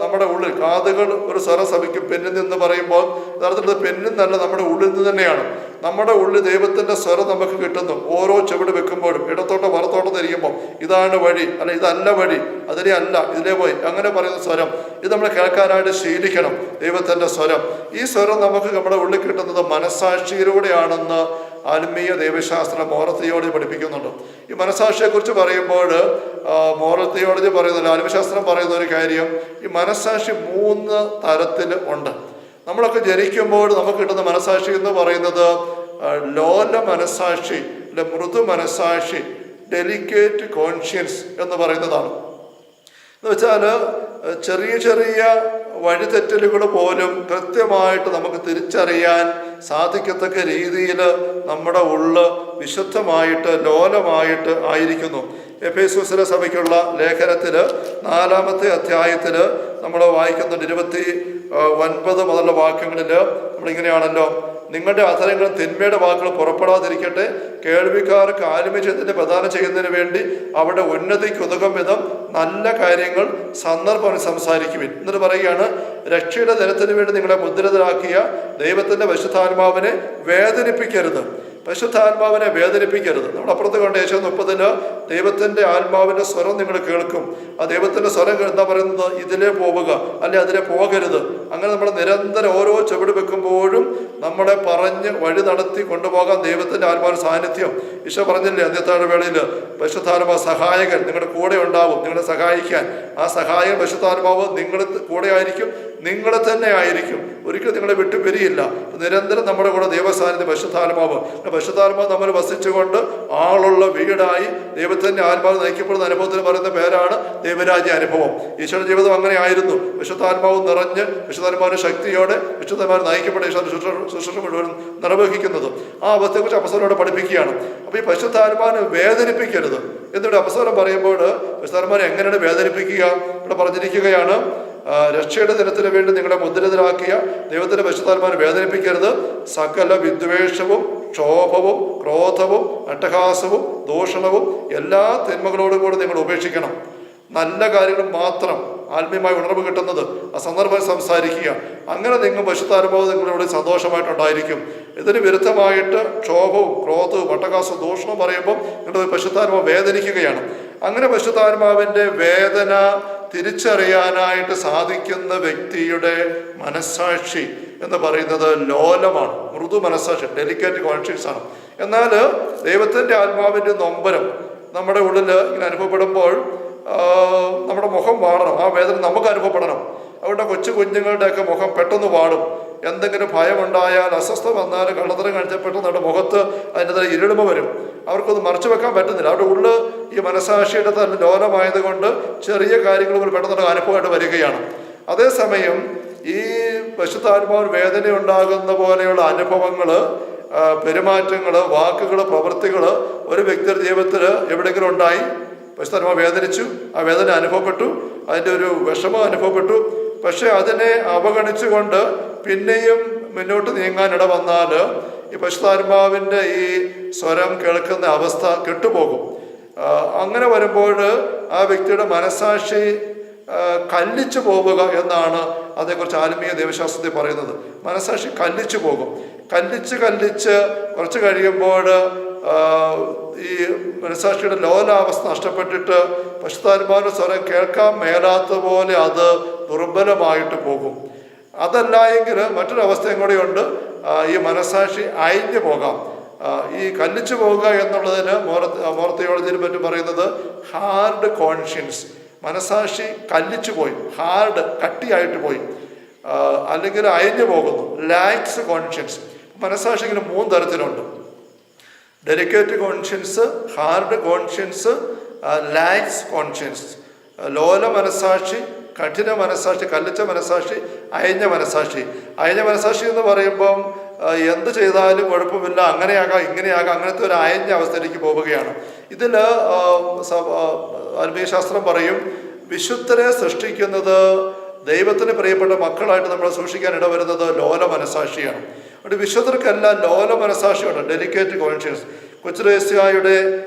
നമ്മുടെ ഉള്ളിൽ കാതുകൾ ഒരു സ്വരം ശപിക്കും. പെണ്ണിൽ നിന്ന് പറയുമ്പോൾ യഥാർത്ഥത്തിൽ പെണ്ണിൽ നല്ല നമ്മുടെ ഉള്ളിൽ നിന്ന് തന്നെയാണ്. നമ്മുടെ ഉള്ളിൽ ദൈവത്തിൻ്റെ സ്വരം നമുക്ക് കിട്ടുന്നു. ഓരോ ചുവട് വെക്കുമ്പോഴും ഇടത്തോട്ടോ വലത്തോട്ടോ തിരിയുമ്പോൾ ഇതാണ് വഴി, അല്ല ഇതല്ല വഴി, അതിലെ അല്ല ഇതിലേ പോയി, അങ്ങനെ പറയുന്ന സ്വരം ഇത് നമ്മൾ കേൾക്കാനായിട്ട് ശീലിക്കണം. ദൈവത്തിൻ്റെ സ്വരം, ഈ സ്വരം നമുക്ക് നമ്മുടെ ഉള്ളിൽ കിട്ടുന്നത് മനസ്സാക്ഷിയിലൂടെയാണെന്ന് ആത്മീയ ദൈവശാസ്ത്രം മോറൽ തിയോളജി പഠിപ്പിക്കുന്നുണ്ട്. ഈ മനസ്സാക്ഷിയെക്കുറിച്ച് പറയുമ്പോൾ മോറൽ തിയോളജി പറയുന്നില്ല, ആത്മശാസ്ത്രം പറയുന്ന ഒരു കാര്യം, ഈ മനസ്സാക്ഷി 3 തരത്തിൽ ഉണ്ട്. നമ്മളൊക്കെ ജനിക്കുമ്പോൾ നമുക്ക് കിട്ടുന്ന മനസ്സാക്ഷി എന്ന് പറയുന്നത് ലോല മനസ്സാക്ഷി, മൃദു മനസ്സാക്ഷി, ഡെലിക്കേറ്റ് കോൺഷ്യൻസ് എന്ന് പറയുന്നതാണ്. എന്ന് വെച്ചാൽ ചെറിയ ചെറിയ വഴിതെറ്റലുകൾ പോലും കൃത്യമായിട്ട് നമുക്ക് തിരിച്ചറിയാൻ സാധിക്കത്തക്ക രീതിയിൽ നമ്മുടെ ഉള്ള് വിശുദ്ധമായിട്ട് ലോലമായിട്ട് ആയിരിക്കുന്നു. എഫേസൂസിലെ സഭയ്ക്കുള്ള ലേഖനത്തിൽ 4-ാമത്തെ അധ്യായത്തിൽ നമ്മൾ വായിക്കുന്നുണ്ട് 29 മുതലുള്ള വാക്യങ്ങളിൽ നമ്മളിങ്ങനെയാണല്ലോ: നിങ്ങളുടെ അധരങ്ങൾ തിന്മയുടെ വാക്കുകൾ പുറപ്പെടാതിരിക്കട്ടെ, കേൾവിക്കാർക്ക് ആത്മീയത്തിന്റെ പ്രദാനം ചെയ്യുന്നതിന് വേണ്ടി അവിടെ ഉന്നതിക്ക് ഉതകം വിധം നല്ല കാര്യങ്ങൾ സന്ദർഭം സംസാരിക്കുവിൻ. എന്നിട്ട് പറയുകയാണ്, രക്ഷയുടെ ദിനത്തിന് വേണ്ടി നിങ്ങളെ മുദ്രിതരാക്കിയ ദൈവത്തിന്റെ പരിശുദ്ധാത്മാവിനെ വേദനിപ്പിക്കരുത്. പരിശുദ്ധാത്മാവിനെ വേദനിപ്പിക്കരുത്. നമ്മൾ അപ്പുറത്ത് കൊണ്ട് യേശു 30 ദൈവത്തിന്റെ ആത്മാവിന്റെ സ്വരം നിങ്ങൾ കേൾക്കും. ആ ദൈവത്തിന്റെ സ്വരം എന്താ പറയുന്നത്? ഇതിലേ പോവുക, അല്ലെ അതിലെ പോകരുത്. അങ്ങനെ നമ്മൾ നിരന്തരം ഓരോ ചുവട് വെക്കുമ്പോഴും നമ്മളെ പറഞ്ഞ് വഴി നടത്തി കൊണ്ടുപോകാൻ ദൈവത്തിന്റെ ആത്മാവിന്റെ സാന്നിധ്യം. ഈശോ പറഞ്ഞില്ലേ അന്ത്യത്താഴ വേളയിൽ, പരിശുദ്ധാത്മാ സഹായകൻ നിങ്ങളുടെ കൂടെ ഉണ്ടാവും, നിങ്ങളെ സഹായിക്കാൻ. ആ സഹായകൻ പരിശുദ്ധാത്മാവ് നിങ്ങളുടെ കൂടെ ആയിരിക്കും, നിങ്ങളെ തന്നെ ആയിരിക്കും, ഒരിക്കലും നിങ്ങളെ വിട്ടു പിരിയില്ല. നിരന്തരം നമ്മുടെ കൂടെ ദൈവസാന്നിധ്യം പരിശുദ്ധാത്മാവ്. പരിശുദ്ധാത്മാവ് നമ്മൾ വസിച്ചുകൊണ്ട് ആളുള്ള വീടായി ദൈവത്തിന്റെ ആത്മാവ് നയിക്കപ്പെടുന്ന അനുഭവത്തിന് പറയുന്ന പേരാണ് ദൈവരാജ്യ അനുഭവം. ഈശോയുടെ ജീവിതം അങ്ങനെ ആയിരുന്നു. വിശുദ്ധാത്മാവ് നിറഞ്ഞ് വിശുദ്ധാത്മാവിന്റെ ശക്തിയോടെ വിശുദ്ധന്മാർ നയിക്കപ്പെട്ട ഈശോയുടെ ശുശ്രൂഷ മുഴുവൻ നിർവഹിക്കുന്നത്. ആ അവസ്ഥയെക്കുറിച്ച് അപ്പസ്തലനോട് പഠിപ്പിക്കുകയാണ്. അപ്പോൾ ഈ പരിശുദ്ധാത്മാവിനെ വേദനിപ്പിക്കരുത് എന്നിവിടെ അപ്പസ്തലൻ പറയുമ്പോൾ പരിശുദ്ധാത്മാവിനെ എങ്ങനെയാണ് വേദനിപ്പിക്കുക? ഇവിടെ പറഞ്ഞിരിക്കുകയാണ്, രക്ഷയുടെ ദിനത്തിന് വേണ്ടി നിങ്ങളെ മുദ്രിതരാക്കിയ ദൈവത്തിന്റെ പരിശുദ്ധാത്മാവിനെ വേദനിപ്പിക്കരുത്. സകല വിദ്വേഷവും ക്ഷോഭവും ക്രോധവും അട്ടഹാസവും ദൂഷണവും എല്ലാ തിന്മകളോടും കൂടി നിങ്ങൾ ഉപേക്ഷിക്കണം. നല്ല കാര്യങ്ങൾ മാത്രം ആത്മീയമായി ഉണർവ് കിട്ടുന്നത് ആ സന്ദർഭം സംസാരിക്കുക. അങ്ങനെ നിങ്ങൾ പരിശുദ്ധാത്മാവ് നിങ്ങളുടെ സന്തോഷമായിട്ടുണ്ടായിരിക്കും. ഇതിന് വിരുദ്ധമായിട്ട് ക്ഷോഭവും ക്രോധവും അട്ടഹാസവും ദൂഷണവും പറയുമ്പോൾ നിങ്ങളുടെ പരിശുദ്ധാത്മാവ് വേദനിക്കുകയാണ്. അങ്ങനെ പരിശുദ്ധാത്മാവിൻ്റെ വേദന തിരിച്ചറിയാനായിട്ട് സാധിക്കുന്ന വ്യക്തിയുടെ മനസ്സാക്ഷി എന്ന് പറയുന്നത് ലോലമാണ്, മൃദു മനസ്സാക്ഷി, ഡെലിക്കേറ്റ് കോൺഷ്യൻസ് ആണ്. എന്നാൽ ദൈവത്തിൻ്റെ ആത്മാവിൻ്റെ നൊമ്പരം നമ്മുടെ ഉള്ളിൽ ഇങ്ങനെ അനുഭവപ്പെടുമ്പോൾ നമ്മുടെ മുഖം വാടണം, ആ വേദന നമുക്ക് അനുഭവപ്പെടണം. അതുകൊണ്ട് കുഞ്ഞുങ്ങളുടെയൊക്കെ മുഖം പെട്ടെന്ന് വാടും. എന്തെങ്കിലും ഭയമുണ്ടായാൽ, അസ്വസ്ഥ വന്നാൽ, കള്ളത്തരം കഴിച്ചാൽ പെട്ടെന്ന് അവരുടെ മുഖത്ത് അതിൻ്റെ ഇരുളിമ വരും. അവർക്കൊന്ന് മറച്ചു വെക്കാൻ പറ്റുന്നില്ല. അവരുടെ ഉള്ളിൽ ഈ മനസാക്ഷിയുടെ തന്നെ ലോലമായതുകൊണ്ട് ചെറിയ കാര്യങ്ങൾ പോലും പെട്ടെന്ന് അനുഭവമായിട്ട് വരികയാണ്. അതേസമയം ഈ പരിശുദ്ധാത്മാവിന് വേദന ഉണ്ടാകുന്ന പോലെയുള്ള അനുഭവങ്ങൾ, പെരുമാറ്റങ്ങൾ, വാക്കുകൾ, പ്രവൃത്തികൾ ഒരു വ്യക്തിയുടെ ജീവിതത്തിൽ എവിടെയെങ്കിലും ഉണ്ടായി, പരിശുദ്ധാത്മാവ് വേദനിച്ചു, ആ വേദന അനുഭവപ്പെട്ടു, അതിൻ്റെ ഒരു വിഷമം അനുഭവപ്പെട്ടു. പക്ഷെ അതിനെ അവഗണിച്ചുകൊണ്ട് പിന്നെയും മുന്നോട്ട് നീങ്ങാനിട വന്നാൽ ഈ പരിശുദ്ധാത്മാവിൻ്റെ ഈ സ്വരം കേൾക്കുന്ന അവസ്ഥ കെട്ടുപോകും. അങ്ങനെ വരുമ്പോൾ ആ വ്യക്തിയുടെ മനസ്സാക്ഷി കല്ലിച്ചു പോവുക എന്നാണ് അതേക്കുറിച്ച് ആത്മീയ ദൈവശാസ്ത്രത്തിൽ പറയുന്നത്. മനസ്സാക്ഷി കല്ലിച്ചു പോകും. കല്ലിച്ച് കുറച്ച് കഴിയുമ്പോൾ ഈ മനസ്സാക്ഷിയുടെ ലോലാവസ്ഥ നഷ്ടപ്പെട്ടിട്ട് പരിശുദ്ധാത്മാവിന്റെ സ്വരം കേൾക്കാൻ മേലാത്ത പോലെ അത് ദുർബലമായിട്ട് പോകും. അതല്ല എങ്കിൽ മറ്റൊരവസ്ഥയും കൂടെയുണ്ട്, ഈ മനസ്സാക്ഷി അയഞ്ഞു പോകാം. ഈ കല്ലിച്ചു പോകുക എന്നുള്ളതിന് മോറൽ തിയോളജിയിൽ പറ്റും പറയുന്നത് ഹാർഡ് കോൺഷ്യൻസ്. മനസ്സാക്ഷി കല്ലിച്ചു പോയി, ഹാർഡ് കട്ടിയായിട്ട് പോയി, അല്ലെങ്കിൽ അയഞ്ഞു പോകുന്നു. Lax conscience. മനസ്സാക്ഷി ഇങ്ങനെ 3 തരത്തിലുണ്ട്: delicate conscience, hard conscience, lax conscience. ലോല മനസ്സാക്ഷി, കഠിന മനസ്സാക്ഷി, കല്ലിച്ച മനസ്സാക്ഷി, അയഞ്ഞ മനസ്സാക്ഷി. അയഞ്ഞ മനസ്സാക്ഷി എന്ന് പറയുമ്പം എന്ത് ചെയ്താലും കുഴപ്പമില്ല, അങ്ങനെയാകാം ഇങ്ങനെയാകാം, അങ്ങനത്തെ ഒരു അയഞ്ഞ അവസ്ഥയിലേക്ക് പോവുകയാണ്. ഇതിൽ ആത്മീയശാസ്ത്രം പറയും, വിശുദ്ധരെ സൃഷ്ടിക്കുന്നത് ദൈവത്തിന് പ്രിയപ്പെട്ട മക്കളായിട്ട് നമ്മൾ സൂക്ഷിക്കാൻ ഇടവരുന്നത് ലോല മനസ്സാക്ഷിയാണ്. അതുകൊണ്ട് വിശുദ്ധർക്കെല്ലാം ലോല മനസ്സാക്ഷിയുണ്ട്, ഡെലിക്കേറ്റ് കോൺഷ്യൻസ്. കൊച്ചുരേസ്യയുടെ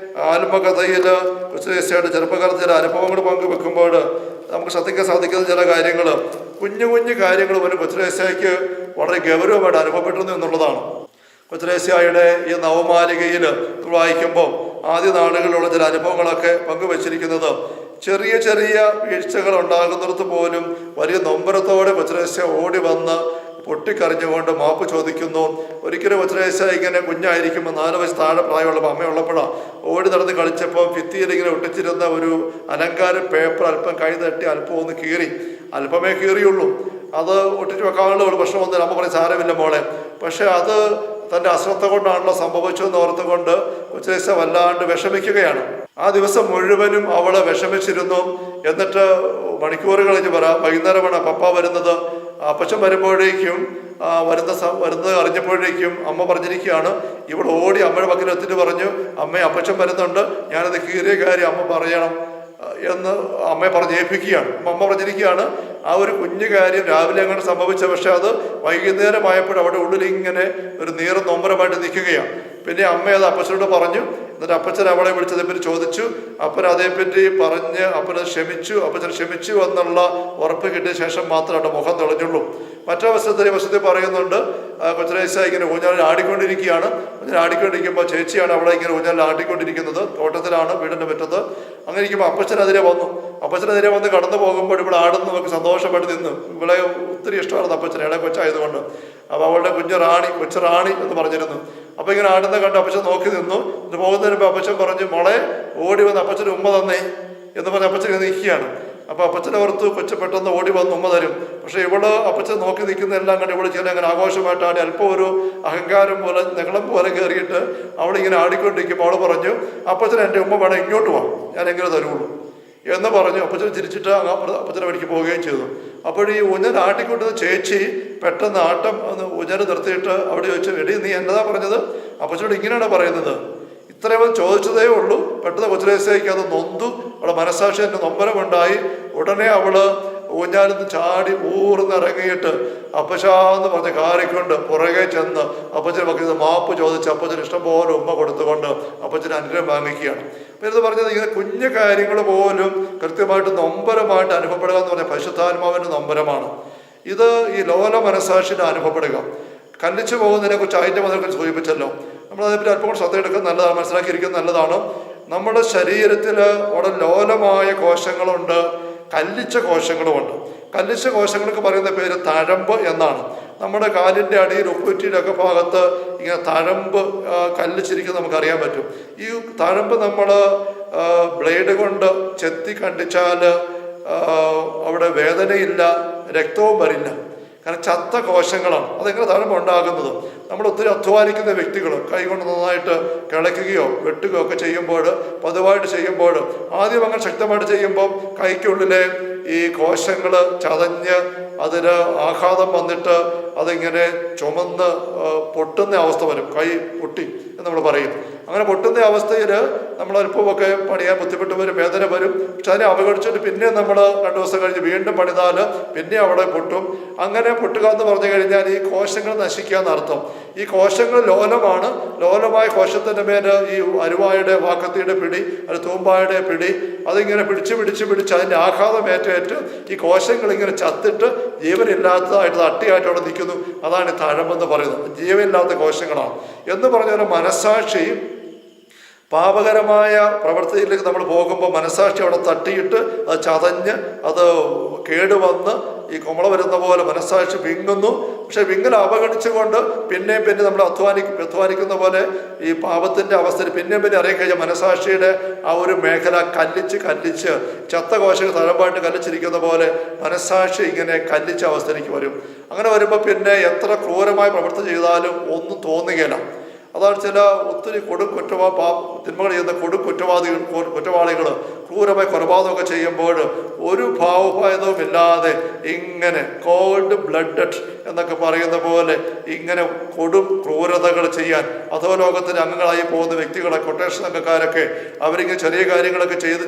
ആത്മകഥയിൽ കൊച്ചുരേസ്യയുടെ ചെറുപ്പകാലത്ത് ചില അനുഭവങ്ങൾ പങ്കുവെക്കുമ്പോൾ നമുക്ക് ശ്രദ്ധിക്കാൻ സാധിക്കുന്ന ചില കാര്യങ്ങൾ, കുഞ്ഞു കാര്യങ്ങൾ പോലും കൊച്ചുരേസ്യയ്ക്ക് വളരെ ഗൗരവമായിട്ട് അനുഭവപ്പെട്ടിരുന്നു എന്നുള്ളതാണ്. കൊച്ചുരേസ്യായുടെ ഈ നവമാലികയിൽ വായിക്കുമ്പോൾ ആദ്യ നാളുകളിലുള്ള ചില അനുഭവങ്ങളൊക്കെ പങ്കുവച്ചിരിക്കുന്നത് ചെറിയ ചെറിയ വീഴ്ചകൾ ഉണ്ടാകുന്നിടത്ത് പോലും വലിയ നൊമ്പരത്തോടെ കൊച്ചുരേസ്യ ഓടി വന്ന് പൊട്ടിക്കറിഞ്ഞുകൊണ്ട് മാപ്പ് ചോദിക്കുന്നു. ഒരിക്കലും കൊച്ചുരേസ്യ ഇങ്ങനെ കുഞ്ഞായിരിക്കുമ്പോൾ 4 വയസ്സ് താഴെ പ്രായമുള്ളപ്പോൾ അമ്മയുള്ളപ്പോഴാണ് ഓടി നടന്ന് കളിച്ചപ്പോൾ ഭിത്തിയിൽ ഇങ്ങനെ ഒട്ടിച്ചിരുന്ന ഒരു അലങ്കാര പേപ്പർ അല്പം കൈ തട്ടി അല്പം ഒന്ന് കീറി, അല്പമേ കീറിയുള്ളൂ. അത് ഒട്ടിച്ച് വെക്കാനുള്ള ഒരു പ്രശ്നമൊന്നും അമ്മ പറയും സാരമില്ല മോളെ. പക്ഷെ അത് തൻ്റെ അശ്രദ്ധ കൊണ്ടാണല്ലോ സംഭവിച്ചതെന്ന് ഓർത്തുകൊണ്ട് കൊച്ചുരേസ്യ വല്ലാണ്ട് വിഷമിക്കുകയാണ്. ആ ദിവസം മുഴുവനും അവള് വിഷമിച്ചിരുന്നു. എന്നിട്ട് മണിക്കൂറുകൾ കഴിഞ്ഞ് വൈകുന്നേരമാണ് പപ്പ വരുന്നത്. അപ്പച്ചൻ വരുമ്പോഴേക്കും വരുന്നത് അറിഞ്ഞപ്പോഴേക്കും അമ്മ പറഞ്ഞിരിക്കുകയാണ്. ഇവിടെ ഓടി അമ്മയുടെ പക്കൽ എത്തിയിട്ട് പറഞ്ഞു, അമ്മ അപ്പച്ചൻ വരുന്നുണ്ട്, ഞാനത് കീറിയ കാര്യം അമ്മ പറയണം എന്ന് അമ്മയെ പറഞ്ഞേൽപ്പിക്കുകയാണ്. അമ്മ പറഞ്ഞിരിക്കുകയാണ് ആ ഒരു കുഞ്ഞു കാര്യം രാവിലെ അങ്ങനെ സംഭവിച്ച, പക്ഷെ അത് വൈകുന്നേരമായപ്പോൾ അവിടെ ഉള്ളിൽ ഇങ്ങനെ ഒരു നീറും നൊമ്പരമായിട്ട് നിൽക്കുകയാണ്. പിന്നെ അമ്മ അത് അപ്പച്ചനോട് പറഞ്ഞു. എന്നിട്ട് അപ്പച്ചൻ അവളെ വിളിച്ചതേപ്പറ്റി ചോദിച്ചു. അപ്പൻ അതേപ്പറ്റി പറഞ്ഞ് അപ്പനത് അപ്പച്ചൻ ക്ഷമിച്ചു എന്നുള്ള ഉറപ്പ് കിട്ടിയ ശേഷം മാത്രമേ അവിടെ മുഖം തെളിഞ്ഞുള്ളൂ. വശത്തിൽ പറയുന്നുണ്ട് കൊച്ചുരേസ്യ ഇങ്ങനെ ഊഞ്ഞാലിൽ ആടിക്കൊണ്ടിരിക്കുകയാണ്. ഊഞ്ഞാൽ ആടിക്കൊണ്ടിരിക്കുമ്പോൾ ചേച്ചിയാണ് അവിടെ ഇങ്ങനെ ഊഞ്ഞാലിൽ ആടിക്കൊണ്ടിരിക്കുന്നത്. തോട്ടത്തിലാണ്, വീടിൻ്റെ മുറ്റത്ത്. അങ്ങനെ ഇരിക്കുമ്പോൾ അപ്പച്ചനെതിരെ വന്ന് കടന്നു പോകുമ്പോൾ ഇവിടെ ആടുന്നു നമുക്ക് സന്തോഷപ്പെട്ട് നിന്നു. ഇവിടെ ഒത്തിരി ഇഷ്ടമായിരുന്നു അപ്പച്ചൻ, ഇളയ കൊച്ചായതുകൊണ്ട്. അപ്പോൾ അവളുടെ കൊച്ചു റാണി എന്ന് പറഞ്ഞിരുന്നു. അപ്പോൾ ഇങ്ങനെ ആടുന്ന കണ്ട് അപ്പച്ചൻ നോക്കി നിന്നു. ഇത് പോകുന്നതിന് മുമ്പ് അപ്പച്ചൻ പറഞ്ഞു, മോളെ ഓടി വന്ന് അപ്പച്ചന് ഉമ്മ തന്നേ എന്ന് പറഞ്ഞ് അപ്പച്ചൻ ഇങ്ങനെ നിൽക്കുകയാണ്. അപ്പോൾ അപ്പച്ചനെ ഓർത്ത് കൊച്ചു പെട്ടെന്ന് ഓടി വന്ന് ഉമ്മ തരും. പക്ഷേ ഇവള് അപ്പച്ചൻ നോക്കി നിൽക്കുന്നതെല്ലാം കണ്ട് ഇവള് ചില അങ്ങനെ ആഘോഷമായിട്ട് ആടി അല്പം ഒരു അഹങ്കാരം പോലെ നെഹളം പോലെ കയറിയിട്ട് അവളിങ്ങനെ ആടിക്കൊണ്ടിരിക്കുമ്പോൾ അവൾ പറഞ്ഞു, അപ്പച്ചൻ എൻ്റെ ഉമ്മ വേണം ഇങ്ങോട്ട് വാ, ഞാൻ എങ്ങനെ തരുള്ളൂ എന്ന് പറഞ്ഞു. അപ്പച്ചൻ ചിരിച്ചിട്ട് അപ്പച്ചനെ വഴിക്ക് പോവുകയും ചെയ്തു. അപ്പോൾ ഈ ഊഞ്ഞൽ ആട്ടിക്കൊണ്ടിരുന്ന ചേച്ചി പെട്ടെന്ന് ആട്ടം ഊഞ്ഞൽ നിർത്തിയിട്ട് അവിടെ ചോദിച്ചു, എടി നീ എന്നതാ പറഞ്ഞത്? അപ്പച്ചനോട് ഇങ്ങനെയാണ് പറയുന്നത്. ഇത്രയും ചോദിച്ചതേ ഉള്ളൂ. പെട്ടെന്ന് കൊച്ചുരേസ്യയ്ക്ക് അത് നൊന്തു. അവളെ മനസ്സാക്ഷി എൻ്റെ നൊമ്പരമുണ്ടായി. ഉടനെ അവള് ഊഞ്ഞാലിൽ നിന്ന് ചാടി ഊർന്നിറങ്ങിയിട്ട് അപ്പച്ചാന്ന് പറഞ്ഞ് കാറിക്കൊണ്ട് പുറകെ ചെന്ന് അപ്പച്ചന് പക്കൽ മാപ്പ് ചോദിച്ച് അപ്പച്ചന് ഇഷ്ടംപോലെ ഉമ്മ കൊടുത്തുകൊണ്ട് അപ്പച്ചന് അനുഗ്രഹം വാങ്ങിക്കുകയാണ്. അപ്പം ഇത് പറഞ്ഞത് ഇങ്ങനെ കുഞ്ഞു കാര്യങ്ങൾ പോലും കൃത്യമായിട്ട് നൊമ്പരമായിട്ട് അനുഭവപ്പെടുക എന്ന് പറഞ്ഞാൽ പരിശുദ്ധാത്മാവിൻ്റെ നൊമ്പരമാണ്. ഇത് ഈ ലോല മനസ്സാക്ഷിയുടെ അനുഭവപ്പെടുക. കല്ലിച്ചു പോകുന്നതിനെ കുറിച്ച് അതിൻ്റെ മുതൽ സൂചിപ്പിച്ചല്ലോ. നമ്മളതേപ്പറ്റി അല്പം കൂടെ ശ്രദ്ധ എടുക്കുന്നത് നല്ലതാണ്, മനസ്സിലാക്കിയിരിക്കുന്നത് നല്ലതാണ്. നമ്മുടെ ശരീരത്തിൽ വളരെ ലോലമായ കോശങ്ങളുണ്ട്, കല്ലിച്ച കോശങ്ങളുമുണ്ട്. കല്ലിച്ച കോശങ്ങൾക്ക് പറയുന്ന പേര് തഴമ്പ് എന്നാണ്. നമ്മുടെ കാലിൻ്റെ അടിയിൽ ഉപ്പുറ്റിയിലൊക്കെ ഭാഗത്ത് ഇങ്ങനെ തഴമ്പ് കല്ലിച്ചിരിക്കുന്നത് നമുക്കറിയാൻ പറ്റും. ഈ തഴമ്പ് നമ്മൾ ബ്ലേഡ് കൊണ്ട് ചെത്തി കണ്ടിച്ചാൽ അവിടെ വേദനയില്ല, രക്തവും വരില്ല. കാരണം ചത്ത കോശങ്ങളാണ്. അതെങ്ങനെ തഴമ്പ് ഉണ്ടാകുന്നത്? നമ്മൾ ഒത്തിരി അധ്വാനിക്കുന്ന വ്യക്തികൾ കൈകൊണ്ട് നന്നായിട്ട് കിളയ്ക്കുകയോ വെട്ടുകയോ ഒക്കെ ചെയ്യുമ്പോൾ, പതിവായിട്ട് ചെയ്യുമ്പോൾ, ആദ്യം അങ്ങനെ ശക്തമായിട്ട് ചെയ്യുമ്പം കൈക്കുള്ളിലെ ഈ കോശങ്ങൾ ചതഞ്ഞ് അതിന് ആഘാതം വന്നിട്ട് അതിങ്ങനെ ചുമന്ന് പൊട്ടുന്ന അവസ്ഥ വരും. കൈ പൊട്ടി എന്ന് നമ്മൾ പറയും. അങ്ങനെ പൊട്ടുന്ന അവസ്ഥയിൽ നമ്മൾ അല്പമൊക്കെ പണിയാൻ ബുദ്ധിമുട്ട് വരും, വേദന വരും. പക്ഷെ അതിനെ അവഗണിച്ചിട്ട് പിന്നെ നമ്മൾ 2 ദിവസം കഴിഞ്ഞ് വീണ്ടും പണിതാൽ പിന്നെ അവിടെ പൊട്ടും. അങ്ങനെ പൊട്ടുക എന്ന് പറഞ്ഞു കഴിഞ്ഞാൽ ഈ കോശങ്ങൾ നശിക്കുക എന്നർത്ഥം. ഈ കോശങ്ങൾ ലോലമാണ്. ലോലമായ കോശത്തിൻ്റെ മേൽ ഈ അരുവായുടെ വാക്കത്തിയുടെ പിടി, അത് തൂമ്പായുടെ പിടി, അതിങ്ങനെ പിടിച്ച് അതിൻ്റെ ആഘാതം ഏറ്റേറ്റ് ഈ കോശങ്ങൾ ഇങ്ങനെ ചത്തിട്ട് ജീവനില്ലാത്തതായിട്ട് അട്ടിയായിട്ട് അവിടെ നിൽക്കുന്നു. അതാണ് ഈ തഴമ്പെന്ന് പറയുന്നത്. ജീവനില്ലാത്ത കോശങ്ങളാണ് എന്ന് പറഞ്ഞാൽ മനസ്സാക്ഷി പാപകരമായ പ്രവൃത്തിയിലേക്ക് നമ്മൾ പോകുമ്പോൾ മനസ്സാക്ഷി അവിടെ തട്ടിയിട്ട് അത് ചതഞ്ഞ് അത് കേടുവന്ന് ഈ കുമള വരുന്ന പോലെ മനസ്സാക്ഷി വിങ്ങുന്നു. പക്ഷെ വിങ്ങൽ അവഗണിച്ചുകൊണ്ട് പിന്നെ നമ്മൾ അധ്വാനിക്കുന്ന പോലെ ഈ പാപത്തിൻ്റെ അവസ്ഥയിൽ പിന്നെ അറിയിക്കഴിഞ്ഞാൽ മനസ്സാക്ഷിയുടെ ആ ഒരു മേഖല കല്ലിച്ച് ചത്ത കോശങ്ങൾ തഴമ്പായിട്ട് കല്ലിച്ചിരിക്കുന്ന പോലെ മനസ്സാക്ഷി ഇങ്ങനെ കല്ലിച്ച അവസ്ഥയിലേക്ക് വരും. അങ്ങനെ വരുമ്പോൾ പിന്നെ എത്ര ക്രൂരമായ പ്രവൃത്തി ചെയ്താലും ഒന്നും തോന്നുകയില്ല. അതാണ് ചില ഒത്തിരി തിന്മകൾ ചെയ്യുന്ന കുറ്റവാളികൾ ക്രൂരമായി കൊലപാതകമൊക്കെ ചെയ്യുമ്പോൾ ഒരു ഭാവഭേദവും ഇല്ലാതെ ഇങ്ങനെ കോൾഡ് ബ്ലഡഡ് എന്നൊക്കെ പറയുന്ന പോലെ ഇങ്ങനെ ക്രൂരതകൾ ചെയ്യാൻ അധോലോകത്തിന് അംഗങ്ങളായി പോകുന്ന വ്യക്തികളെ കൊട്ടേഷൻ സംഘക്കാരൊക്കെ അവരിങ്ങനെ ചെറിയ കാര്യങ്ങളൊക്കെ ചെയ്ത്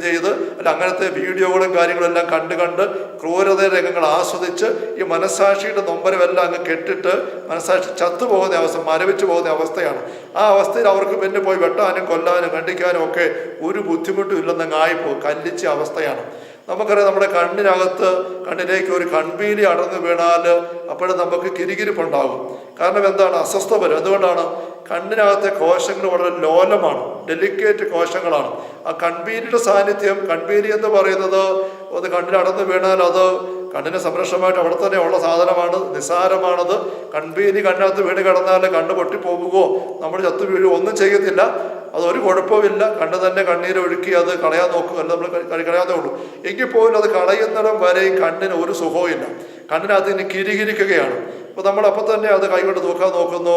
അല്ല അങ്ങനത്തെ വീഡിയോകളും കാര്യങ്ങളും എല്ലാം കണ്ട് ക്രൂരതയുടെ രംഗങ്ങൾ ആസ്വദിച്ച് ഈ മനസ്സാക്ഷിയുടെ നൊമ്പരമെല്ലാം അങ്ങ് കെട്ടിട്ട് മനസ്സാക്ഷി ചത്തുപോകുന്ന അവസ്ഥ, മരവിച്ചു പോകുന്ന അവസ്ഥയാണ്. ആ അവസ്ഥയിൽ അവർക്ക് പിന്നെ പോയി വെട്ടാനും കൊല്ലാനും കണ്ടിക്കാനും ഒക്കെ ഒരു ബുദ്ധിമുട്ടും ഇല്ലെന്നങ്ങ് ആയിപ്പോകും. കല്ലിച്ച അവസ്ഥയാണ്. നമുക്കറിയാം നമ്മുടെ കണ്ണിലേക്ക് ഒരു കൺപീലി അടർന്നു വീണാൽ അപ്പോഴും നമുക്ക് കിരികിരിപ്പുണ്ടാകും. കാരണം എന്താണ്? അസ്വസ്ഥ വരും. എന്തുകൊണ്ടാണ്? കണ്ണിനകത്തെ കോശങ്ങൾ വളരെ ലോലമാണ്, ഡെലിക്കേറ്റ് കോശങ്ങളാണ്. ആ കൺപീലിയുടെ സാന്നിധ്യം, കൺപീലി എന്ന് പറയുന്നത് ഒന്ന് കണ്ണിലടന്ന് വീണാൽ അത് കണ്ണിന് സംരക്ഷണമായിട്ട് അവിടെ തന്നെ ഉള്ള സാധനമാണ്, നിസ്സാരമാണത്. കൺപീലി കണ്ണിനകത്ത് വീണ് കിടന്നാൽ കണ്ണ് പൊട്ടിപ്പോകുകയോ നമ്മൾ ചത്തു വീഴുകയോ ഒന്നും ചെയ്യത്തില്ല, അതൊരു കുഴപ്പമില്ല. കണ്ണ് തന്നെ കണ്ണീര് ഒഴുക്കി അത് കളയാൻ നോക്കുക, അല്ല നമ്മൾ കളയാതെ ഉള്ളൂ. എങ്കിൽ പോലും അത് കളയുന്നിടം വരെയും കണ്ണിന് ഒരു സുഖവും ഇല്ല, കണ്ണിനകത്ത് ഇനി കിരികിരിക്കുകയാണ്. അപ്പോൾ നമ്മളപ്പം തന്നെ അത് കൈകൊണ്ട് തൂക്കാൻ നോക്കുന്നു,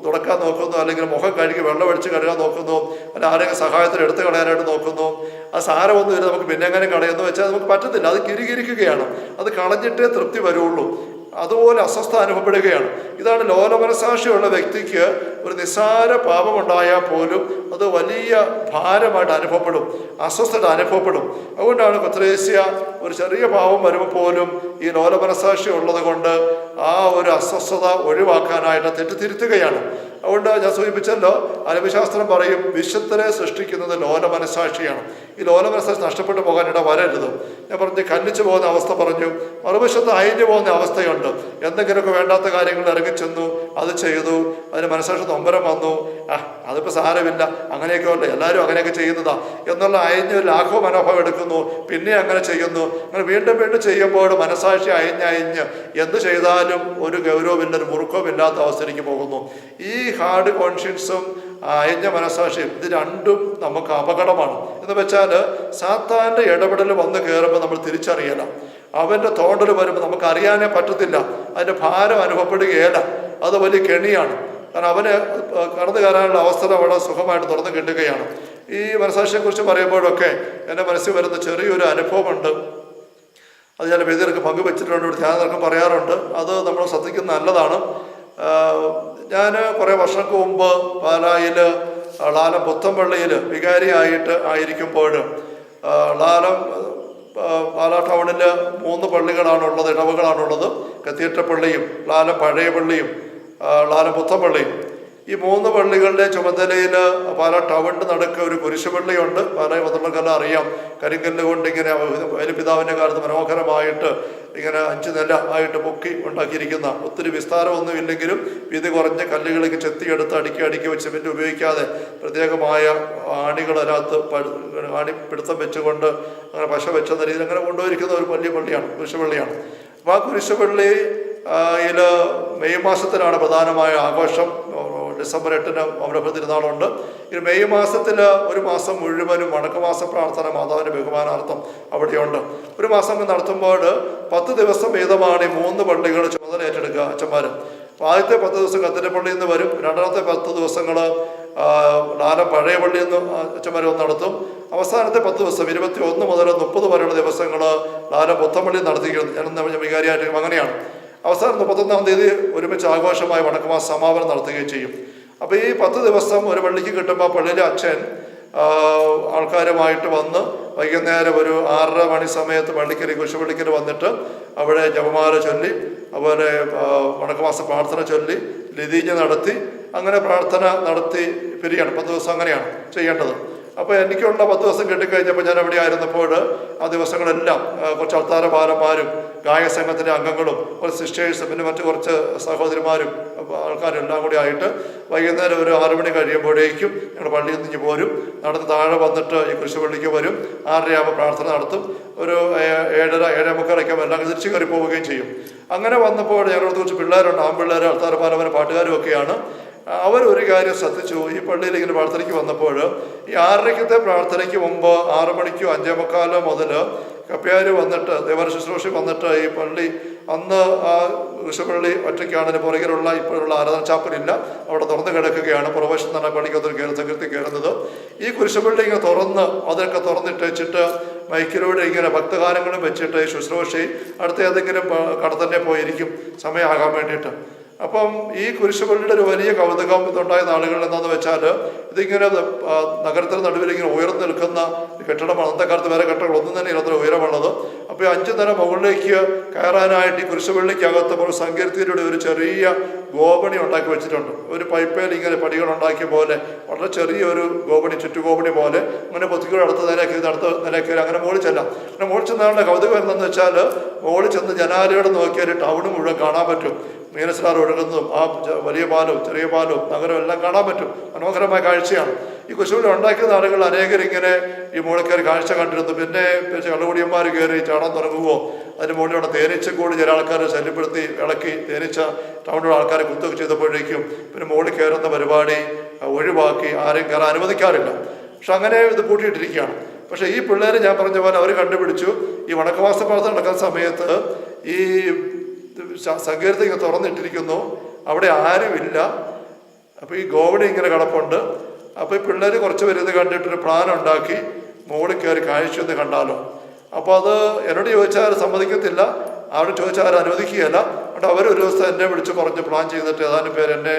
തുടക്കാൻ നോക്കുന്നു, അല്ലെങ്കിൽ മുഖം കഴുകി വെള്ളം ഒഴിച്ച് കഴുകാൻ നോക്കുന്നു, അല്ല ആരെങ്കിലും സഹായത്തിന് എടുത്ത് കളയാനായിട്ട് നോക്കുന്നു. ആ സാരമൊന്നും ഇല്ല, നമുക്ക് പിന്നെ എങ്ങനെ കളയുമെന്ന് വെച്ചാൽ നമുക്ക് പറ്റത്തില്ല, അത് കിരികിരിക്കുകയാണ്. അത് കളഞ്ഞിട്ടേ തൃപ്തി വരുള്ളൂ. അതുപോലെ അസ്വസ്ഥ അനുഭവപ്പെടുകയാണ്. ഇതാണ് ലോലമനസാക്ഷിയുള്ള വ്യക്തിക്ക് ഒരു നിസ്സാര പാപമുണ്ടായാൽ പോലും അത് വലിയ ഭാരമായിട്ട് അനുഭവപ്പെടും, അസ്വസ്ഥത അനുഭവപ്പെടും. അതുകൊണ്ടാണ് പത്രോസ്യ ഒരു ചെറിയ പാപം വരുമ്പോൾ പോലും ഈ ലോലമനസാക്ഷി ഉള്ളത് കൊണ്ട് ആ ഒരു അസ്വസ്ഥത ഒഴിവാക്കാനായിട്ട് തെറ്റിത്തിരുത്തുകയാണ്. അതുകൊണ്ട് ഞാൻ സൂചിപ്പിച്ചല്ലോ, അനഭിശാസ്ത്രം പറയും വിശുദ്ധരെ സൃഷ്ടിക്കുന്നത് ലോലമനസാക്ഷിയാണ്. ഈ ലോലമനസാക്ഷി നഷ്ടപ്പെട്ടു പോകാൻ ഇട വരരുത്. ഞാൻ പറഞ്ഞു ഖണ്ഡിച്ചു പോകുന്ന അവസ്ഥ പറഞ്ഞു, മറുവശത്ത് അയഞ്ഞു പോകുന്ന അവസ്ഥയുണ്ട്. എന്തെങ്കിലുമൊക്കെ വേണ്ടാത്ത കാര്യങ്ങൾ ഇറങ്ങിച്ചെന്നു, അത് ചെയ്തു, അതിന് മനസ്സാക്ഷി നൊമ്പരം വന്നു, അതിപ്പോൾ സാരമില്ല, അങ്ങനെയൊക്കെ ഉള്ളു, എല്ലാവരും അങ്ങനെയൊക്കെ ചെയ്യുന്നതാ എന്നുള്ള അയഞ്ഞ് ലാഘവ മനോഭാവം എടുക്കുന്നു, പിന്നെ അങ്ങനെ ചെയ്യുന്നു. അങ്ങനെ വീണ്ടും വീണ്ടും ചെയ്യുമ്പോൾ മനസ്സാക്ഷി അയഞ്ഞ് എന്ത് ചെയ്താലും ഒരു ഗൗരവമില്ല, ഒരു മുറുക്കവുമില്ലാത്ത അവസ്ഥയിലേക്ക് പോകുന്നു. ഈ ഹാർഡ് കോൺഷ്യൻസും അയഞ്ഞ മനസ്സാക്ഷിയും ഇത് രണ്ടും നമുക്ക് അപകടമാണ്. എന്ന് വെച്ചാൽ സാത്താൻ്റെ ഇടപെടൽ വന്ന് കയറുമ്പോൾ നമ്മൾ തിരിച്ചറിയണം, അവൻ്റെ തോണ്ടൽ വരുമ്പോൾ നമുക്ക് അറിയാനേ പറ്റത്തില്ല, അതിൻ്റെ ഭാരം അനുഭവപ്പെടുകയില്ല. അത് വലിയ കെണിയാണ്. കാരണം അവന് കടന്നു കയറാനുള്ള അവസരം അവിടെ സുഖമായിട്ട് തുറന്നു കിട്ടുകയാണ്. ഈ മനസ്സാക്ഷിയെക്കുറിച്ച് പറയുമ്പോഴൊക്കെ എൻ്റെ മനസ്സിൽ വരുന്ന ചെറിയൊരു അനുഭവമുണ്ട്. അത് ഞാൻ വേദികൾക്ക് പങ്കുവെച്ചിട്ടുണ്ട്, ഇവിടെ ധ്യാനർക്ക് പറയാറുണ്ട്. അത് നമ്മൾ ശ്രദ്ധിക്കുന്ന നല്ലതാണ്. ഞാൻ കുറേ വർഷങ്ങൾക്ക് മുമ്പ് പാലായിൽ ലാലം പുത്തമ്പള്ളിയിൽ വികാരിയായിട്ട് ആയിരിക്കുമ്പോൾ പാലാ ടൗണിൽ 3 പള്ളികളാണുള്ളത്, ഇടവകളാണുള്ളത്. കത്തീഡ്രൽ പള്ളിയും ലാലം പഴയ പള്ളിയും ലാലം പുത്തമ്പള്ളിയും. ഈ 3 പള്ളികളുടെ ചുമതലയിൽ പാലാ ടൗണിൻ്റെ നടുക്ക് ഒരു കുരിശുപള്ളിയുണ്ട്. പാലാ പന്ത്രണ്ടെല്ലാം അറിയാം, കരിങ്കല്ല് കൊണ്ട് ഇങ്ങനെ വലിപിതാവിൻ്റെ കാലത്ത് മനോഹരമായിട്ട് ഇങ്ങനെ 5 നില ആയിട്ട് പൊക്കി ഉണ്ടാക്കിയിരിക്കുന്ന, ഒത്തിരി വിസ്താരമൊന്നും ഇല്ലെങ്കിലും വീതി കുറഞ്ഞ കല്ലുകളിലേക്ക് ചെത്തിയെടുത്ത് അടുക്കി വെച്ച് സിമെൻറ്റ് ഉപയോഗിക്കാതെ പ്രത്യേകമായ ആണികൾ അതിനകത്ത് ആണി പിടുത്തം വെച്ചുകൊണ്ട് അങ്ങനെ പശ വെച്ചെന്ന രീതിയിൽ അങ്ങനെ കൊണ്ടുപോയിരിക്കുന്ന ഒരു വലിയ പള്ളിയാണ്, കുരിശുപള്ളിയാണ്. അപ്പോൾ ആ കുരിശുപള്ളിയിൽ മെയ് മാസത്തിലാണ് പ്രധാനമായ ആഘോഷം. ഡിസംബർ 8 അമരഭ തിരുനാളുണ്ട്. ഈ മെയ് മാസത്തിൽ ഒരു മാസം മുഴുവനും വണക്കമാസ പ്രാർത്ഥന മാതാവിൻ്റെ ബഹുമാനാർത്ഥം അവിടെയുണ്ട്. ഒരു മാസം നടത്തുമ്പോൾ 10 ദിവസം വീതമാണ് ഈ 3 പള്ളികൾ ചുമതല ഏറ്റെടുക്കുക അച്ഛന്മാർ. ആദ്യത്തെ 10 ദിവസം കത്തീഡ്രൽ പള്ളിയിൽ നിന്ന് വരും, രണ്ടാമത്തെ 10 ദിവസങ്ങൾ ലാലം പഴയ പള്ളിയിൽ നിന്ന് അച്ഛന്മാർ വന്ന് നടത്തും. അവസാനത്തെ 10 ദിവസം 21 മുതൽ 30 വരെയുള്ള ദിവസങ്ങൾ ലാലം പുത്തമ്പള്ളിയിൽ നടത്തിയിരിക്കുന്നു. ഞാൻ വികാരിയായിട്ട് അങ്ങനെയാണ്. അവസാനം 31-ാം തീയതി ഒരുമിച്ച് ആഘോഷമായ വണക്കമാസ സമാപനം നടത്തുകയും ചെയ്യും. അപ്പോൾ ഈ 10 ദിവസം ഒരു പള്ളിക്ക് കിട്ടുമ്പോൾ പള്ളിയിലെ അച്ഛൻ ആൾക്കാരുമായിട്ട് വന്ന് വൈകുന്നേരം ഒരു 6:30 മണി സമയത്ത് കുരിശുപള്ളിക്കൽ വന്നിട്ട് അവിടെ ജപമാല ചൊല്ലി, അതുപോലെ വണക്കമാസ പ്രാർത്ഥന ചൊല്ലി, ലതീഞ്ഞ നടത്തി, അങ്ങനെ പ്രാർത്ഥന നടത്തി പിരിയാണ്. 10 ദിവസം അങ്ങനെയാണ് ചെയ്യേണ്ടത്. അപ്പോൾ എനിക്കുള്ള 10 ദിവസം കിട്ടിക്കഴിഞ്ഞപ്പോൾ ഞാൻ അവിടെ ആയിരുന്നപ്പോൾ ആ ദിവസങ്ങളെല്ലാം കുറച്ച് അൾത്താര ബാലന്മാരും ഗായക സംഘത്തിൻ്റെ അംഗങ്ങളും കുറച്ച് സിസ്റ്റേഴ്സും പിന്നെ മറ്റു കുറച്ച് സഹോദരിമാരും ആൾക്കാരും എല്ലാം കൂടി ആയിട്ട് വൈകുന്നേരം ഒരു 6 മണി കഴിയുമ്പോഴേക്കും ഞങ്ങൾ പള്ളിയിൽ നിന്ന് പോരും. നടന്ന് താഴെ വന്നിട്ട് ഈ കുരിശുപള്ളിക്ക് വരും. 6:30 പ്രാർത്ഥന നടത്തും. ഒരു 7:30 7:45 എല്ലാം തിരിച്ചു കയറി പോവുകയും ചെയ്യും. അങ്ങനെ വന്നപ്പോൾ ഞങ്ങളോട് കുറച്ച് പിള്ളേരുണ്ട്, ആൺപിള്ളേർ, അൾത്താര ബാലന്മാരും പാട്ടുകാരും ഒക്കെയാണ്. അവരൊരു കാര്യം ശ്രദ്ധിച്ചു. ഈ പള്ളിയിൽ ഇങ്ങനെ പ്രാർത്ഥനയ്ക്ക് വന്നപ്പോൾ ഈ 6:30 പ്രാർത്ഥനയ്ക്ക് മുമ്പ് 6 മണിക്കോ 5:45 മുതൽ കപ്പ്യാർ വന്നിട്ട് ദേവാലയ ശുശ്രൂഷ വന്നിട്ട് ഈ പള്ളി അന്ന് ആ കുരിശുപള്ളി ഒറ്റയ്ക്കാണ്. പുറകിലുള്ള ഇപ്പോഴുള്ള ആരാധന ചാപ്പലില്ല, അവിടെ തുറന്ന് കിടക്കുകയാണ്. പുറവശം തന്നെ പള്ളിക്കകത്തൊരു സംഘത്തിൽ കയറുന്നത്. ഈ കുരിശുപള്ളി ഇങ്ങനെ തുറന്ന് അതൊക്കെ തുറന്നിട്ട് വെച്ചിട്ട് മൈക്കിലൂടെ ഇങ്ങനെ ഭക്തഗാനങ്ങളും വെച്ചിട്ട് ശുശ്രൂഷ അടുത്ത ഏതെങ്കിലും കടത്തന്നെ പോയിരിക്കും സമയമാകാൻ വേണ്ടിയിട്ട്. അപ്പം ഈ കുരിശുപള്ളിയുടെ ഒരു വലിയ കൗതുകം ഇതുണ്ടായ നാളുകളിൽ എന്താണെന്ന് വെച്ചാൽ ഇതിങ്ങനെ നഗരത്തിന് നടുവിൽ ഇങ്ങനെ ഉയർന്നു നിൽക്കുന്ന കെട്ടിടമാണ്. അന്നത്തെ കാലത്ത് വേറെ കെട്ടിടങ്ങളൊന്നും തന്നെ ഇല്ലാത്ത ഉയരമുള്ളത്. അപ്പോൾ 5 നില മുകളിലേക്ക് കയറാനായിട്ട് ഈ കുരിശുപള്ളിക്കകത്ത് ഒരു സങ്കീർത്തിയുടെ ഒരു ചെറിയ ഗോപണി ഉണ്ടാക്കി വെച്ചിട്ടുണ്ട്. ഒരു പൈപ്പേൽ ഇങ്ങനെ പടികളുണ്ടാക്കിയ പോലെ വളരെ ചെറിയൊരു ഗോപണി, ചുറ്റുഗോപണി പോലെ. അങ്ങനെ പൊത്തിക്കൂടെ അടുത്ത നിലയ്ക്ക് അങ്ങനെ മുകളിൽ ചെല്ലാം. അങ്ങനെ മുകളിൽ ചെന്നാളുടെ കൗതുകം എന്താണെന്ന് വെച്ചാൽ മുകളിൽ ചെന്ന് ജനാലയോടെ നോക്കിയാൽ ടൗൺ മുഴുവൻ കാണാൻ പറ്റും. മീനസ്രാർ ഒഴുകുന്നതും ആ വലിയ പാലവും ചെറിയ പാലവും നഗരവും എല്ലാം കാണാൻ പറ്റും. മനോഹരമായ കാഴ്ചയാണ്. ഈ കുരിശുപള്ളി ഉണ്ടാക്കുന്ന ആളുകൾ അനേകരിങ്ങനെ ഈ മുകളിൽ കയറി കാഴ്ച കണ്ടിരുന്നു. പിന്നെ കള്ളുകുടിയന്മാർ കയറി ചാടാൻ തുടങ്ങുമോ, അതിന് മുകളിലൂടെ തേനീച്ചക്കൂടി ചില ആൾക്കാരെ ശല്യപ്പെടുത്തി ഇളക്കി തേനീച്ച ടൗണിലുള്ള ആൾക്കാരെ കുത്തൊക്കെ ചെയ്തപ്പോഴേക്കും പിന്നെ മുകളിൽ കയറുന്ന പരിപാടി ഒഴിവാക്കി ആരെയും കയറാൻ അനുവദിക്കാറില്ല. പക്ഷെ അങ്ങനെ ഇത് പൂട്ടിയിട്ടിരിക്കുകയാണ്. പക്ഷേ ഈ പിള്ളേർ ഞാൻ പറഞ്ഞ പോലെ അവർ കണ്ടുപിടിച്ചു, ഈ വണക്കമാസ പ്രാർത്ഥന നടക്കുന്ന സമയത്ത് ഈ സങ്കീർത്തനം ഇങ്ങനെ തുറന്നിട്ടിരിക്കുന്നു, അവിടെ ആരുമില്ല. അപ്പോൾ ഈ ഗോവണി ഇങ്ങനെ കിടപ്പുണ്ട്. അപ്പോൾ ഈ പിള്ളേർ കുറച്ച് പേര് ഇത് കണ്ടിട്ടൊരു പ്ലാൻ ഉണ്ടാക്കി മുകളിൽ കയറി കാഴ്ചയൊന്ന് കണ്ടാലോ. അപ്പോൾ അത് എന്നോട് ചോദിച്ചാൽ സമ്മതിക്കത്തില്ല, അവിടെ ചോദിച്ചാൽ അനുവദിക്കുകയല്ല. അതുകൊണ്ട് അവരൊരു ദിവസം എന്നെ വിളിച്ച് പറഞ്ഞ് പ്ലാൻ ചെയ്തിട്ട് ഏതാനും പേര് എന്നെ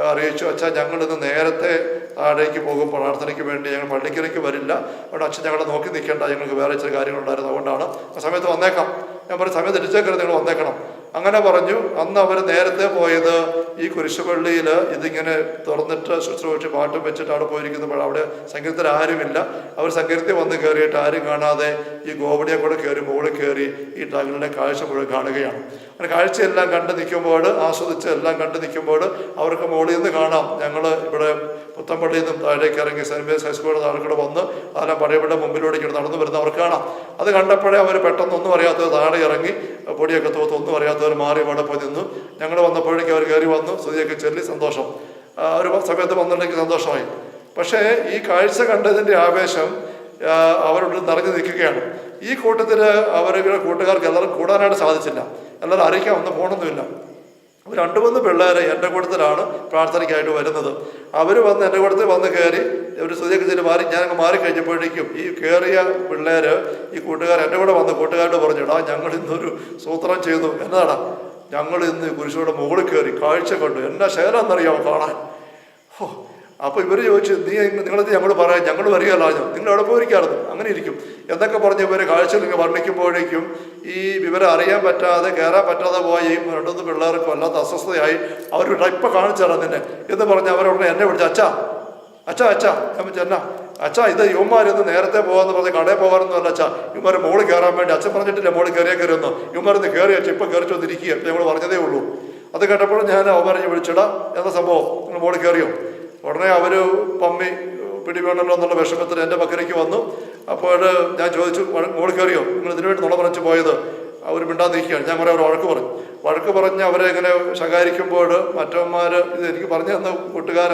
അറിയിച്ചു, അച്ഛാ ഞങ്ങളിന്ന് നേരത്തെ താഴേക്ക് പോകും പ്രാർത്ഥനയ്ക്ക് വേണ്ടി, ഞങ്ങൾ പള്ളിക്കലേക്ക് വരില്ല, അവിടെ അച്ഛൻ ഞങ്ങളെ നോക്കി നിൽക്കേണ്ട, ഞങ്ങൾക്ക് വേറെ ചില കാര്യങ്ങളുണ്ടായിരുന്നു, അതുകൊണ്ടാണ് ആ സമയത്ത് വന്നേക്കാം. ഞാൻ പറഞ്ഞ സമയത്ത് തിരിച്ചേക്കരുത്, നിങ്ങൾ വന്നേക്കണം. അങ്ങനെ പറഞ്ഞു. അന്ന് അവർ നേരത്തെ പോയത് ഈ കുരിശുപള്ളിയിൽ ഇതിങ്ങനെ തുറന്നിട്ട് ശുശ്രൂഷിച്ച് പാട്ടും വെച്ചിട്ട് അവിടെ പോയിരിക്കുമ്പോൾ അവിടെ സങ്കീർത്തനം ആരുമില്ല. അവർ സങ്കീർത്തനം വന്ന് കയറിയിട്ട് ആരും കാണാതെ ഈ ഗോവണിയെ കൂടെ കയറി മുകളിൽ കയറി ഈ തങ്ങളുടെ കാഴ്ച മുഴുവൻ കാണുകയാണ്. അങ്ങനെ കാഴ്ചയെല്ലാം കണ്ടു നിൽക്കുമ്പോൾ, ആസ്വദിച്ച് എല്ലാം കണ്ടു നിൽക്കുമ്പോൾ അവർക്ക് മുകളിൽ നിന്ന് കാണാം. ഞങ്ങൾ ഇവിടെ പുത്തമ്പള്ളിയിൽ നിന്നും താഴേക്ക് ഇറങ്ങി സെൻറ്റ് മേരീസ് ഹൈസ്കൂളിൽ താഴെക്കൂടെ വന്ന് അതെല്ലാം പഴയവിടെ മുമ്പിലൂടെ നടന്നു വരുന്ന അവർക്ക് കാണാം. അത് കണ്ടപ്പോഴേ അവർ പെട്ടെന്നൊന്നും അറിയാത്തവർ താഴെ ഇറങ്ങി പൊടിയൊക്കെ തോത്ത് ഒന്നും അറിയാത്തവർ മാറി അവിടെ പോയി നിന്നു. ഞങ്ങൾ വന്നപ്പോഴേക്കും അവർ കയറി വന്നു, സ്തുതിയൊക്കെ ചൊല്ലി സന്തോഷം. ഒരു സമയത്ത് വന്നിട്ടുണ്ടെങ്കിൽ സന്തോഷമായി. പക്ഷേ ഈ കാഴ്ച കണ്ടതിൻ്റെ ആവേശം അവരോട് നിറഞ്ഞു നിൽക്കുകയാണ്. ഈ കൂട്ടത്തിൽ അവരുടെ കൂട്ടുകാർക്ക് എല്ലാവരും കൂടാനായിട്ട് സാധിച്ചില്ല. എല്ലാവരും അറിയിക്കാൻ ഒന്നും പോകണമെന്നില്ല. 2-3 പിള്ളേർ എൻ്റെ കൂട്ടത്തിലാണ് പ്രാർത്ഥനയ്ക്കായിട്ട് വരുന്നത്. അവർ വന്ന് എൻ്റെ കൂട്ടത്തിൽ വന്ന് കയറി ഒരു സ്തുതിയൊക്കെ ചെയ്ത് മാറി. ഞാനങ്ങ് മാറിക്കഴിഞ്ഞപ്പോഴേക്കും ഈ കയറിയ പിള്ളേർ ഈ കൂട്ടുകാർ എൻ്റെ കൂടെ വന്ന് കൂട്ടുകാരോട് പറഞ്ഞു, എടാ ഞങ്ങൾ ഇന്നൊരു സൂത്രം ചെയ്തു. എന്നതാടാ, ഞങ്ങൾ ഇന്ന് കുരിശുവിടെ മുകളിൽ കയറി കാഴ്ച കണ്ടു, എന്നാ ശേലമെന്നറിയാമോ കാണാൻ. അപ്പോൾ ഇവർ ചോദിച്ചു, നിങ്ങളത് ഞങ്ങൾ പറയാം, ഞങ്ങൾ വരികയല്ലോ, നിങ്ങൾ എവിടെ പോയിരിക്കാറുണ്ട്. അങ്ങനെ ഇരിക്കും എന്നൊക്കെ പറഞ്ഞ് ഇവർ കാഴ്ചയിൽ ഇങ്ങനെ വർണ്ണിക്കുമ്പോഴേക്കും ഈ വിവരം അറിയാൻ പറ്റാതെ കയറാൻ പറ്റാതെ പോയി 2-3 പിള്ളേർക്ക് വല്ലാത്ത അസ്വസ്ഥതയായി. അവർ ഇപ്പം കാണിച്ചു തരാം നിന്നെ എന്ന് പറഞ്ഞ് അവരുടനെ എന്നെ വിളിച്ചു, അച്ഛാ അച്ഛാ അച്ഛാ. ഞാൻ വെച്ചാൽ എന്നാ അച്ഛാ, ഇത് യുവന്മാരൊന്ന് നേരത്തെ പോകാമെന്ന് പറഞ്ഞ് കടയിൽ പോകാനൊന്നുമല്ല അച്ഛാ, ഇവന്മാർ മോളിൽ കയറാൻ വേണ്ടി. അച്ഛൻ പറഞ്ഞിട്ടില്ല മോളിൽ കയറിയൊന്ന്, ഇവന്മാരൊന്ന് കയറി അച്ഛൻ ഇപ്പം കയറി വന്നിരിക്കുക, ഇപ്പം ഞങ്ങൾ പറഞ്ഞതേ ഉള്ളൂ. അത് കേട്ടപ്പോൾ ഞാൻ അവന്മാരെ വിളിച്ചിടാ എന്താ സംഭവം, നിങ്ങൾ മോളിൽ കയറിയോ. ഉടനെ അവർ പമ്മി പിടിവേണമല്ലോ എന്നുള്ള വിഷമത്തിൽ എൻ്റെ പക്കലേക്ക് വന്നു. അപ്പോൾ ഞാൻ ചോദിച്ചു, മോളിൽ കയറിയോ, നിങ്ങൾ ഇതിനു വേണ്ടി നുണ പറഞ്ഞു പോയത്. അവർ മിണ്ടാതെ നിൽക്കുകയാണ്. ഞാൻ കുറേ അവർ വഴക്ക് പറഞ്ഞ് അവരെ ഇങ്ങനെ ശകാരിക്കുമ്പോൾ മറ്റവന്മാർ ഇത് എനിക്ക് പറഞ്ഞു തന്ന കൂട്ടുകാർ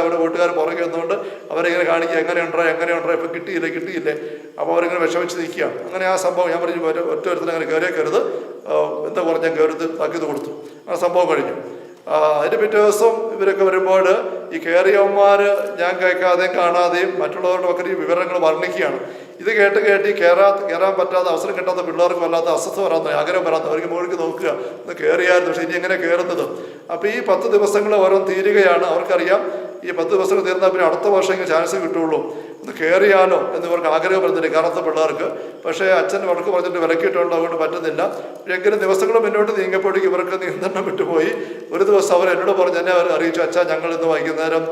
പുറകെ വന്നുകൊണ്ട് അവരിങ്ങനെ കാണിക്കുക, എങ്ങനെയുണ്ടോ ഇപ്പം കിട്ടിയില്ലേ. അപ്പോൾ അവരിങ്ങനെ വിഷമിച്ച് നിൽക്കുകയാണ്. അങ്ങനെ ആ സംഭവം ഞാൻ പറഞ്ഞു, ഒറ്റ ഒരുത്തിൽ അങ്ങനെ കയറിയേക്കരുത്, എന്താ പറഞ്ഞ് ഞാൻ കയറി താക്കീത് കൊടുത്തു. ആ സംഭവം കഴിഞ്ഞു. അതിൻ്റെ പിറ്റേ ദിവസം ഇവരൊക്കെ വരുമ്പോൾ ഈ കയറിയവന്മാർ ഞാൻ കേൾക്കാതെയും കാണാതെയും മറ്റുള്ളവരുടെ ഒക്കെ ഈ വിവരങ്ങൾ വർണ്ണിക്കുകയാണ്. ഇത് കേട്ട് ഈ കയറാൻ പറ്റാതെ അവസരം കിട്ടാത്ത പിള്ളേർക്ക് വല്ലാത്ത അസ്വസ്ഥ വരാത്ത ആഗ്രഹം വരാത്ത അവർക്ക് മുകളിലേക്ക് നോക്കുക, ഒന്ന് കയറിയായിരുന്നു, പക്ഷേ ഇനി എങ്ങനെ കയറുന്നത്. അപ്പോൾ ഈ 10 ദിവസങ്ങൾ ഓരോന്ന് തീരുകയാണ്. അവർക്കറിയാം ഈ 10 ദിവസങ്ങൾ തീർന്നാൽ പിന്നെ അടുത്ത വർഷം ഇങ്ങനെ ചാൻസ് കിട്ടുള്ളൂ, ഒന്ന് കയറിയാലോ എന്ന് ഇവർക്ക് ആഗ്രഹം വരുന്നില്ല കറുത്ത പിള്ളേർക്ക്. പക്ഷേ അച്ഛൻ വഴക്ക് പറഞ്ഞിട്ട് വിലക്കിയിട്ടുണ്ട്, അതുകൊണ്ട് പറ്റുന്നില്ല. എങ്കിലും ദിവസങ്ങൾ മുന്നോട്ട് നീങ്ങപ്പോഴേക്കും ഇവർക്ക് നിയന്ത്രണം വിട്ടുപോയി. ഒരു ദിവസം അവർ എന്നോട് പറഞ്ഞ് എന്നെ അവർ അറിയിച്ചു, അച്ഛാ ഞങ്ങൾ ഇന്ന് വൈകുന്നേരം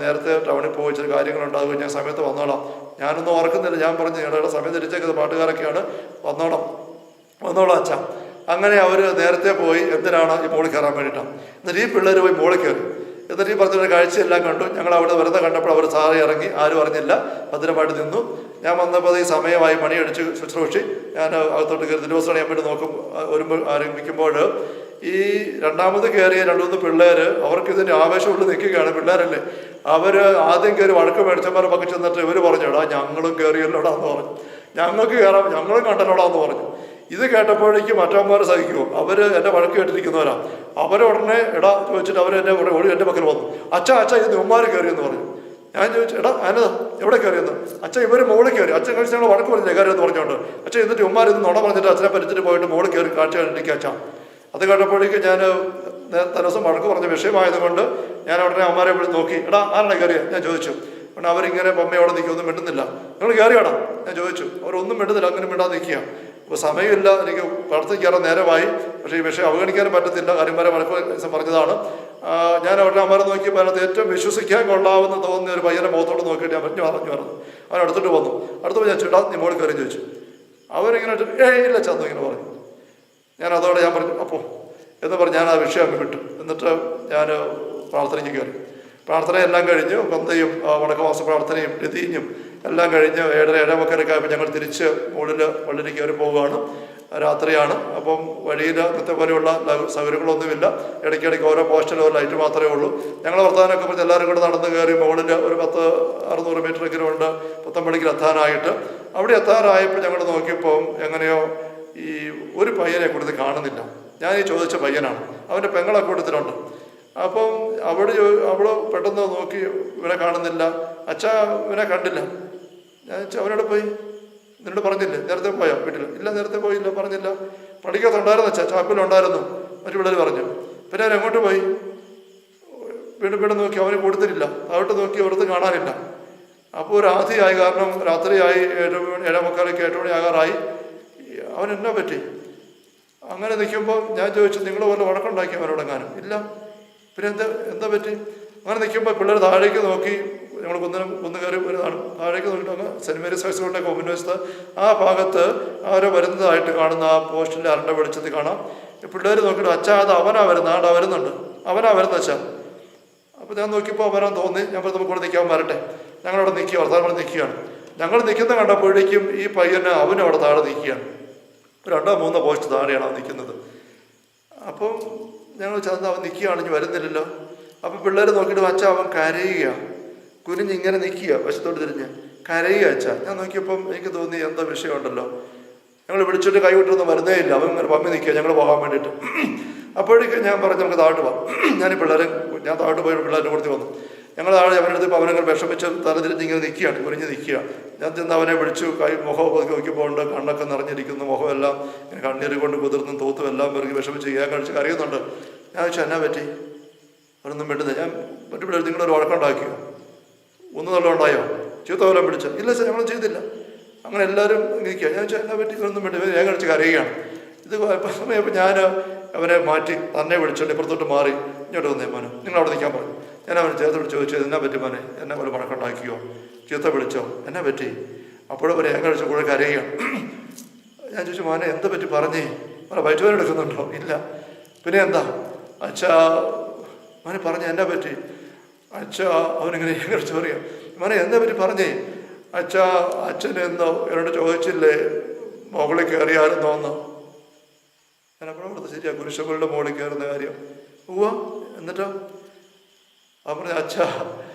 നേരത്തെ ടൗണിൽ പോയി ചില കാര്യങ്ങളുണ്ടാകും, ഞാൻ സമയത്ത് വന്നോളാം. ഞാനൊന്നും ഓർക്കുന്നില്ല. ഞാൻ പറഞ്ഞു ഞങ്ങളുടെ സമയം തിരിച്ചേക്കുന്നത് പാട്ടുകാരൊക്കെയാണ്, വന്നോളാം അച്ഛാ. അങ്ങനെ അവർ നേരത്തെ പോയി. എന്തിനാണ് ഈ മോളിൽ കയറാൻ വേണ്ടിയിട്ടാണ്. എന്നിട്ട് ഈ പിള്ളേർ പോയി മോളിൽ കയറി. എന്നിട്ട് ഈ പറഞ്ഞ കാഴ്ചയെല്ലാം കണ്ടു. ഞങ്ങൾ അവിടെ വെറുതെ കണ്ടപ്പോൾ അവർ സാറി ഇറങ്ങി, ആരും അറിഞ്ഞില്ല, ഭദ്രമായിട്ട് നിന്നു. ഞാൻ വന്നപ്പോൾ ഈ സമയമായി, മണിയടിച്ച് ശുശ്രൂഷി ഞാൻ അകത്തോട്ട് കയറി ദിവസമാണ് ഞാൻ വേണ്ടി നോക്കും ആരംഭിക്കുമ്പോൾ ഈ രണ്ടാമത് കയറിയ 2-3 പിള്ളേർ അവർക്ക് ഇതിൻ്റെ ആവേശമുള്ള നിൽക്കുകയാണ്. പിള്ളേരല്ലേ, അവർ ആദ്യം കയറി വഴക്ക് മേടിച്ചന്മാരെ പക്കി ചെന്നിട്ട് ഇവർ പറഞ്ഞു, എടാ ഞങ്ങളും കയറിയല്ലോടാ എന്ന് പറഞ്ഞു, ഞങ്ങൾക്ക് കയറാം, ഞങ്ങളും കണ്ടല്ലോടാ എന്ന് പറഞ്ഞു. ഇത് കേട്ടപ്പോഴേക്കും മറ്റവന്മാരെ സഹിക്കുമോ, അവർ എന്നെ വഴക്ക് കേട്ടിരിക്കുന്നവരാണ്. അവരുടനെ എടാ ചോദിച്ചിട്ട് അവരെന്നെ ഓടി എൻ്റെ പക്കൽ വന്നു, അച്ഛാ ഇത് ഉമ്മാർ കയറിയെന്ന് പറഞ്ഞു. ഞാൻ ചോദിച്ചു, എടാ അതിനതാ എവിടെ കയറിയെന്ന്. അച്ഛൻ ഇവർ മോളിൽ കയറി. അച്ഛൻ കഴിച്ച് ഞങ്ങൾ വഴക്ക് പറഞ്ഞില്ല കയറിയെന്ന് പറഞ്ഞുകൊണ്ട്. അച്ഛൻ എന്നിട്ട് ഉമ്മാർ ഇന്ന് നുണ പറഞ്ഞിട്ട് അച്ഛനെ പരിച്ചിട്ട് പോയിട്ട് മോളിൽ കയറി കാഴ്ച കണ്ടിരിക്കുക അച്ഛാ. അത് കേട്ടപ്പോഴേക്കും ഞാൻ ദിവസം വഴക്ക് പറഞ്ഞ വിഷയമായതുകൊണ്ട് ഞാൻ ഉടനെ അമ്മമാരെ വിളിച്ച് നോക്കി, എടാ ആരാണ് കയറിയത് ഞാൻ ചോദിച്ചു. കാരണം അവരിങ്ങനെ പമ്മയോടെ നിൽക്കുക, ഒന്നും മിണ്ടുന്നില്ല. നിങ്ങൾ കയറിയാടാ ഞാൻ ചോദിച്ചു. അവരൊന്നും മിണ്ടുന്നില്ല, അങ്ങനെ മിണ്ടാതെ നിൽക്കുക. അപ്പോൾ സമയമില്ല, എനിക്ക് പ്രാർത്ഥിക്കാറ് നേരമായി. പക്ഷേ ഈ വിഷയം അവഗണിക്കാനും പറ്റത്തില്ല. കാര്യന്മാരെ വഴക്ക് പറഞ്ഞതാണ്. ഞാൻ അവരുടെ അമ്മമാരെ നോക്കിയപ്പോൾ അതിനകത്ത് ഏറ്റവും വിശ്വസിക്കാൻ കൊള്ളാവുന്ന തോന്നുന്ന ഒരു പയ്യനെ മുഖത്തോട് നോക്കിയിട്ട് ഞാൻ പറഞ്ഞു അവൻ അടുത്തിട്ട് വന്നു. അടുത്ത് ഞാൻ ചേട്ടാ നീ മോളിൽ കയറി ചോദിച്ചു. അവരിങ്ങനെ ഇല്ല ചന്തു ഇങ്ങനെ പറഞ്ഞു. ഞാൻ അതോടെ ഞാൻ പറഞ്ഞു, അപ്പോൾ എന്ന് പറഞ്ഞ് ഞാൻ ആ വിഷയം അങ്ങ് വിട്ടു. എന്നിട്ട് ഞാൻ പ്രാർത്ഥനയ്ക്ക് കയറി. പ്രാർത്ഥനയെല്ലാം കഴിഞ്ഞ് പന്തയും വടക്കമാസ പ്രാർത്ഥനയും രതീഞ്ഞും എല്ലാം കഴിഞ്ഞ് 7:30 ആയപ്പോൾ ഞങ്ങൾ തിരിച്ച് മുകളിൽ പള്ളിയിൽ കയറി പോവുകയാണ്. രാത്രിയാണ്. അപ്പം വഴിയിൽ ഇന്നത്തെ പോലെയുള്ള സൗകര്യങ്ങളൊന്നുമില്ല. ഇടയ്ക്കിടയ്ക്ക് ഓരോ പോസ്റ്റിലോ ലൈറ്റ് മാത്രമേ ഉള്ളൂ. ഞങ്ങൾ വർത്തമാനമൊക്കെ പറഞ്ഞ് എല്ലാവരും കൂടെ നടന്ന് കയറി മുകളിൽ ഒരു 600 മീറ്ററെങ്കിലും ഉണ്ട് പുത്തമ്പള്ളിക്ക് എത്താനായിട്ട്. അവിടെ എത്താറായപ്പോൾ ഞങ്ങൾ നോക്കിയപ്പോൾ എങ്ങനെയോ ഈ ഒരു പയ്യനെ കൂടുതൽ കാണുന്നില്ല. ഞാൻ ഈ ചോദിച്ച പയ്യനാണ്. അവൻ്റെ പെങ്ങളെ കൂട്ടത്തിലുണ്ട്. അപ്പം അവൾ പെട്ടെന്ന് നോക്കി ഇവനെ കാണുന്നില്ല. അച്ഛാ ഇവനെ കണ്ടില്ല. ഞാൻ അവനോട് പോയി നിന്നോട് പറഞ്ഞില്ലേ? നേരത്തെ പോയോ വീട്ടിൽ? ഇല്ല, നേരത്തെ പോയില്ല, പറഞ്ഞില്ല. പഠിക്കാത്തുണ്ടായിരുന്നു അച്ഛാ, ചാപ്പിലുണ്ടായിരുന്നു, മറ്റു പിള്ളേർ പറഞ്ഞു. പിന്നെ അവൻ എങ്ങോട്ട് പോയി? വീണ്ടും നോക്കി, അവന് കൊടുത്തിട്ടില്ല. താഴോട്ട് നോക്കി, അവിടുത്തെ കാണാനില്ല. അപ്പോൾ ഒരു ആധിയായി, കാരണം രാത്രിയായി 7:45 8 മണി ആകാറായി. അവൻ എന്നാ പറ്റി? അങ്ങനെ നിൽക്കുമ്പോൾ ഞാൻ ചോദിച്ചു, നിങ്ങൾ പോലെ വഴക്കുണ്ടാക്കി അവനോടെങ്ങാനും? ഇല്ല. പിന്നെ എന്താ പറ്റി? അങ്ങനെ നിൽക്കുമ്പോൾ പിള്ളേർ താഴേക്ക് നോക്കി, ഞങ്ങൾ കുന്ന് കയറി വരുന്നതാണ്. താഴേക്ക് നോക്കിയിട്ട് അങ്ങ് സെൻറ്റ് മേരീസ് ഹൈസ്കൂളിൻ്റെ കോമ്പൻവശത്ത് ആ ഭാഗത്ത് ആരോ വരുന്നതായിട്ട് കാണുന്ന ആ പോസ്റ്റിൻ്റെ അരണ്ട വെളിച്ചത്തിൽ കാണാം. പിള്ളേർ നോക്കിയിട്ട് അച്ഛാ അത് അവനാ വരുന്നത്, ആണ്ടാ വരുന്നുണ്ട്, അവനാ വരുന്നത് അച്ഛാ. അപ്പോൾ ഞാൻ നോക്കിയപ്പോൾ അവനാൻ തോന്നി. ഞാൻ പറഞ്ഞു നമുക്കിവിടെ നിൽക്കാൻ വരട്ടെ. ഞങ്ങളവിടെ നിൽക്കുക, വർത്തമാനം നിൽക്കുകയാണ്. ഞങ്ങൾ നിൽക്കുന്ന കണ്ടപ്പോഴേക്കും ഈ പയ്യന് അവനും അവിടെ താഴെ നിൽക്കുകയാണ്. 2-3 പോസ്റ്റ് താഴെയാണ് അവൻ നിൽക്കുന്നത്. അപ്പം ഞങ്ങൾ ചെന്ന് അവൻ നിൽക്കുകയാണ്, ഇനി വരുന്നില്ലല്ലോ. അപ്പം പിള്ളേർ നോക്കിയിട്ട് അച്ഛാ അവൻ കരയുകയാണ്, കുനിഞ്ഞിങ്ങനെ നിൽക്കുക, വശത്തോട്ട് തിരിഞ്ഞ് കരയുക അച്ഛാ. ഞാൻ നോക്കിയപ്പം എനിക്ക് തോന്നി എന്തോ വിഷയമുണ്ടല്ലോ. ഞങ്ങൾ വിളിച്ചിട്ട് കൈവിട്ടൊന്നും വരുന്നേ ഇല്ല. അവൻ ഇങ്ങനെ പമ്മി നിൽക്കുക ഞങ്ങൾ പോകാൻ വേണ്ടിയിട്ട്. അപ്പോഴേക്കും ഞാൻ പറഞ്ഞു നമുക്ക് താഴോട്ട് പോകാം. ഞാൻ താഴോട്ട് പോയി പിള്ളേരുടെ കൊടുത്ത് വന്നു. ഞങ്ങൾ താഴെ അവനെടുത്ത് അവനങ്ങനെ വിഷമിച്ച് തലതിരിഞ്ഞിങ്ങനെ നിൽക്കുകയാണ്, കുനിഞ്ഞ് നിൽക്കുക. ഞാൻ ചെന്ന് അവനെ വിളിച്ചു. മുഖമൊക്കെ നോക്കിയപ്പോൾ ഉണ്ട്, കണ്ണൊക്കെ നിറഞ്ഞിരിക്കുന്നു, മുഖമെല്ലാം ഇങ്ങനെ കണ്ണീര് കൊണ്ട് കുതിർന്നും തൂത്തും എല്ലാം പെറുക്കി വിഷമിച്ച് ചെയ്യാൻ കഴിച്ച് കരയുന്നുണ്ട്. ഞാൻ ചോദിച്ചു എന്നാ പറ്റി? അവരൊന്നും വിട്ടുന്നത്. ഞാൻ മറ്റു പിള്ളേർ നിങ്ങളൊരു വഴക്കുണ്ടാക്കിയോ? ഒന്നും നല്ല ഉണ്ടായോ? ചീത്ത വല്ലതും പിടിച്ചോ? ഇല്ല സാർ, ഞങ്ങളും ചെയ്തില്ല. അങ്ങനെ എല്ലാവരും നിൽക്കുക. ഞാൻ ചോദിച്ചാൽ എന്നാ പറ്റി? ഒന്നും വിട്ടു ഞാൻ കഴിച്ച് കരയുകയാണ്. ഇത് സമയപ്പോൾ ഞാൻ അവനെ മാറ്റി തന്നെ വിളിച്ചോണ്ട് ഇപ്പുറത്തോട്ട് മാറി ഇങ്ങോട്ട് വന്നേ മോനെ, നിങ്ങളവിടെ നിൽക്കാൻ പറഞ്ഞു. ഞാൻ അവനെ ചേർത്തോട് ചോദിച്ചു എന്നാ പറ്റി മോനെ, എന്നെ പോലെ വഴക്കുണ്ടാക്കിയോ, ചീത്ത വിളിച്ചോ, എന്നാ പറ്റി? അപ്പോഴും അവരെ ഞാൻ കഴിച്ച കൂടെ കരയുകയാണ്. ഞാൻ ചോദിച്ചു മോനെ എന്താ പറ്റി പറഞ്ഞേ? മോനെ വയറ്റുവേദന എടുക്കുന്നുണ്ടോ? ഇല്ല. പിന്നെ എന്താ? അച്ഛാ മോനെ പറഞ്ഞേ എന്നാ പറ്റി? അച്ഛാ അവനിങ്ങനെ കഴിച്ച് പറയാം. മോനെ എന്താ പറ്റി പറഞ്ഞേ? അച്ഛാ അച്ഛനെന്തോ എന്നോട് ചോദിച്ചില്ലേ മുകളിൽ കയറിയായിരുന്നോന്ന്? ഞാൻ അപ്പോഴും കൊടുത്ത് ശരിയാ, കുരിശുകളുടെ മുകളിൽ കയറുന്ന കാര്യം. ഉവ്വ, എന്നിട്ടോ? അവൻ പറഞ്ഞ അച്ഛാ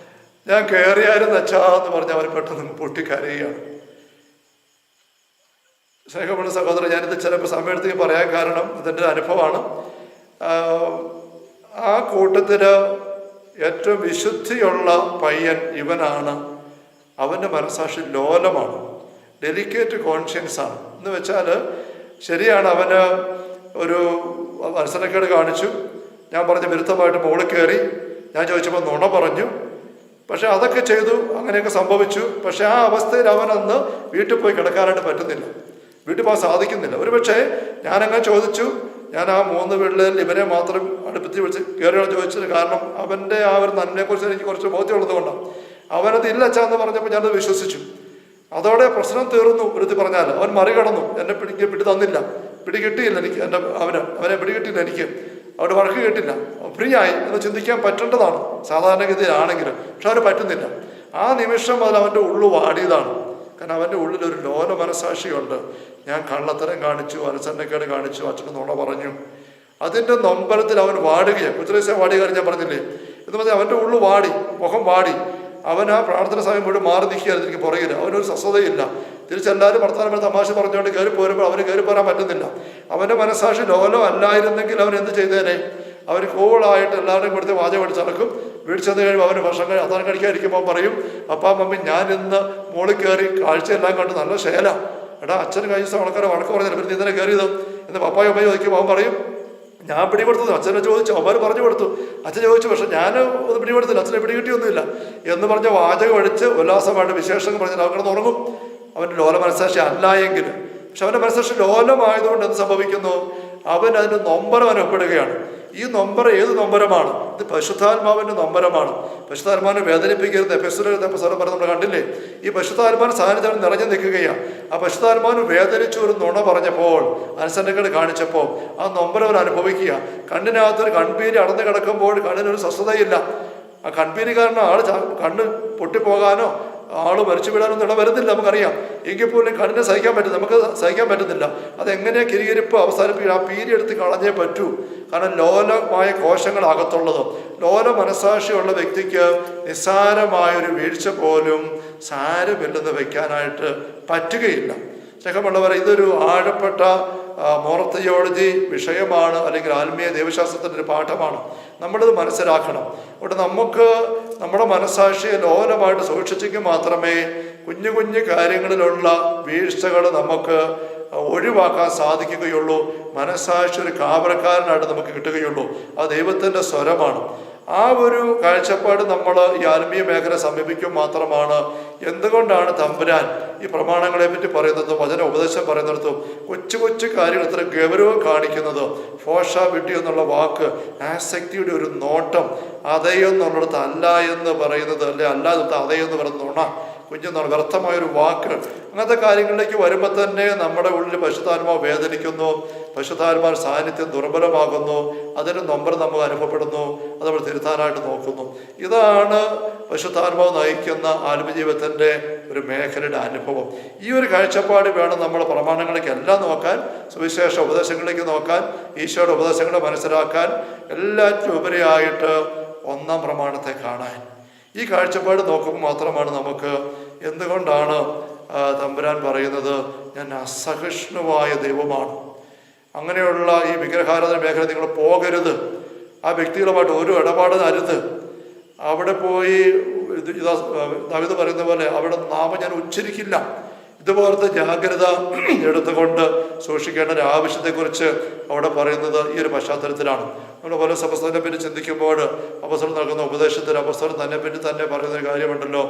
ഞാൻ കയറിയായിരുന്നു അച്ഛാ എന്ന് പറഞ്ഞ് അവൻ പെട്ടെന്ന് പൊട്ടിക്കരയുകയാണ്. സ്നേഹമുള്ള സഹോദരൻ, ഞാനിത് ചിലപ്പോൾ സമയത്തേക്ക് പറയാൻ കാരണം ഇതെൻ്റെ അനുഭവമാണ്. ആ കൂട്ടത്തിൽ ഏറ്റവും വിശുദ്ധിയുള്ള പയ്യൻ ഇവനാണ്. അവൻ്റെ മനസ്സാക്ഷി ലോലമാണ്, ഡെലിക്കേറ്റ് കോൺഷ്യൻസാണ്. എന്ന് വെച്ചാൽ ശരിയാണ്, അവന് ഒരു മത്സരക്കേട് കാണിച്ചു. ഞാൻ പറഞ്ഞ വിരുദ്ധമായിട്ട് മുകളിൽ കയറി. ഞാൻ ചോദിച്ചപ്പോൾ നുണ പറഞ്ഞു. പക്ഷെ അതൊക്കെ ചെയ്തു, അങ്ങനെയൊക്കെ സംഭവിച്ചു. പക്ഷെ ആ അവസ്ഥയിൽ അവനന്ന് വീട്ടിൽ പോയി കിടക്കാനായിട്ട് പറ്റുന്നില്ല, വീട്ടിൽ പോകാൻ സാധിക്കുന്നില്ല. ഒരുപക്ഷെ ഞാനങ്ങനെ ചോദിച്ചു. ഞാൻ ആ 3 പിള്ളേരിൽ ഇവരെ മാത്രം അടുപ്പിച്ച് വിളിച്ച് കയറിയാണ് ചോദിച്ചത്. കാരണം അവൻ്റെ ആ ഒരു നന്മയെക്കുറിച്ച് എനിക്ക് കുറച്ച് ബോധ്യമുള്ളത് കൊണ്ടാണ്. അവനത് ഇല്ല അച്ഛാ എന്ന് പറഞ്ഞപ്പോൾ ഞാനത് വിശ്വസിച്ചു. അതോടെ പ്രശ്നം തീർന്നു. ഒരുത്തി പറഞ്ഞാൽ അവൻ മറികടന്നു. എന്നെ പിടി തന്നില്ല, പിടി കിട്ടിയില്ല എനിക്ക്. അവനെ പിടി കിട്ടിയില്ല എനിക്ക്, അവിടെ വഴക്ക് കേട്ടില്ല. ഫ്രീ ആയി എന്ന് ചിന്തിക്കാൻ പറ്റേണ്ടതാണ് സാധാരണഗതിയിലാണെങ്കിലും. പക്ഷെ അവന് പറ്റുന്നില്ല. ആ നിമിഷം മുതൽ അവൻ്റെ ഉള്ളു വാടിയതാണ്. കാരണം അവൻ്റെ ഉള്ളിലൊരു ലോല മനസാക്ഷിയുണ്ട്. ഞാൻ കള്ളത്തരം കാണിച്ചു, അനുസരണക്കേട് കാണിച്ചു, അച്ഛന് നുണ പറഞ്ഞു. അതിൻ്റെ നൊമ്പരത്തിൽ അവൻ വാടുകയാണ്. കുത്തിരേശ വാടിയ കാര്യം ഞാൻ പറഞ്ഞില്ലേ? എന്ന് പറഞ്ഞാൽ അവൻ്റെ ഉള്ളു വാടി, മുഖം വാടി. അവൻ ആ പ്രാർത്ഥന സമയം പോയിട്ട് മാറി നിൽക്കുകയായിരുന്നു എനിക്ക് പുറകില്ല. അവനൊരു സ്വസ്ഥതയില്ല. തിരിച്ചെല്ലാവരും വർത്തമാനം തമാശ പറഞ്ഞുകൊണ്ട് കയറി പോരുമ്പോൾ അവന് കയറി പോരാൻ പറ്റുന്നില്ല. അവൻ്റെ മനസാക്ഷി ലോലം അല്ലായിരുന്നെങ്കിൽ അവൻ എന്ത് ചെയ്തേനെ? അവർ കൂളായിട്ട് എല്ലാവരും കൊടുത്ത് വാചകം അടിച്ച് നടക്കും. വീട്ടിൽ ചെന്ന് കഴിയുമ്പോൾ അവന് ഭക്ഷണം അത്താഴം കഴിക്കാതിരിക്കുമ്പോൾ പറയും, അപ്പാ മമ്മി ഞാൻ ഇന്ന് മുകളിൽ കയറി കാഴ്ചയെല്ലാം കണ്ട് നല്ല ശേല. എടാ അച്ഛന് കഴിഞ്ഞ ദിവസം ആൾക്കാരെ വഴക്ക് പറഞ്ഞില്ല, പിന്നെ ഇന്നലെ കയറിയത് എന്ന് പപ്പായും അമ്മയും ചോദിക്കുമ്പോൾ അവൻ പറയും ഞാൻ പിടിപെടുത്തത്. അച്ഛനെ ചോദിച്ചു, അവന്മാർ പറഞ്ഞു കൊടുത്തു. അച്ഛൻ ചോദിച്ചു, പക്ഷെ ഞാൻ ഒന്ന് പിടിപെടുത്തില്ല, അച്ഛനെ പിടികിട്ടിയൊന്നുമില്ല എന്ന് പറഞ്ഞ വാചകം അടിച്ച് ഉല്ലാസമായിട്ട് വിശേഷങ്ങൾ പറഞ്ഞാൽ അവൻ കിടന്നുറങ്ങും. അവൻ്റെ ലോല മനസ്സാക്ഷി അല്ല എങ്കിൽ. പക്ഷെ അവൻ്റെ മനസ്സാക്ഷി ലോലമായതുകൊണ്ട് എന്ത് സംഭവിക്കുന്നു? അവൻ അതിൻ്റെ നൊമ്പരം അനുഭവപ്പെടുകയാണ്. ഈ നൊമ്പരം ഏത് നൊമ്പരമാണ്? ഇത് പരിശുദ്ധാത്മാവിൻ്റെ നൊമ്പരമാണ്. പരിശുദ്ധാത്മാവിനെ വേദനിപ്പിക്കരുത്. എഫെസ്യരുടെ പറഞ്ഞ് നമ്മൾ കണ്ടില്ലേ? ഈ പരിശുദ്ധാത്മാവിന് സാന്നിധ്യം നിറഞ്ഞു നിൽക്കുകയാണ്. ആ പരിശുദ്ധാത്മാവിന് വേദനിച്ചു ഒരു നുണ പറഞ്ഞപ്പോൾ, അനുസരണക്കേട് കാണിച്ചപ്പോൾ ആ നൊമ്പരം അവർ അനുഭവിക്കുക. കണ്ണിനകത്തൊരു കൺപീരി അടഞ്ഞു കിടക്കുമ്പോൾ കണ്ണിനൊരു സ്വസ്ഥതയില്ല. ആ കൺപീരി കാരണം കണ്ണ് പൊട്ടിപ്പോകാനോ ആള് മരിച്ചു വിടാനൊന്നും ഇട വരുന്നില്ല, നമുക്കറിയാം. എങ്കിൽ പോലും കണ്ണിനെ സഹിക്കാൻ പറ്റും, നമുക്ക് സഹിക്കാൻ പറ്റുന്നില്ല. അതെങ്ങനെയാ കിരികിരിപ്പ് അവസാനിപ്പിക്കുക? ആ പീരി എടുത്ത് കളഞ്ഞേ പറ്റൂ. കാരണം ലോലമായ കോശങ്ങളകത്തുള്ളത്. ലോല മനസാക്ഷിയുള്ള വ്യക്തിക്ക് നിസ്സാരമായൊരു വീഴ്ച പോലും സാരമില്ലെന്ന് വെക്കാനായിട്ട് പറ്റുകയില്ല. സ്നേഹമുള്ളവർ, ഇതൊരു ആഴപ്പെട്ട മോറൽ തിയോളജി വിഷയമാണ്, അല്ലെങ്കിൽ ആത്മീയ ദൈവശാസ്ത്രത്തിൻ്റെ ഒരു പാഠമാണ്. നമ്മളിത് മനസ്സിലാക്കണം. അവിടെ നമുക്ക് നമ്മുടെ മനസ്സാക്ഷിയെ ലോലമായിട്ട് സൂക്ഷിച്ചെങ്കിൽ മാത്രമേ കുഞ്ഞു കുഞ്ഞു കാര്യങ്ങളിലുള്ള വീഴ്ചകൾ നമുക്ക് ഒഴിവാക്കാൻ സാധിക്കുകയുള്ളൂ. മനസ്സാക്ഷി ഒരു കാവൽക്കാരനായിട്ട് നമുക്ക് കിട്ടുകയുള്ളൂ. അത് ദൈവത്തിൻ്റെ സ്വരമാണ്. ആ ഒരു കാഴ്ചപ്പാട് നമ്മൾ ഈ ആത്മീയ മേഖല സമീപിക്കും മാത്രമാണ്. എന്തുകൊണ്ടാണ് തമ്പുരാൻ ഈ പ്രമാണങ്ങളെ പറ്റി പറയുന്നതും വചന ഉപദേശം പറയുന്നിടത്തും കൊച്ചു കൊച്ചു കാര്യങ്ങൾ ഇത്ര ഗൗരവം കാണിക്കുന്നത്? ഫോഷ വിഡ്ഢി എന്നുള്ള വാക്ക്, ആസക്തിയുടെ ഒരു നോട്ടം, അതയെന്നുള്ളിടത്ത് അല്ല എന്ന് പറയുന്നത്, അല്ലെ അല്ലാതെ അതയെന്ന് പറയുന്ന നുണ, കുഞ്ഞെന്നാണ് വ്യർത്ഥമായൊരു വാക്ക്. അങ്ങനത്തെ കാര്യങ്ങളിലേക്ക് വരുമ്പോൾ തന്നെ നമ്മുടെ ഉള്ളിൽ പരിശുദ്ധാത്മാവ് വേദനിക്കുന്നു, പരിശുദ്ധാത്മാവ് സാന്നിധ്യം ദുർബലമാകുന്നു, അതിന് നൊമ്പരം നമുക്ക് അനുഭവപ്പെടുന്നു. അത് നമ്മൾ തിരുത്താനായിട്ട് നോക്കുന്നു. ഇതാണ് പരിശുദ്ധാത്മാവ് നയിക്കുന്ന ആത്മജീവിതത്തിൻ്റെ ഒരു മേഖലയുടെ അനുഭവം. ഈ ഒരു കാഴ്ചപ്പാട് വേണം നമ്മൾ പ്രമാണങ്ങളിലേക്ക് എല്ലാം നോക്കാൻ, സുവിശേഷ ഉപദേശങ്ങളിലേക്ക് നോക്കാൻ, ഈശോയുടെ ഉപദേശങ്ങളെ മനസ്സിലാക്കാൻ, എല്ലാറ്റിനും ഉപരിയായിട്ട് ഒന്നാം പ്രമാണത്തെ കാണാൻ. ഈ കാഴ്ചപ്പാട് നോക്കുമ്പോൾ മാത്രമാണ് നമുക്ക് എന്തുകൊണ്ടാണ് തമ്പുരാൻ പറയുന്നത് ഞാൻ അസഹിഷ്ണുവായ ദൈവമാണ്. അങ്ങനെയുള്ള ഈ വിഗ്രഹാരാധന മേഖല നിങ്ങൾ പോകരുത്. ആ വ്യക്തികളുമായിട്ട് ഒരു ഇടപാട് അരുത്. അവിടെ പോയി ദാവീദ് പറയുന്ന പോലെ അവിടെ നാമം ഞാൻ ഉച്ചരിക്കില്ല. ഇതുപോലത്തെ ജാഗ്രത എടുത്തുകൊണ്ട് സൂക്ഷിക്കേണ്ട ഒരു ആവശ്യത്തെക്കുറിച്ച് അവിടെ പറയുന്നത് ഈ ഒരു പശ്ചാത്തലത്തിലാണ്. നമ്മൾ പല അപ്പസ്തലനെ പറ്റി ചിന്തിക്കുമ്പോൾ അപ്പസ്തലൻ നൽകുന്ന ഉപദേശത്തിൽ അപ്പസ്തലൻ തന്നെ പറ്റി തന്നെ പറയുന്നൊരു കാര്യമുണ്ടല്ലോ,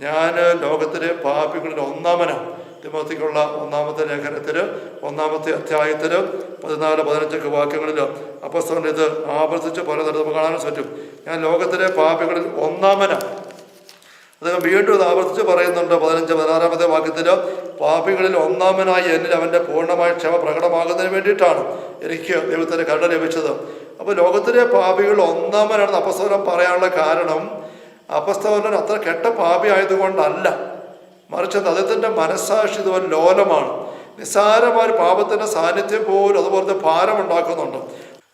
ഞാൻ ലോകത്തിലെ പാപികളിൽ ഒന്നാമനാണ്. തിമോത്തിക്കുള്ള ഒന്നാമത്തെ ലേഖനത്തിൽ 1-ാമത്തെ അധ്യായത്തിൽ 14-15 വാക്യങ്ങളിൽ അപ്പസ്തലൻ ഇത് ആവർത്തിച്ച് പറയുന്നത് നമുക്ക് കാണാൻ പറ്റും. ഞാൻ ലോകത്തിലെ പാപികളിൽ ഒന്നാമനാണ്. അദ്ദേഹം വീണ്ടും ഇത് ആവർത്തിച്ച് പറയുന്നുണ്ട് 15-16 വാക്യത്തിൽ, പാപികളിൽ ഒന്നാമനായി എന്നിൽ അവൻ്റെ പൂർണ്ണമായ ക്ഷമ പ്രകടമാകുന്നതിന് വേണ്ടിയിട്ടാണ് എനിക്ക് ദൈവത്തിൻ്റെ കരുണ ലഭിച്ചത്. അപ്പോൾ ലോകത്തിലെ പാപികൾ ഒന്നാമനാണെന്ന് അപ്പസ്തലൻ പറയാനുള്ള കാരണം അപ്പസ്തലൻ അത്ര കെട്ട പാപി ആയതുകൊണ്ടല്ല, മറിച്ച് അദ്ദേഹത്തിൻ്റെ മനസ്സാക്ഷി ഇതുപോലെ ലോലമാണ്. നിസ്സാരമായ പാപത്തിൻ്റെ സാന്നിധ്യം പോലും അതുപോലത്തെ ഭാരമുണ്ടാക്കുന്നുണ്ട്.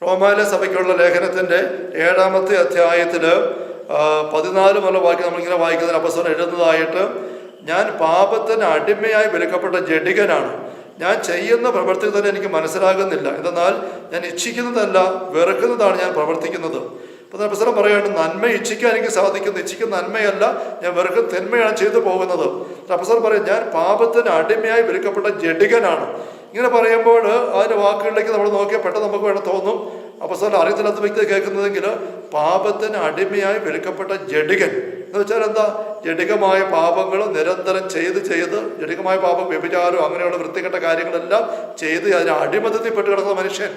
റോമായിലെ സഭയ്ക്കുള്ള ലേഖനത്തിൻ്റെ 7-ാമത്തെ അധ്യായത്തിൽ 14 മുതലുള്ള വാക്യം നമ്മളിങ്ങനെ വായിക്കുന്നതിന് അപ്പസ്തലൻ എഴുതുന്നതായിട്ട്, ഞാൻ പാപത്തിന് അടിമയായി വിലക്കപ്പെട്ട ജഡികനാണ്. ഞാൻ ചെയ്യുന്ന പ്രവൃത്തി തന്നെ എനിക്ക് മനസ്സിലാകുന്നില്ല. എന്നാൽ ഞാൻ ഇച്ഛിക്കുന്നതല്ല വെറുക്കുന്നതാണ് ഞാൻ പ്രവർത്തിക്കുന്നത്. അപ്പോൾ അപ്പസ്തലൻ പറയുകയാണ്, നന്മ ഇച്ഛിക്കാൻ എനിക്ക് സാധിക്കുന്നു, ഇച്ഛിക്കുന്ന നന്മയല്ല, ഞാൻ വെറുക്കുന്ന തിന്മയാണ് ചെയ്തു പോകുന്നത്. അപ്പസ്തലൻ പറയും, ഞാൻ പാപത്തിന് അടിമയായി വിലക്കപ്പെട്ട ജഡികനാണ്. ഇങ്ങനെ പറയുമ്പോൾ അതിൻ്റെ വാക്കുകളിലേക്ക് നമ്മൾ നോക്കിയാൽ പെട്ടെന്ന് നമുക്ക് വേണം തോന്നും അപ്പസ്തലൻ അറിയത്തില്ലാത്ത വ്യക്തി കേൾക്കുന്നതെങ്കിൽ പാപത്തിന് അടിമയായി വിലക്കപ്പെട്ട ജഡികൻ എന്ന് വെച്ചാൽ എന്താ? ജഡികമായ പാപങ്ങൾ നിരന്തരം ചെയ്ത് ജഡികമായ പാപം, വ്യഭിചാരം, അങ്ങനെയുള്ള വൃത്തികെട്ട കാര്യങ്ങളെല്ലാം ചെയ്ത് അതിന് അടിമത്തത്തിൽപ്പെട്ട് കിടക്കുന്ന മനുഷ്യൻ.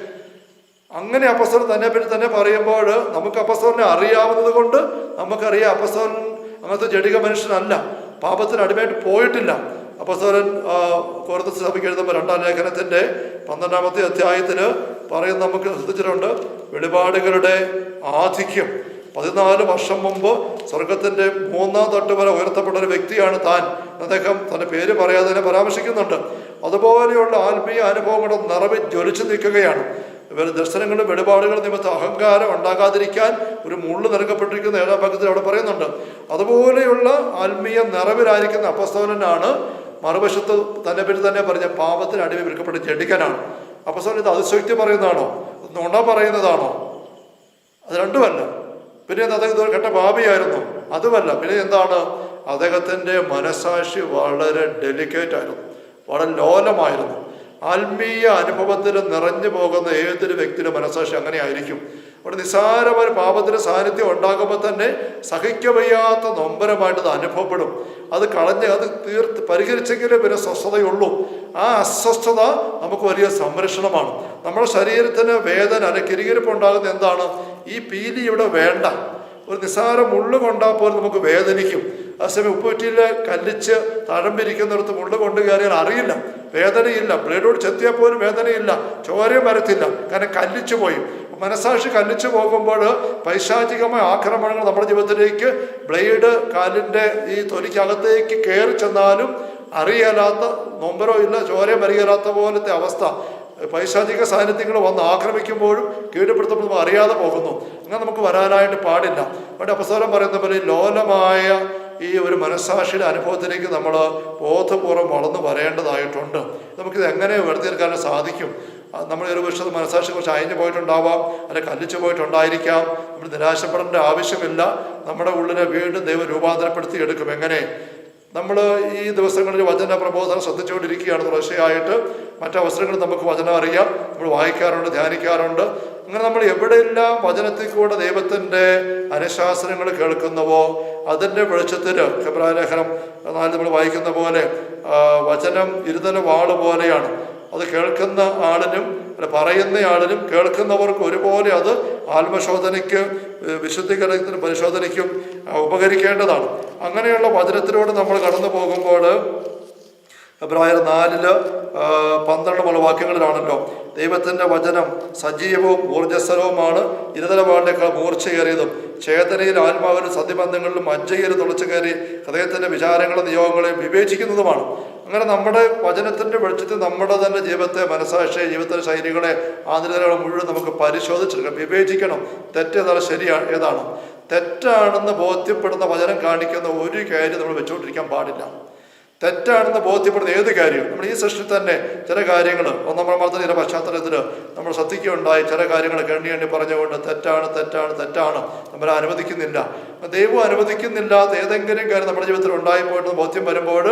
അങ്ങനെ അപ്പസ്തലൻ തന്നെ പറ്റി തന്നെ പറയുമ്പോൾ നമുക്ക് അപ്പസ്തലനെ അറിയാവുന്നത് കൊണ്ട് നമുക്കറിയാം അപ്പസ്തലൻ അങ്ങനത്തെ ജഡിക മനുഷ്യനല്ല, പാപത്തിന് അടിമയായിട്ട് പോയിട്ടില്ല. അപ്പസ്തലൻ കൊരിന്ത്യർ സഭയ്ക്ക് എഴുതുമ്പോൾ 2-ാം ലേഖനത്തിൻ്റെ 12-ാമത്തെ അധ്യായത്തിൽ പറയുന്ന നമുക്ക് ശ്രദ്ധിച്ചിട്ടുണ്ട്, വെളിപാടുകളുടെ ആധിക്യം. 14 വർഷം മുമ്പ് സ്വർഗത്തിൻ്റെ 3-ാം തട്ട് വരെ ഉയർത്തപ്പെട്ട ഒരു വ്യക്തിയാണ് താൻ. അദ്ദേഹം തൻ്റെ പേര് പറയാതെ തന്നെ പരാമർശിക്കുന്നുണ്ട്. അതുപോലെയുള്ള ആത്മീയ അനുഭവങ്ങളുടെ നിറവിൽ ജ്വലിച്ചു നിൽക്കുകയാണ്. ഇവർ ദർശനങ്ങളും വെളിപാടുകളും നിമിത്തം അഹങ്കാരം ഉണ്ടാകാതിരിക്കാൻ ഒരു മുള്ളു നിറക്കപ്പെട്ടിരിക്കുന്ന 7-ാം ഭാഗത്തിൽ അവിടെ പറയുന്നുണ്ട്. അതുപോലെയുള്ള ആത്മീയ നിറവിലായിരിക്കുന്ന അപ്പസ്തലനാണ് മറുവശത്ത് തന്നെ പറ്റി തന്നെ പറഞ്ഞ പാപത്തിന് അടിമ വിൽക്കപ്പെട്ട ജഡികനാണ്. അപ്പസ്തലൻ ഇത് അതിശയോക്തി പറയുന്നതാണോ, നുണ പറയുന്നതാണോ? അത് രണ്ടുമല്ല. പിന്നെ അദ്ദേഹം ഇതൊരു കെട്ട പാപിയായിരുന്നു, അതുമല്ല. പിന്നെ എന്താണ്? അദ്ദേഹത്തിൻ്റെ മനസ്സാക്ഷി വളരെ ഡെലിക്കേറ്റ് ആയിരുന്നു, വളരെ ലോലമായിരുന്നു. ആത്മീയ അനുഭവത്തിൽ നിറഞ്ഞു പോകുന്ന ഏതൊരു വ്യക്തിയുടെ മനസ്സാക്ഷി അങ്ങനെ ആയിരിക്കും. അവിടെ നിസ്സാരമായ പാപത്തിൻ്റെ സാന്നിധ്യം ഉണ്ടാകുമ്പോൾ തന്നെ സഹിക്കവയ്യാത്ത നൊമ്പരമായിട്ട് അത് അനുഭവപ്പെടും. അത് കളഞ്ഞ് അത് പരിഹരിച്ചെങ്കിലേ പിന്നെ സ്വസ്ഥതയുള്ളൂ. ആ അസ്വസ്ഥത നമുക്ക് വലിയ സംരക്ഷണമാണ്. നമ്മുടെ ശരീരത്തിന് വേദന അല്ലെങ്കിൽ കിരികിരിപ്പുണ്ടാകുന്ന എന്താണ്? ഈ പീലി ഇവിടെ വേണ്ട. ഒരു നിസ്സാര മുള്ളു കൊണ്ടാൽ പോലും നമുക്ക് വേദനിക്കും. അതേസമയം ഉപ്പുറ്റിയിൽ കല്ലിച്ച് തഴമ്പിരിക്കുന്നിടത്ത് മുള്ളു കൊണ്ട് കയറിയാൽ അറിയില്ല, വേദനയില്ല. ബ്ലേഡോട് ചെത്തിയാൽ പോലും വേദനയില്ല, ചോരയും വരത്തില്ല, കാരണം കല്ലിച്ചു പോയി. മനസാക്ഷി കല്ലിച്ചു പോകുമ്പോൾ പൈശാചികമായ ആക്രമണങ്ങൾ നമ്മുടെ ജീവിതത്തിലേക്ക് ബ്ലേഡ് കാലിൻ്റെ ഈ തൊലിക്കകത്തേക്ക് കയറി ചെന്നാലും അറിയാലാത്ത, നൊമ്പരോ ഇല്ല, ചോരയും വരികയില്ലാത്ത പോലത്തെ അവസ്ഥ. പൈശാചിക സാന്നിധ്യങ്ങൾ വന്ന് ആക്രമിക്കുമ്പോഴും കീഴ്പ്പെടുത്തുമ്പോൾ നമ്മൾ അറിയാതെ പോകുന്നു. അങ്ങനെ നമുക്ക് വരാനായിട്ട് പാടില്ല. അവിടെ അപ്പസ്തലൻ പറയുന്ന പോലെ ലോലമായ ഈ ഒരു മനസ്സാക്ഷിയുടെ അനുഭവത്തിലേക്ക് നമ്മൾ ബോധപൂർവ്വം വളർന്നു വരേണ്ടതായിട്ടുണ്ട്. നമുക്കിത് എങ്ങനെ വെറുതെടുക്കാൻ സാധിക്കും? നമ്മൾ ഒരു വർഷത്തെ മനസ്സാക്ഷി കുറച്ച് അയഞ്ഞു പോയിട്ടുണ്ടാവാം, അല്ലെങ്കിൽ കല്ലിച്ചു പോയിട്ടുണ്ടായിരിക്കാം. നമ്മൾ നിരാശപ്പെടേണ്ട ആവശ്യമില്ല. നമ്മുടെ ഉള്ളിനെ വീണ്ടും ദൈവം രൂപാന്തരപ്പെടുത്തി എടുക്കും. എങ്ങനെ? നമ്മൾ ഈ ദിവസങ്ങളിൽ വചന പ്രബോധനം ശ്രദ്ധിച്ചുകൊണ്ടിരിക്കുകയാണ് തുടർച്ചയായിട്ട്. മറ്റവസരങ്ങളിൽ നമുക്ക് വചനം അറിയാം, നമ്മൾ വായിക്കാറുണ്ട്, ധ്യാനിക്കാറുണ്ട്. അങ്ങനെ നമ്മൾ എവിടെയെല്ലാം വചനത്തിൽ കൂടെ ദൈവത്തിൻ്റെ അനുശാസനങ്ങൾ കേൾക്കുന്നുവോ അതിൻ്റെ വെളിച്ചത്തിൽ ഹെബ്രായ ലേഖനം 4 നമ്മൾ വായിക്കുന്ന പോലെ വചനം ഇരുതല വാള് പോലെയാണ്. അത് കേൾക്കുന്ന ആളിനും പറയുന്ന ആളിനും കേൾക്കുന്നവർക്ക് ഒരുപോലെ അത് ആത്മശോധനയ്ക്ക്, വിശുദ്ധീകരണത്തിന്, പരിശോധനയ്ക്കും ഉപകരിക്കേണ്ടതാണ്. അങ്ങനെയുള്ള വചനത്തിലൂടെ നമ്മൾ കടന്നു പോകുമ്പോൾ എബ്രായർ 4:12 വാക്യങ്ങളിലാണല്ലോ ദൈവത്തിൻ്റെ വചനം സജീവവും ഊർജ്ജസ്വലവുമാണ്, ഇരുതല വാളിനേക്കാൾ മൂർച്ചയേറിയതും ചേതനയിൽ ആത്മാവിലും സത്യബന്ധങ്ങളിലും മജ്ജയിൽ തുളച്ചു കയറി ഹൃദയത്തിൻ്റെ വിചാരങ്ങളും നിയോഗങ്ങളെയും വിവേചിക്കുന്നതുമാണ്. അങ്ങനെ നമ്മുടെ വചനത്തിൻ്റെ വെളിച്ചത്തിൽ നമ്മുടെ തന്നെ ജീവിതത്തെ, മനസ്സാക്ഷിയെ, ജീവിതത്തിൻ്റെ ശൈലികളെ, ആന്തരികതകളെ മുഴുവൻ നമുക്ക് പരിശോധിച്ചെടുക്കണം, വിവേചിക്കണം. തെറ്റേതാണ്, ശരിയാണ് ഏതാണ്. തെറ്റാണെന്ന് ബോധ്യപ്പെടുന്ന വചനം കാണിക്കുന്ന ഒരു കാര്യം നമ്മൾ വെച്ചുകൊണ്ടിരിക്കാൻ പാടില്ല. തെറ്റാണെന്ന് ബോധ്യപ്പെടുന്ന ഏത് കാര്യവും നമ്മൾ ഈ സൃഷ്ടി തന്നെ ചില കാര്യങ്ങൾ ഒന്നാം മതത്തിൻ്റെ പശ്ചാത്തലത്തിൽ നമ്മൾ ശ്രദ്ധിക്കുകയുണ്ടായി. ചില കാര്യങ്ങൾ എണ്ണി പറഞ്ഞുകൊണ്ട് തെറ്റാണ് തെറ്റാണ് തെറ്റാണ് നമ്മൾ അനുവദിക്കുന്നില്ല. ദൈവം അനുവദിക്കുന്നില്ലാത്ത ഏതെങ്കിലും കാര്യം നമ്മുടെ ജീവിതത്തിൽ ഉണ്ടായിപ്പോയിട്ട് ബോധ്യം വരുമ്പോൾ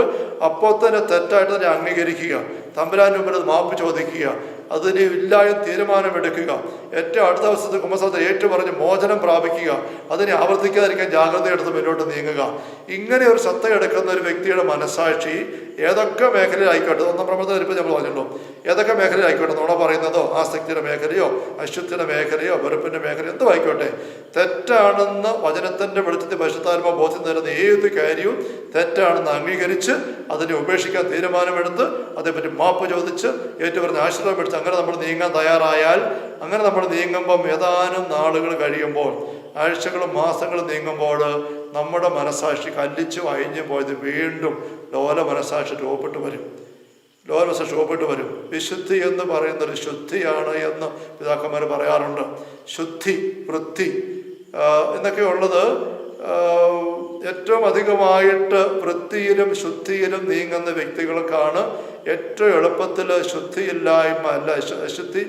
അപ്പോൾ തന്നെ തെറ്റായിട്ട് തന്നെ അംഗീകരിക്കുക, തമ്പുരാൻ്റെ മുമ്പിൽ അത് മാപ്പ് ചോദിക്കുക, അതിന് ഇല്ലായും തീരുമാനമെടുക്കുക, ഏറ്റവും അടുത്ത ദിവസത്തെ കുമ്പസാരത്തെ ഏറ്റുപറഞ്ഞ് മോചനം പ്രാപിക്കുക, അതിനെ ആവർത്തിക്കാതിരിക്കാൻ ജാഗ്രത എടുത്ത് മുന്നോട്ട് നീങ്ങുക. ഇങ്ങനെ ഒരു ശ്രദ്ധയെടുക്കുന്ന ഒരു വ്യക്തിയുടെ മനസ്സാക്ഷി ഏതൊക്കെ മേഖലയിലായിക്കോട്ടെ, ഒന്നാം പ്രബന്ധത്തിൽ ഇപ്പോൾ നമ്മൾ പറഞ്ഞല്ലോ, ഏതൊക്കെ മേഖലയിലായിക്കോട്ടെ, നുണ പറയുന്നതോ ആസക്തിയുടെ മേഖലയോ അശുദ്ധിയുടെ മേഖലയോ വെറുപ്പിൻ്റെ മേഖലയോ എന്തോ ആയിക്കോട്ടെ, തെറ്റാണെന്ന് വചനത്തിൻ്റെ വെളിച്ചത്തിൽ പരിശുദ്ധാത്മ ബോധ്യം തരുന്ന ഏത് കാര്യവും തെറ്റാണെന്ന് അംഗീകരിച്ച് അതിനെ ഉപേക്ഷിക്കാൻ തീരുമാനമെടുത്ത് അതേപറ്റി മാപ്പ് ചോദിച്ച് ഏറ്റുപറഞ്ഞ് ആശ്രയം എടുത്ത് അങ്ങനെ നമ്മൾ നീങ്ങാൻ തയ്യാറായാൽ, അങ്ങനെ നമ്മൾ നീങ്ങുമ്പം ഏതാനും നാളുകൾ കഴിയുമ്പോൾ, ആഴ്ചകളും മാസങ്ങളും നീങ്ങുമ്പോൾ നമ്മുടെ മനസ്സാക്ഷി കല്ലിച്ചു അഴിഞ്ഞു പോയത് വീണ്ടും ലോല മനസ്സാക്ഷി രൂപപ്പെട്ടു വരും. ലോല മനസ്സാക്ഷി രൂപപ്പെട്ടു വരും. വിശുദ്ധി എന്ന് പറയുന്നൊരു ശുദ്ധിയാണ് എന്ന് പിതാക്കന്മാർ പറയാറുണ്ട്. ശുദ്ധി, വൃത്തി എന്നൊക്കെ ഉള്ളത് ഏറ്റവും അധികമായിട്ട് വൃത്തിയിലും ശുദ്ധിയിലും നീങ്ങുന്ന വ്യക്തികൾക്കാണ് ഏറ്റവും എളുപ്പത്തിൽ ശുദ്ധിയില്ലായ്മ അശുദ്ധി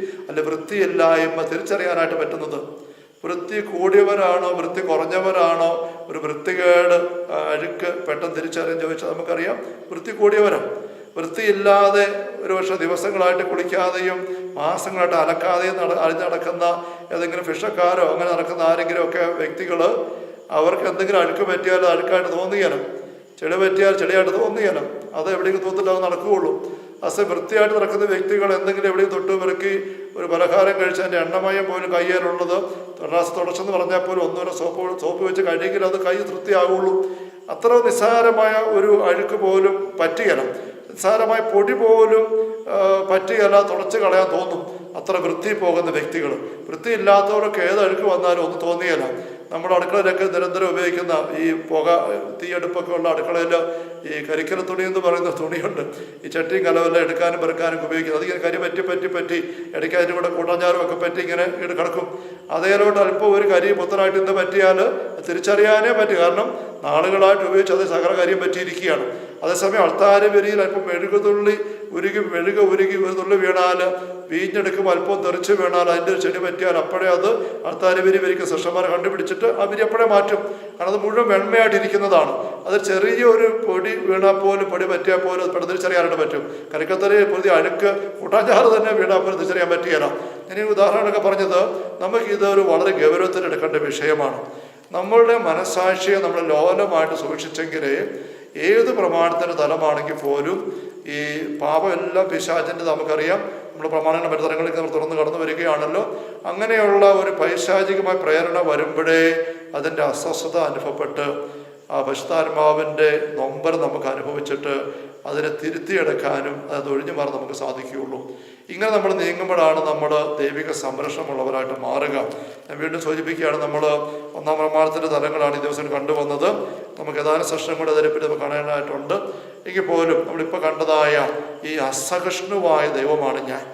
വൃത്തിയില്ലായ്മ തിരിച്ചറിയാനായിട്ട് പറ്റുന്നത്. വൃത്തി കൂടിയവരാണോ വൃത്തി കുറഞ്ഞവരാണോ, ഒരു വൃത്തികേട് അഴുക്ക് പെട്ടെന്ന് തിരിച്ചറിയാൻ ചോദിച്ചാൽ നമുക്കറിയാം വൃത്തി കൂടിയവരാണ്. വൃത്തിയില്ലാതെ ഒരു പക്ഷേ ദിവസങ്ങളായിട്ട് കുളിക്കാതെയും മാസങ്ങളായിട്ട് അലക്കാതെയും നടക്കുന്ന ഏതെങ്കിലും ഫിഷക്കാരോ അങ്ങനെ നടക്കുന്ന ആരെങ്കിലും ഒക്കെ വ്യക്തികൾ, അവർക്ക് എന്തെങ്കിലും അഴുക്ക് പറ്റിയാൽ അഴുക്കായിട്ട് തോന്നിയാലും, ചെളി പറ്റിയാൽ ചെളിയായിട്ട് തോന്നിയാലും അത് എവിടെയെങ്കിലും തോന്നിട്ട് അത് നടക്കുകയുള്ളൂ. വൃത്തിയായിട്ട് നടക്കുന്ന വ്യക്തികൾ എന്തെങ്കിലും എവിടെയും തൊട്ട് പെറുക്കി ഒരു പലഹാരം കഴിച്ചതിൻ്റെ എണ്ണമയം പോലും കയ്യാലുള്ളത് തുടച്ചെന്ന് പറഞ്ഞാൽ പോലും ഒന്നുകൂടെ സോപ്പ് വെച്ച് കഴിയെങ്കിൽ അത് കൈ തൃപ്തിയാവുള്ളൂ. അത്ര നിസ്സാരമായ ഒരു അഴുക്ക് പോലും പറ്റുകയില്ല, നിസ്സാരമായ പൊടി പോലും പറ്റുകയില്ല, തുടച്ച് കളയാൻ തോന്നും. അത്ര വൃത്തി പോകുന്ന വ്യക്തികൾ. വൃത്തിയില്ലാത്തവർക്ക് ഏത് അഴുക്ക് വന്നാലും ഒന്നും തോന്നിയല്ല. നമ്മുടെ അടുക്കളയിലൊക്കെ നിരന്തരം ഉപയോഗിക്കുന്ന ഈ തീയടുപ്പൊക്കെ ഉള്ള അടുക്കളയിൽ ഈ കരിക്കല തുണി എന്ന് പറയുന്ന തുണിയുണ്ട്. ഈ ചട്ടിയും കലവെല്ലാം എടുക്കാനും പെറുക്കാനും ഉപയോഗിക്കുന്നത്. അതിങ്ങനെ കരി പറ്റി ഇടയ്ക്ക് അതിൻ്റെ കൂടെ കൂട്ടാഞ്ചാറും ഒക്കെ പറ്റി ഇങ്ങനെ കിടക്കും. അതേലോട്ട് അല്പം ഒരു കരി പുത്തനായിട്ട് ഇന്ന് പറ്റിയാൽ തിരിച്ചറിയാനേ പറ്റും. കാരണം നാളുകളായിട്ട് ഉപയോഗിച്ച് അതേ സകല കാര്യം പറ്റിയിരിക്കുകയാണ്. അതേസമയം അൾത്താര വരിയിൽ അല്പം മെഴുകുതുള്ളി ഉരുകി ഒരു തുള്ളി വീണാൽ, വീഞ്ഞെടുക്കുമ്പോൾ അല്പം തെറിച്ച് വീണാൽ, അതിൻ്റെ ചെടി പറ്റിയാൽ അപ്പോഴേ അത് അൾത്താര വരിക്കും ശിഷ്യന്മാരെ കണ്ടുപിടിച്ചിട്ട് ആ വിരി അപ്പോഴേ മാറ്റും. കാരണം അത് മുഴുവൻ വെണ്മയായിട്ടിരിക്കുന്നതാണ്. അത് ചെറിയൊരു പൊടി വീണാൽ പോലും, പൊടി പറ്റിയാൽ പോലും അത് പെട്ടെന്ന് തിരിച്ചറിയാനായിട്ട് പറ്റും. കറിക്കത്തറയിൽ പുതിയ അഴുക്ക് കൂട്ടാഞ്ചാറ് തന്നെ വീണാൽ പോലും തിരിച്ചറിയാൻ പറ്റുകയില്ല. ഇനി ഉദാഹരണമൊക്കെ പറഞ്ഞത് നമുക്കിതൊരു വളരെ ഗൗരവത്തിലെടുക്കേണ്ട വിഷയമാണ്. നമ്മളുടെ മനസ്സാക്ഷിയെ നമ്മൾ ലോലമായിട്ട് സൂക്ഷിച്ചെങ്കിലേ ഏത് പ്രമാണത്തിൻ്റെ തലമാണെങ്കിൽ പോലും ഈ പാപമെല്ലാം പിശാചിൻ്റെ നമുക്കറിയാം. നമ്മുടെ പ്രമാണങ്ങളുടെ മരുതരങ്ങളിലേക്ക് നമ്മൾ തുറന്ന് കടന്നു വരികയാണല്ലോ. അങ്ങനെയുള്ള ഒരു പൈശാചികമായ പ്രേരണ വരുമ്പോഴേ അതിൻ്റെ അസ്വസ്ഥത അനുഭവപ്പെട്ട് ആ പരിശുദ്ധാത്മാവിൻ്റെ നൊമ്പരം നമുക്ക് അനുഭവിച്ചിട്ട് അതിനെ തിരുത്തിയെടുക്കാനും അത് ഒഴിഞ്ഞു മാറാൻ നമുക്ക് സാധിക്കുകയുള്ളൂ. ഇങ്ങനെ നമ്മൾ നീങ്ങുമ്പോഴാണ് നമ്മൾ ദൈവിക സംരക്ഷണമുള്ളവരായിട്ട് മാറുക. ഞാൻ വീണ്ടും സൂചിപ്പിക്കുകയാണ്, നമ്മൾ ഒന്നാം പ്രമാണത്തിൻ്റെ തലങ്ങളാണ് ഈ ദിവസം കണ്ടുവന്നത്. നമുക്ക് ഏതാനും സെഷനും കൂടെ അതിനെപ്പറ്റി നമുക്ക് കാണാനായിട്ടുണ്ട്. എങ്കിൽ പോലും നമ്മളിപ്പോൾ കണ്ടതായ ഈ അസഹിഷ്ണുവായ ദൈവമാണ് ഞാൻ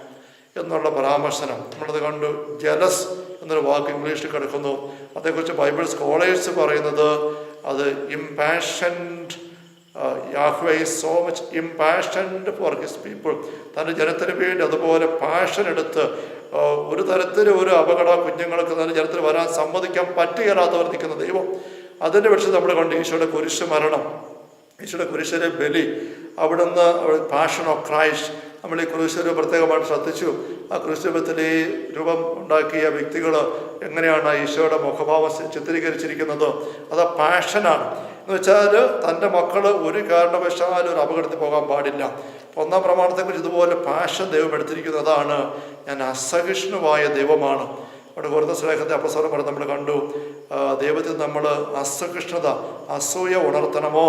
എന്നുള്ള പരാമർശനം നമ്മളത് കണ്ടു. ജലസ് എന്നൊരു വാക്ക് ഇംഗ്ലീഷിൽ കിടക്കുന്നു. അതേക്കുറിച്ച് ബൈബിൾ സ്കോളേഴ്സ് പറയുന്നത് അത് impassioned. Yahweh is so much impassioned for his people. തൻ്റെ ജനത്തിന് വേണ്ടി അതുപോലെ പാഷൻ എടുത്ത് ഒരു തരത്തിലും ഒരു അപകട കുഞ്ഞുങ്ങൾക്ക് തൻ്റെ ജനത്തിൽ വരാൻ സമ്മതിക്കാൻ പറ്റുകയില്ലാത്തവർ നിൽക്കുന്ന ദൈവം. അതിൻ്റെ പക്ഷേ നമ്മൾ കണ്ട് ഈശോയുടെ കുരിശ് മരണം, ഈശോയുടെ കുരിശിലെ ബലി, അവിടുന്ന് പാഷൻ ഓഫ് ക്രൈസ്റ്റ്. നമ്മൾ ഈ ക്രൂശിനെ പ്രത്യേകമായിട്ട് ശ്രദ്ധിച്ചു. ആ ക്രൂശരൂപത്തിൽ ഈ രൂപം ഉണ്ടാക്കിയ വ്യക്തികൾ എങ്ങനെയാണ് ഈശോയുടെ മുഖഭാവം ചിത്രീകരിച്ചിരിക്കുന്നത്? അത് പാഷനാണ്. എന്ന് വെച്ചാൽ തൻ്റെ മക്കൾ ഒരു കാരണവശാലും ഒരു അപകടത്തിൽ പോകാൻ പാടില്ല. ഒന്നാം പ്രമാണത്തെക്കുറിച്ച് ഇതുപോലെ പാഷൻ ദൈവം എടുത്തിരിക്കുന്നതാണ്, ഞാൻ അസഹിഷ്ണുവായ ദൈവമാണ്. അവിടെ കുറഞ്ഞ സ്നേഹത്തെ അപ്പസ്വരം പറഞ്ഞ് നമ്മൾ കണ്ടു. ദൈവത്തിൽ നമ്മൾ അസഹിഷ്ണുത, അസൂയ ഉണർത്തണമോ?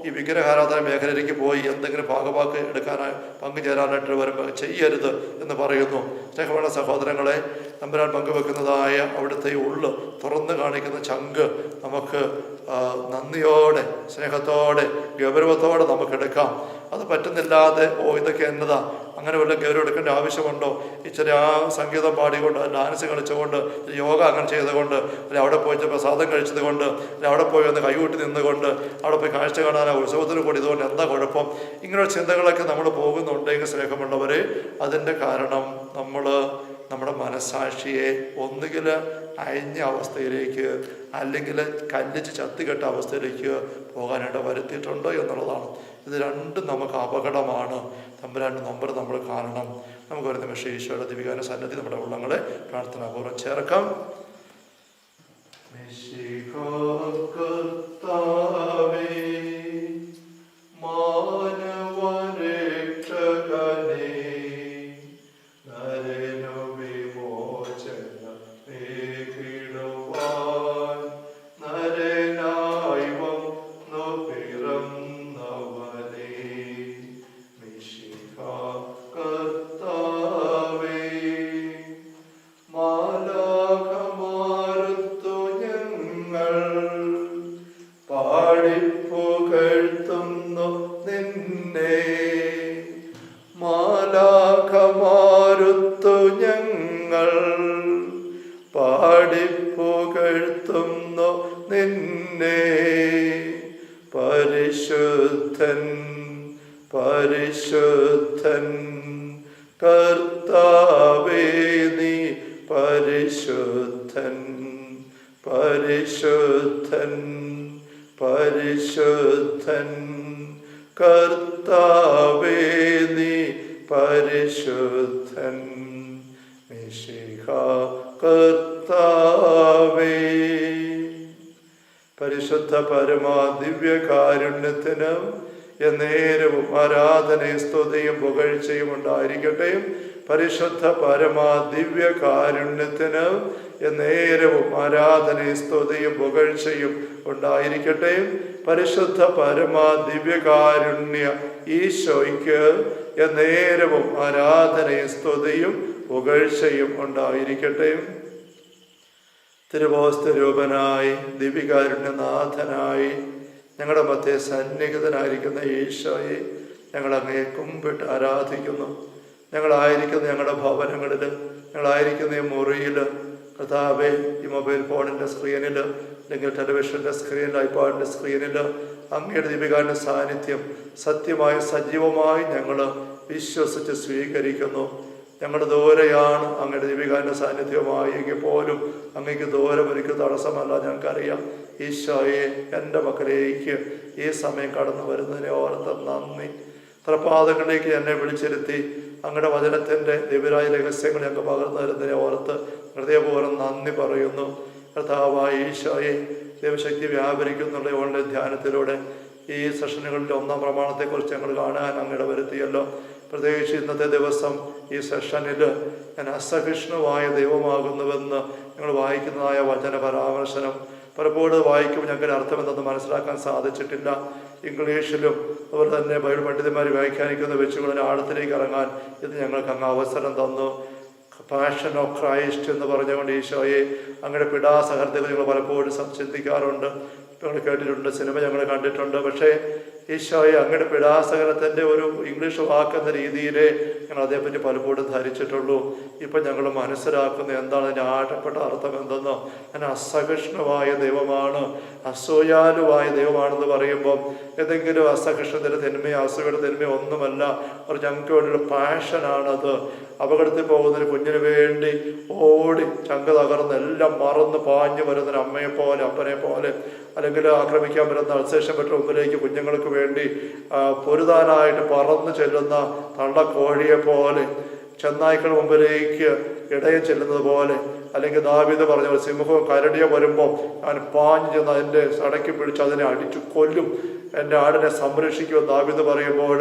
ഈ വിഗ്രഹാരാധന മേഖലയിലേക്ക് പോയി എന്തെങ്കിലും ഭാഗവാക്ക് എടുക്കാനായി പങ്കുചേരാനായിട്ട് വരുമ്പോൾ ചെയ്യരുത് എന്ന് പറയുന്നു. സ്നേഹമുള്ള സഹോദരങ്ങളെ, തമ്പുരാൻ പങ്കുവെക്കുന്നതായ അവിടുത്തെ ഉള്ളു തുറന്നു കാണിക്കുന്ന ചങ്ക് നമുക്ക് നന്ദിയോടെ, സ്നേഹത്തോടെ, ഗൗരവത്തോടെ നമുക്കെടുക്കാം. അത് പറ്റുന്നില്ലാതെ ഇതൊക്കെ എന്നതാ, അങ്ങനെ വല്ല ഗൗരവം എടുക്കേണ്ട ആവശ്യമുണ്ടോ? ഇച്ചിരി ആ സംഗീതം പാടിക്കൊണ്ട്, ഡാൻസ് കളിച്ചുകൊണ്ട്, യോഗ അങ്ങനെ ചെയ്തുകൊണ്ട്, അല്ലെ അവിടെ പോയി പ്രസാദം കഴിച്ചത് കൊണ്ട്, അല്ലെ അവിടെ പോയി ഒന്ന് കൈകൂട്ടി നിന്നുകൊണ്ട്, അവിടെ പോയി കാഴ്ച കാണാൻ ഉത്സവത്തിന് കൂടി ഇതുകൊണ്ട് എന്താ കുഴപ്പം? ഇങ്ങനെയുള്ള ചിന്തകളൊക്കെ നമ്മൾ പോകുന്നുണ്ടെങ്കിൽ സ്നേഹമുള്ളവരെ, അതിൻ്റെ കാരണം നമ്മൾ നമ്മുടെ മനസ്സാക്ഷിയെ ഒന്നുകിൽ അയഞ്ഞ അവസ്ഥയിലേക്ക് അല്ലെങ്കിൽ കല്ലിച്ച് ചത്തുകെട്ട അവസ്ഥയിലേക്ക് പോകാനായിട്ട് വരുത്തിയിട്ടുണ്ടോ എന്നുള്ളതാണ്. ഇത് രണ്ടും നമുക്ക് അപകടമാണ്. തമ്പുരാൻ്റെ നമ്പർ നമ്മൾ കാണണം. നമുക്ക് ഒരു നിമിഷം ഈശോയുടെ ദിവികാന സന്നദ്ധി നമ്മുടെ ഉള്ളങ്ങളെ പ്രാർത്ഥനാപൂർവ്വം ചേർക്കാം. പാടിപ്പുകഴ്ത്തുന്നു നിന്നെ, പരിശുദ്ധൻ പരിശുദ്ധൻ കർത്താവേ നീ പരിശുദ്ധൻ പരിശുദ്ധൻ പരിശുദ്ധൻ കർത്താവേ നീ പരിശുദ്ധൻ മിശിഹ കർത്താവേ. പരിശുദ്ധ പരമാ ദിവ്യകാരുണ്യത്തിന് എന്നേരവും ആരാധനയും സ്തുതിയും പുകഴ്ചയും ഉണ്ടായിരിക്കട്ടെ. പരിശുദ്ധ പരമാ ദിവ്യകാരുണ്യത്തിന് എന്നേരവും ആരാധനയും സ്തുതിയും പുകഴ്ചയും ഉണ്ടായിരിക്കട്ടെ. പരിശുദ്ധ പരമാ ദിവ്യകാരുണ്യ ഈശോയ്ക്ക് എന്നേരവും ആരാധനയും സ്തുതിയും പുകഴ്ചയും ഉണ്ടായിരിക്കട്ടെ. തിരുവോസ്തരൂപനായി ദിവ്യകാരുണ്യനാഥനായി ഞങ്ങളുടെ മധ്യേ സന്നിഹിതനായിരിക്കുന്ന ഈശോയെ ഞങ്ങൾ അങ്ങേ കുമ്പിട്ട് ആരാധിക്കുന്നു. ഞങ്ങളായിരിക്കുന്ന ഞങ്ങളുടെ ഭവനങ്ങളിൽ, ഞങ്ങളായിരിക്കുന്ന ഈ മുറിയിൽ, കർത്താവേ, ഈ മൊബൈൽ ഫോണിൻ്റെ സ്ക്രീനിൽ അല്ലെങ്കിൽ ടെലിവിഷൻ്റെ സ്ക്രീനിൽ, ഐപാഡിൻ്റെ സ്ക്രീനിൽ അങ്ങയുടെ ദീപികാരുടെ സാന്നിധ്യം സത്യമായി സജീവമായി ഞങ്ങൾ വിശ്വസിച്ച് സ്വീകരിക്കുന്നു. ഞങ്ങളുടെ ദൂരെയാണ് അങ്ങയുടെ ദീപികാരുടെ സാന്നിധ്യമായി എങ്കിൽ പോലും അങ്ങേക്ക് ദൂരം എനിക്ക് തടസ്സമല്ല. ഞങ്ങൾക്കറിയാം. ഈശോയെ, എൻ്റെ മക്കളിലേക്ക് ഈ സമയം കടന്നു വരുന്നതിനെ ഓർത്ത് നന്ദി. തൃപ്പാദങ്ങളിലേക്ക് എന്നെ വിളിച്ചിരുത്തി അങ്ങയുടെ വചനത്തിൻ്റെ ദിവ്യരായ രഹസ്യങ്ങൾ ഞങ്ങൾക്ക് പകർന്നു തരുന്നതിനെ ഓർത്ത് ഹൃദയപൂർവ്വം നന്ദി പറയുന്നു. കർത്താവായ ഈശോയെ, ദൈവശക്തി വ്യാപരിക്കുന്നുള്ള ഓൺലൈൻ ധ്യാനത്തിലൂടെ ഈ സെഷനുകളിൽ 1-ാം പ്രമാണത്തെക്കുറിച്ച് ഞങ്ങൾ കാണാൻ അങ്ങയുടെ വരുത്തിയല്ലോ. പ്രത്യേകിച്ച് ഇന്നത്തെ ദിവസം ഈ സെഷനിൽ ഞാൻ അസഹിഷ്ണുവായ ദൈവമാകുന്നുവെന്ന് ഞങ്ങൾ വായിക്കുന്നതായ വചന പരാമർശനം പലപ്പോഴും വായിക്കുമ്പോൾ ഞങ്ങൾക്ക് അർത്ഥം എന്തെന്ന് മനസ്സിലാക്കാൻ സാധിച്ചിട്ടില്ല. ഇംഗ്ലീഷിലും അതുപോലെ തന്നെ ബൈബിൾ പണ്ഡിതന്മാർ വ്യാഖ്യാനിക്കുന്ന വെച്ചുകൊണ്ട് ആഴത്തിലേക്ക് ഇറങ്ങാൻ ഇത് ഞങ്ങൾക്ക് അങ്ങ് അവസരം തന്നു. പാഷൻ ഓഫ് ക്രൈസ്റ്റ് എന്ന് പറഞ്ഞുകൊണ്ട് ഈശോയെ അങ്ങയുടെ പിടാസഹനത്തിൽ ഞങ്ങൾ പലപ്പോഴും ചിന്തിക്കാറുണ്ട്, ഞങ്ങൾ കേട്ടിട്ടുണ്ട്, സിനിമ ഞങ്ങൾ കണ്ടിട്ടുണ്ട്. പക്ഷേ ഈശോയെ അങ്ങയുടെ പിടാസഹനത്തിൻ്റെ ഒരു ഇംഗ്ലീഷ് വാക്കെന്ന രീതിയിലേ ഞങ്ങൾ അതേപ്പറ്റി പലപ്പോഴും ധരിച്ചിട്ടുള്ളൂ. ഇപ്പം ഞങ്ങൾ മനസ്സിലാക്കുന്ന എന്താണ് അതിൻ്റെ ആഴപ്പെട്ട അർത്ഥം എന്തെന്നോ. ഞാൻ അസഹിഷ്ണുവായ ദൈവമാണ്, അസൂയാലുവായ ദൈവമാണെന്ന് പറയുമ്പം ഏതെങ്കിലും അസഹിഷ്ണുതയുടെ തിന്മയോ അസൂയയുടെ തിന്മയോ ഒന്നുമല്ല. ഒരു ഞങ്ങൾക്ക് വേണ്ടിയുള്ള പാഷനാണത്. അപകടത്തിൽ പോകുന്നൊരു കുഞ്ഞിന് വേണ്ടി ഓടി ചങ്ക തകർന്ന് എല്ലാം മറന്ന് പാഞ്ഞു വരുന്നൊരു അമ്മയെ പോലെ അപ്പനെ പോലെ, അല്ലെങ്കിൽ ആക്രമിക്കാൻ വരുന്ന അൾസേഷൻ പെട്ട മുമ്പിലേക്ക് കുഞ്ഞുങ്ങൾക്ക് വേണ്ടി പൊരുതാനായിട്ട് പറന്ന് ചെല്ലുന്ന തള്ളക്കോഴിയെ പോലെ, ചെന്നായ്ക്കളുടെ മുമ്പിലേക്ക് ഇടയം ചെല്ലുന്നത് പോലെ, അല്ലെങ്കിൽ ദാവീദ് പറഞ്ഞ പോലെ സിംഹവും കരടിയെ വരുമ്പോൾ ഞാൻ പാഞ്ഞു ചെന്ന് അതിൻ്റെ സടക്കി പിടിച്ച് അതിനെ അടിച്ചു കൊല്ലും, എൻ്റെ ആടിനെ സംരക്ഷിക്കുമെന്ന് ദാവീദ് പറയുമ്പോൾ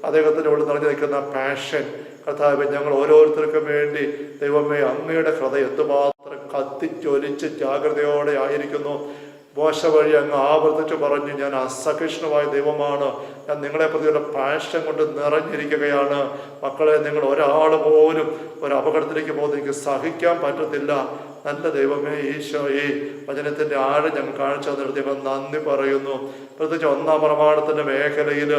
അദ്ദേഹത്തിൻ്റെ ഉള്ളിൽ നിറഞ്ഞു നിൽക്കുന്ന പാഷൻ. കർത്താവേ, ഞങ്ങൾ ഓരോരുത്തർക്കും വേണ്ടി ദൈവമേ അങ്ങയുടെ ഹൃദയം എന്തുമാത്രം കത്തിച്ചൊലിച്ച് ജാഗ്രതയോടെ ആയിരിക്കുന്നു. മോശ വഴി അങ്ങ് ആവർത്തിച്ച് പറഞ്ഞു, ഞാൻ അസഹിഷ്ണുവായ ദൈവമാണ്, ഞാൻ നിങ്ങളെ പ്രതിയുള്ള പാഷൻ കൊണ്ട് നിറഞ്ഞിരിക്കുകയാണ്. മക്കളെ, നിങ്ങൾ ഒരാൾ പോലും ഒരു അപകടത്തിലേക്ക് പോകുന്നത് എനിക്ക് സഹിക്കാൻ പറ്റത്തില്ല. നല്ല ദൈവമേ ഈശോയെ, വചനത്തിൻ്റെ ആഴം ഞങ്ങൾ കാണിച്ചു തന്നിടത്തേക്ക് നന്ദി പറയുന്നു. പ്രത്യേകിച്ച് 1-ാം പ്രമാണത്തിൻ്റെ മേഖലയിൽ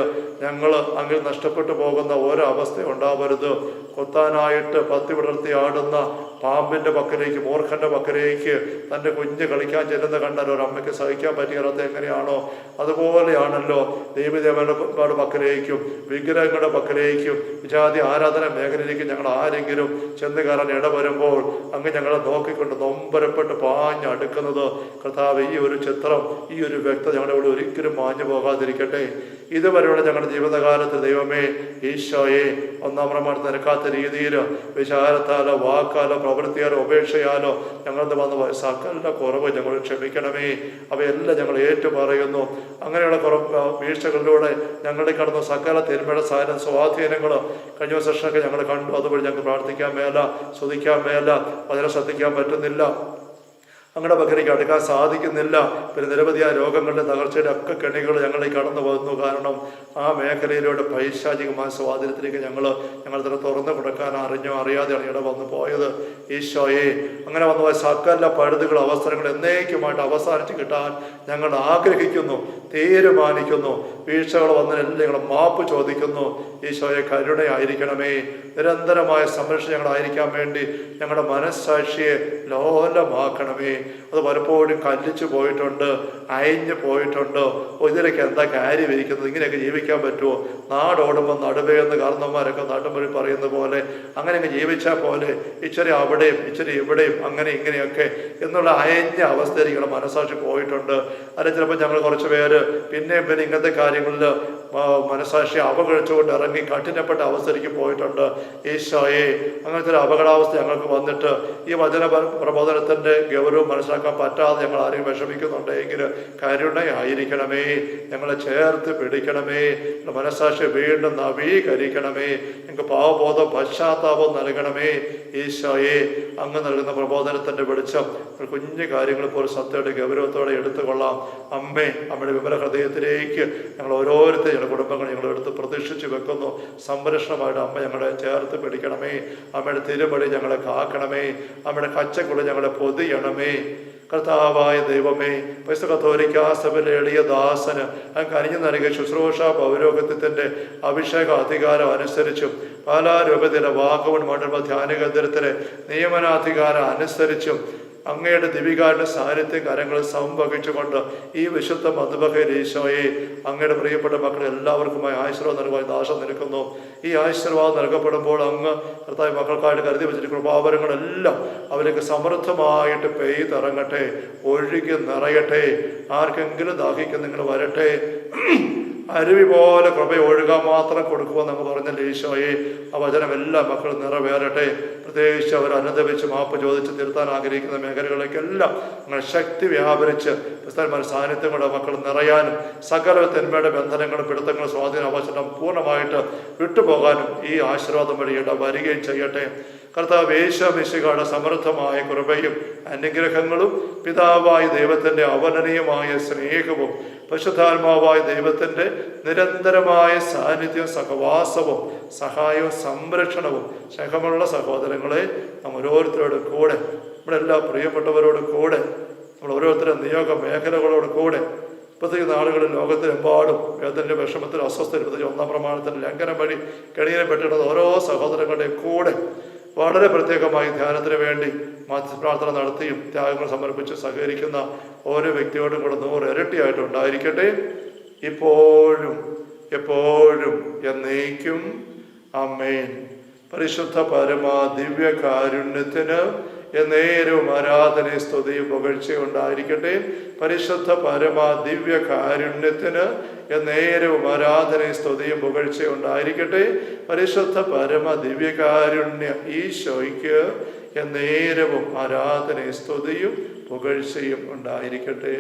ഞങ്ങൾ അങ്ങിൽ നഷ്ടപ്പെട്ടു പോകുന്ന ഒരവസ്ഥ ഉണ്ടാവരുത്. കൊത്താനായിട്ട് പത്തി വിടർത്തി ആടുന്ന പാമ്പിൻ്റെ പക്കലേക്ക്, മൂർഖൻ്റെ പക്കലേക്ക് തൻ്റെ കുഞ്ഞ് കളിക്കാൻ കണ്ടാൽ ഒരമ്മയ്ക്ക് സഹിക്കാൻ പറ്റിയ അർത്ഥം എങ്ങനെയാണോ അതുപോലെയാണല്ലോ ദൈവദേവരുടെ പക്കലേക്കും വിഗ്രഹങ്ങളുടെ പക്കലേക്കും വിജാതി ആരാധന മേഖലയിലേക്കും ഞങ്ങൾ ആരെങ്കിലും ചെന്ന് കയറാൻ ഇടവരുമ്പോൾ അങ്ങ് ഞങ്ങളെ നോക്കിക്കൊണ്ട് നൊമ്പരപ്പെട്ട് പാഞ്ഞടുക്കുന്നത്. കർത്താവ്, ഈ ഒരു ചിത്രം, ഈ ഒരു വ്യക്തത ഞങ്ങളുടെ ഇവിടെ ഒരിക്കലും മാഞ്ഞു പോകാതിരിക്കട്ടെ. ഇതുവരെയുള്ള ഞങ്ങളുടെ ജീവിതകാലത്ത് ദൈവമേ ഈശോയെ 1-ാം പ്രമാണത്തിൽ നിരക്കാത്ത രീതിയിൽ വിചാരത്താലോ വാക്കാലോ പ്രവൃത്തിയാലോ ഉപേക്ഷയാലോ ഞങ്ങളുടെ വന്ന സകല കുറവ് ഞങ്ങൾ ക്ഷമിക്കണമേ. അവയെല്ലാം ഞങ്ങൾ ഏറ്റുപറയുന്നു. അങ്ങനെയുള്ള വീഴ്ചകളിലൂടെ ഞങ്ങളുടെ കടന്ന സകല തിന്മയുടെ സ്വാധീനങ്ങൾ കഴിഞ്ഞ സെഷനൊക്കെ ഞങ്ങൾ കണ്ടു. അതുവഴി ഞങ്ങൾക്ക് പ്രാർത്ഥിക്കാൻ മേല, സ്തുതിക്കാൻ മേല, അതിനെ ശ്രദ്ധിക്കാൻ പറ്റുന്നില്ല, അങ്ങയുടെ പക്കലേക്ക് അടുക്കാൻ സാധിക്കുന്നില്ല. പിന്നെ നിരവധിയായ രോഗങ്ങളുടെ തകർച്ചയുടെ ഒക്കെ കെണികൾ ഞങ്ങളെ കടന്നു പോകുന്നു. കാരണം ആ മേഖലയിലൂടെ പൈശാചികമായ സ്വാധീനത്തിലേക്ക് ഞങ്ങൾ തന്നെ തുറന്നു കൊടുക്കാൻ അറിഞ്ഞോ അറിയാതെയാണ് ഇവിടെ വന്നു പോയത്. ഈശോയെ, അങ്ങനെ വന്നു സകല പഴുതുകൾ അവസരങ്ങൾ എന്നേക്കുമായിട്ട് അവസാനിച്ച് കിട്ടാൻ ഞങ്ങൾ ആഗ്രഹിക്കുന്നു, തീരുമാനിക്കുന്നു. വീഴ്ചകൾ വന്നതിനെല്ലാം ഞങ്ങൾ മാപ്പ് ചോദിക്കുന്നു. ഈശോയെ, കരുണയായിരിക്കണമേ. നിരന്തരമായ സംരക്ഷണം ഞങ്ങളായിരിക്കാൻ വേണ്ടി ഞങ്ങളുടെ മനസ്സാക്ഷിയെ ലോലമാക്കണമേ. അത് പലപ്പോഴും കല്ലിച്ചു പോയിട്ടുണ്ട്, അയഞ്ഞു പോയിട്ടുണ്ട്. ഇതിലൊക്കെ എന്താ കാര്യം ഇരിക്കുന്നത്? ഇങ്ങനെയൊക്കെ ജീവിക്കാൻ പറ്റുമോ? നാടോടുമ്പോൾ നടുവേന്ന് കാരണന്മാരൊക്കെ നാട്ടുമ്പഴി പറയുന്ന പോലെ അങ്ങനെയൊക്കെ ജീവിച്ചാൽ പോലെ ഇച്ചിരി അവിടെയും ഇച്ചിരി ഇവിടെയും അങ്ങനെ ഇങ്ങനെയൊക്കെ എന്നുള്ള അയഞ്ഞ അവസ്ഥയിലേക്ക് മനസ്സാക്ഷി പോയിട്ടുണ്ട്. അല്ല, ചിലപ്പോൾ ഞങ്ങൾ കുറച്ച് പേര് പിന്നെയും പിന്നെ ഇങ്ങനത്തെ കാര്യങ്ങളിൽ മനസ്സാക്ഷി അവഗണിച്ചുകൊണ്ട് ഇറങ്ങി കഠിനപ്പെട്ട അവസ്ഥയിലേക്ക് പോയിട്ടുണ്ട്. ഈശോയെ, അങ്ങനത്തെ ഒരു അപകടാവസ്ഥ ഞങ്ങൾക്ക് വന്നിട്ട് ഈ വചന പ്രബോധനത്തിൻ്റെ ഗൗരവം മനസ്സിലാക്കാൻ പറ്റാതെ ഞങ്ങൾ ആരെയും വിഷമിക്കുന്നുണ്ടെങ്കിൽ കരുണയായിരിക്കണമേ. ഞങ്ങളെ ചേർത്ത് പിടിക്കണമേ. മനസ്സാക്ഷി വീണ്ടും നവീകരിക്കണമേ. ഞങ്ങൾക്ക് പാവബോധം പശ്ചാത്താപം നൽകണമേ. ഈശോയെ, അങ്ങ് നൽകുന്ന പ്രബോധനത്തിൻ്റെ വെളിച്ചം കുഞ്ഞു കാര്യങ്ങൾ പോലും സത്യയുടെ ഗൗരവത്തോടെ എടുത്തുകൊള്ളാം. അമ്മേ, അമ്മയുടെ വിമല ഹൃദയത്തിലേക്ക് ഞങ്ങൾ ഓരോരുത്തരും ഞങ്ങളുടെ കുടുംബങ്ങൾ ഞങ്ങൾ എടുത്ത് പ്രതീക്ഷിച്ച് വെക്കുന്നു. സംരക്ഷണമായിട്ട് അമ്മ ഞങ്ങളെ ചേർത്ത് പിടിക്കണമേ. അമ്മയുടെ തിരുമടി ഞങ്ങളെ കാക്കണമേ. അമ്മയുടെ കച്ചക്കുള്ള ഞങ്ങളെ പൊതിയണമേ. കർത്താവായ ദൈവമേ, പരിശുദ്ധ കത്തോലിക്കാ സഭയിലെ എളിയ ദാസന് അങ്ങ് കനിഞ്ഞു നൽകിയ ശുശ്രൂഷ പൗരോഹിത്യത്തിൻ്റെ അഭിഷേക അധികാരം അനുസരിച്ചും പാലാരൂപത്തിൻ്റെ വാഗമൺ മണ്ഡല ധ്യാന കേന്ദ്രത്തിലെ നിയമനാധികാരം അനുസരിച്ചും അങ്ങയുടെ ദിവികാരുടെ സാന്നിധ്യം കരങ്ങളിൽ സംവഹിച്ചുകൊണ്ട് ഈ വിശുദ്ധ മധുബഹയിൽ ഈശോയെ, അങ്ങയുടെ പ്രിയപ്പെട്ട മക്കൾ എല്ലാവർക്കുമായി ആശീർവാദം നൽകുവാൻ ദാസം നിൽക്കുന്നു. ഈ ആശീർവാദം നൽകപ്പെടുമ്പോൾ അങ്ങ് കർത്താവ് മക്കൾക്കായിട്ട് കരുതി വെച്ചിട്ട് കൃപാവരങ്ങളെല്ലാം അവർക്ക് സമൃദ്ധമായിട്ട് പെയ്തിറങ്ങട്ടെ, ഒഴുകി നിറയട്ടെ. ആർക്കെങ്കിലും ദാഹിക്കും നിങ്ങൾ വരട്ടെ. അരുവി പോലെ കൃപ ഒഴുകാൻ മാത്രം കൊടുക്കുമെന്ന് പറഞ്ഞ ഈശോയെ ആ വചനം എല്ലാ മക്കളും നിറവേറട്ടെ. പ്രത്യേകിച്ച് അവർ അനുദപിച്ച് മാപ്പ് ചോദിച്ച് തിരുത്താൻ ആഗ്രഹിക്കുന്ന മേഖലകളിലേക്കെല്ലാം നിങ്ങൾ ശക്തി വ്യാപരിച്ച് ക്രിസ്ത്യന്മാരുടെ സാന്നിധ്യം കൊണ്ട് മക്കൾ നിറയാനും സകല തിന്മയുടെ ബന്ധനങ്ങളും പിടുത്തങ്ങളും സ്വാധീന അവസരം പൂർണ്ണമായിട്ട് വിട്ടുപോകാനും ഈ ആശീർവാദം വഴിയിട്ട് വരികയും ചെയ്യട്ടെ. കർത്താവ് യേശു മിശിഹായുടെ സമൃദ്ധമായ കൃപയും അനുഗ്രഹങ്ങളും പിതാവായ ദൈവത്തിൻ്റെ അവർണ്ണനീയമായ സ്നേഹവും പരിശുദ്ധാത്മാവായ ദൈവത്തിൻ്റെ നിരന്തരമായ സാന്നിധ്യവും സഹവാസവും സഹായവും സംരക്ഷണവും സ്നേഹമുള്ള സഹോദരങ്ങളെ നാം ഓരോരുത്തരോടും കൂടെ, നമ്മുടെ എല്ലാ പ്രിയപ്പെട്ടവരോടും കൂടെ, നമ്മൾ ഓരോരുത്തരും നിയോഗ മേഖലകളോട് കൂടെ, പ്രത്യേക നാളുകളിൽ ലോകത്തിലെമ്പാടും വേദനയുടെ വിഷമത്തിൽ അസ്വസ്ഥയിൽ പ്രത്യേകിച്ച് 1-ാം പ്രമാണത്തിൻ്റെ ലംഘനം വഴി കെണിയപ്പെട്ടിട്ടുള്ള ഓരോ സഹോദരങ്ങളുടെയും കൂടെ വളരെ പ്രത്യേകമായി ധ്യാനത്തിന് വേണ്ടി പ്രാർത്ഥന നടത്തിയും ത്യാഗങ്ങൾ സമർപ്പിച്ച് സഹകരിക്കുന്ന ഓരോ വ്യക്തിയോടും കൂടെ 100 ഇരട്ടിയായിട്ട് ഉണ്ടായിരിക്കട്ടെ, ഇപ്പോഴും എപ്പോഴും എന്നേക്കും. ആമേൻ. പരിശുദ്ധ പരമാ ദിവ്യ കാരുണ്യത്തിന് എന്നേരവും ആരാധനയും സ്തുതിയും പുകഴ്ചയും ഉണ്ടായിരിക്കട്ടെ. പരിശുദ്ധ പരമാ ദിവ്യ കാരുണ്യത്തിന് എന്നേരവും ആരാധനയും സ്തുതിയും പുകഴ്ചയും ഉണ്ടായിരിക്കട്ടെ. പരിശുദ്ധ പരമ ദിവ്യകാരുണ്യ ഈശോയ്ക്ക് എന്നേരവും ആരാധനയും സ്തുതിയും പുകഴ്ചയും ഉണ്ടായിരിക്കട്ടെ.